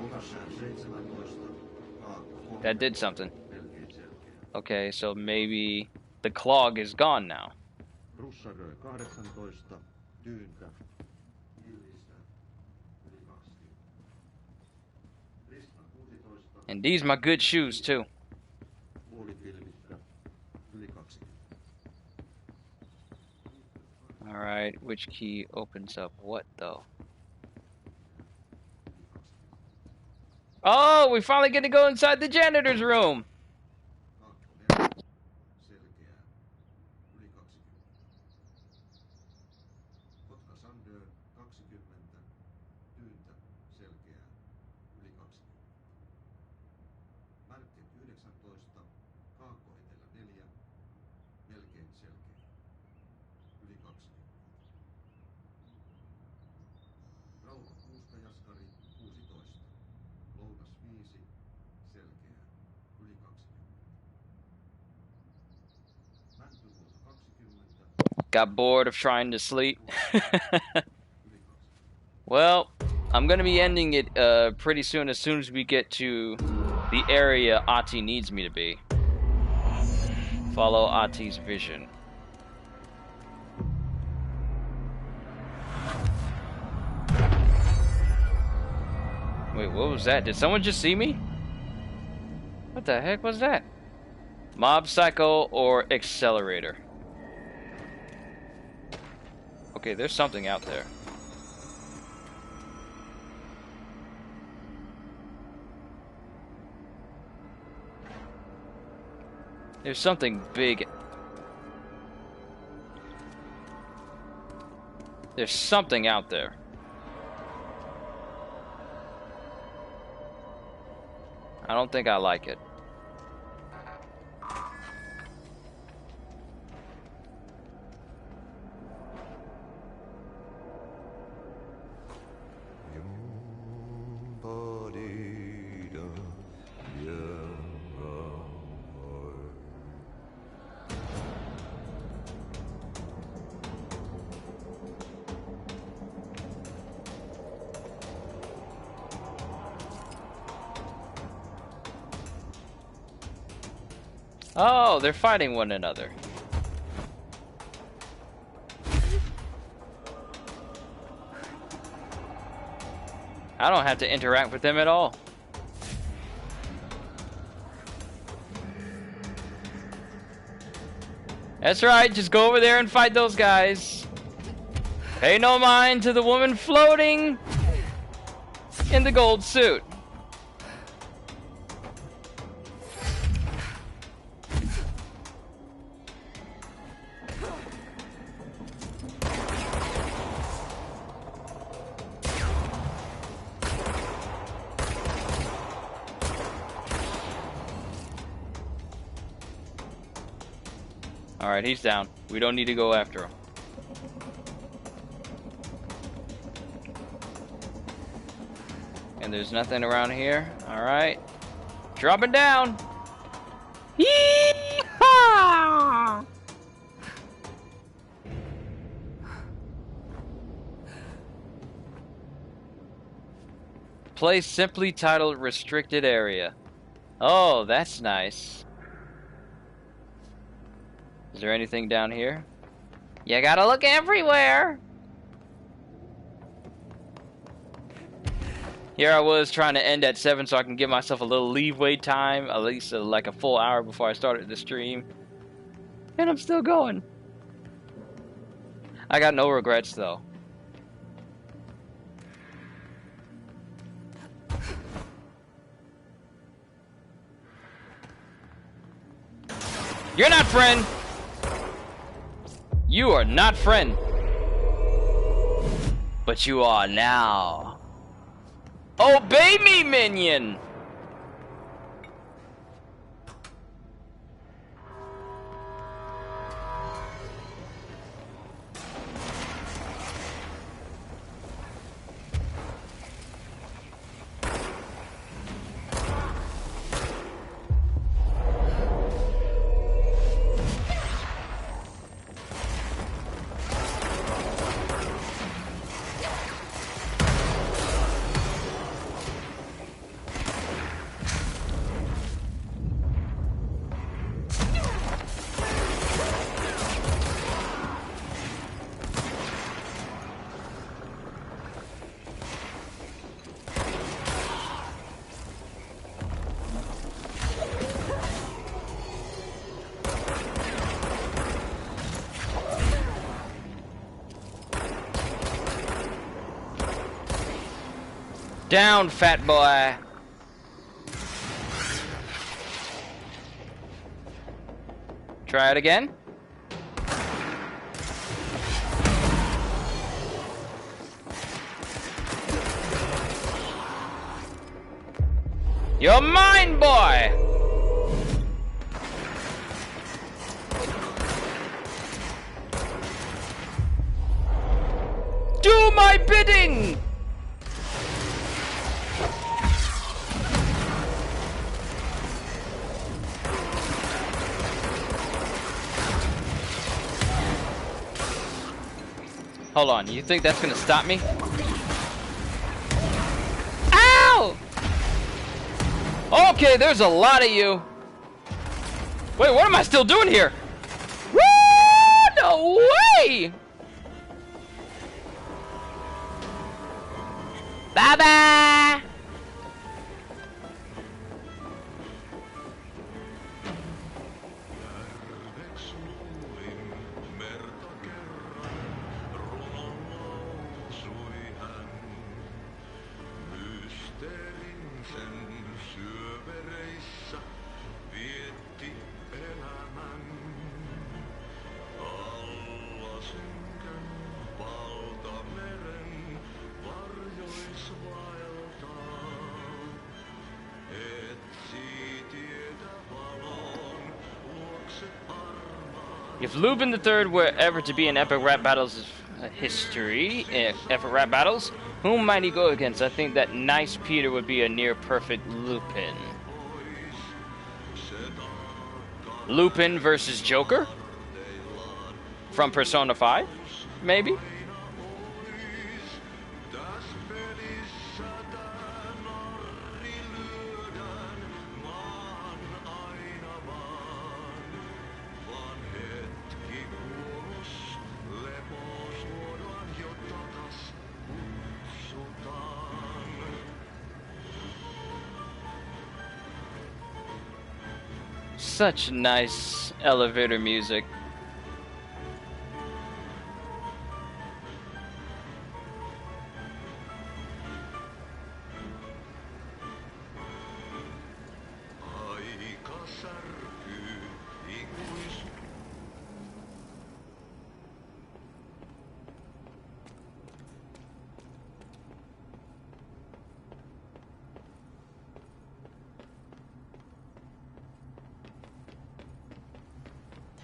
Okassään 17, kaakko That did something. melkein selkeä. Okay, so maybe the clog is gone now. Russarö 18, tyyntä, illistä, yli 20. Risna 16, And these my good shoes too. puolipilvittä, yli 20. Alright, which key opens up what though? Oh, we finally get to go inside the janitor's room! Kaakko 4, selkeää, yli 20. Kotka Sandön 20, tyyntä, selkeää, yli 20. Märket 19, Kaakko-Etelä 4, melkein selkeä, yli 20. Rauha Kuusta Jaskari 16, Lounas 5, selkeää, yli 20. Mäntyluoto 20, Got bored of trying to sleep. yli 20. Well, I'm gonna be ending it pretty soon as we get to the area Ahti needs me to be. Follow Ahti's vision. Wait, what was that? Did someone just see me? What the heck was that? Mob Psycho or Accelerator? Okay, there's something out there. There's something big. There's something out there. I don't think I like it. Oh, they're fighting one another. I don't have to interact with them at all. That's right, just go over there and fight those guys. Pay no mind to the woman floating in the gold suit. Alright, he's down. We don't need to go after him. And there's nothing around here. Alright. Dropping down! Yee-haw! Place simply titled Restricted Area. Oh, that's nice. Is there anything down here? You gotta look everywhere! Here I was trying to end at 7 so I can give myself a little leeway time, at least like a full hour before I started the stream. And I'm still going. I got no regrets though. You're not friend! You are not friend. But you are now. Obey me, minion! Down, fat boy. Try it again. You're mine, boy. Do my bidding. Hold on, you think that's gonna stop me? Ow! Okay, there's a lot of you. Wait, what am I still doing here? Woo! No way! Bye-bye! If Lupin III were ever to be in Epic Rap Battles history, Epic Rap Battles, whom might he go against? I think that Nice Peter would be a near-perfect Lupin. Lupin versus Joker? From Persona 5? Maybe? Such nice elevator music.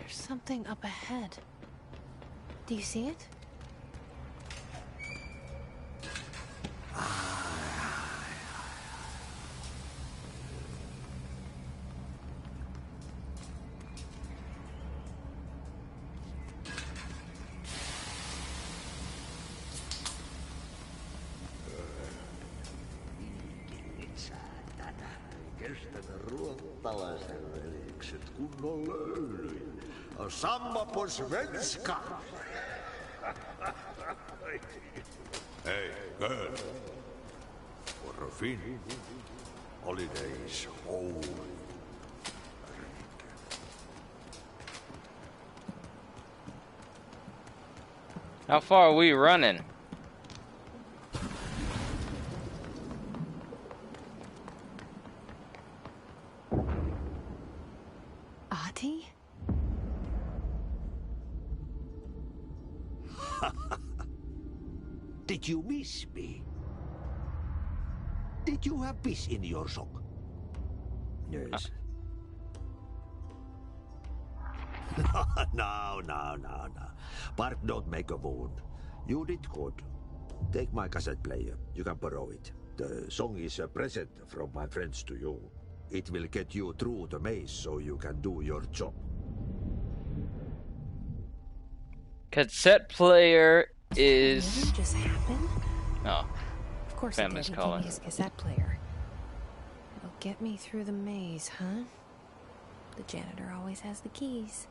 Something up ahead. Do you see it? Ruottalaisen veljekset kunnon löylyin. Samma på svenska! Hey, girl. For a Finn, holidays home. How far are we running? Ahti? Did you miss me? Did you have piss in your sock? Yes. No. Bark don't make a wound. You did good. Take my cassette player. You can borrow it. The song is a present from my friends to you. It will get you through the maze so you can do your job. Cassette player Did is... it just happen? Oh, Of course Family's it did. He gave calling. me his cassette player. It'll get me through the maze, huh? The janitor always has the keys.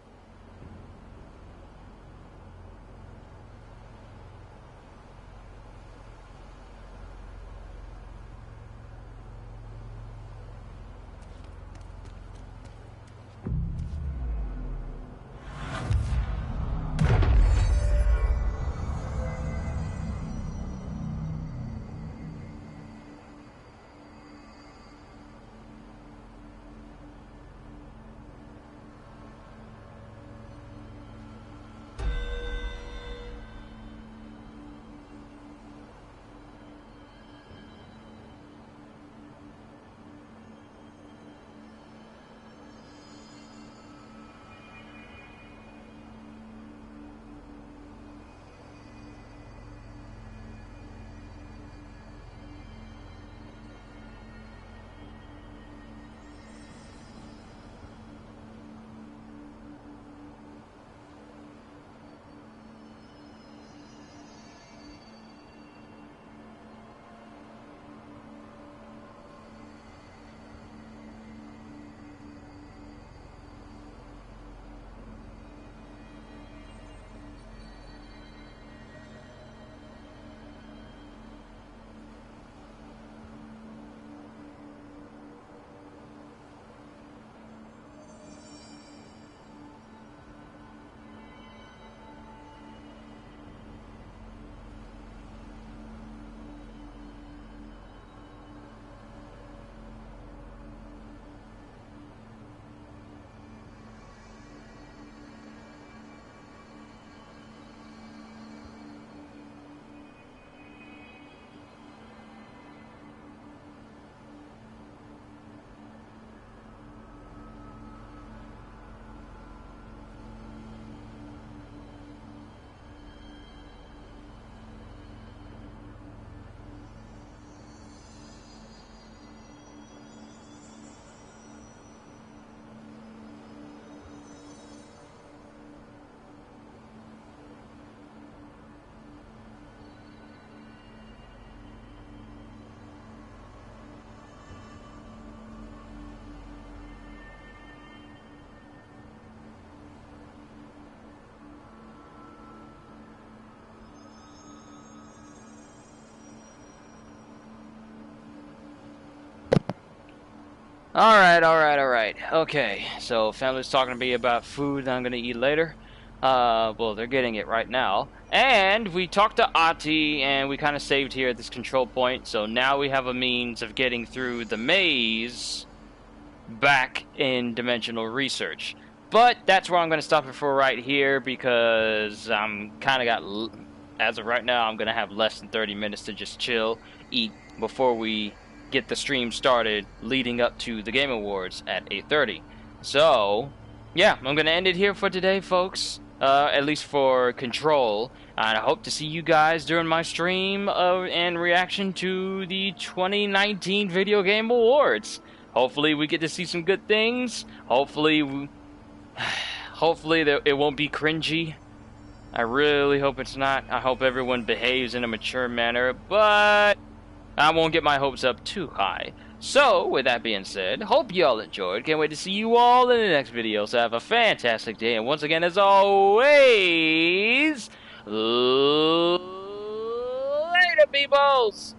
Alright. Okay, so family's talking to me about food that I'm gonna eat later. Well, they're getting it right now. And we talked to Ahti, and we kind of saved here at this control point, so now we have a means of getting through the maze back in Dimensional Research. But that's where I'm gonna stop it for right here, because I'm kind of got... As of right now, I'm gonna have less than 30 minutes to just chill, eat, before we get the stream started leading up to the Game Awards at 8:30. So, yeah, I'm going to end it here for today, folks. At least for Control. And I hope to see you guys during my stream and reaction to the 2019 Video Game Awards. Hopefully we get to see some good things. Hopefully it won't be cringy. I really hope it's not. I hope everyone behaves in a mature manner, but I won't get my hopes up too high. So, with that being said, hope y'all enjoyed. Can't wait to see you all in the next video. So have a fantastic day. And once again, as always, later, peoples!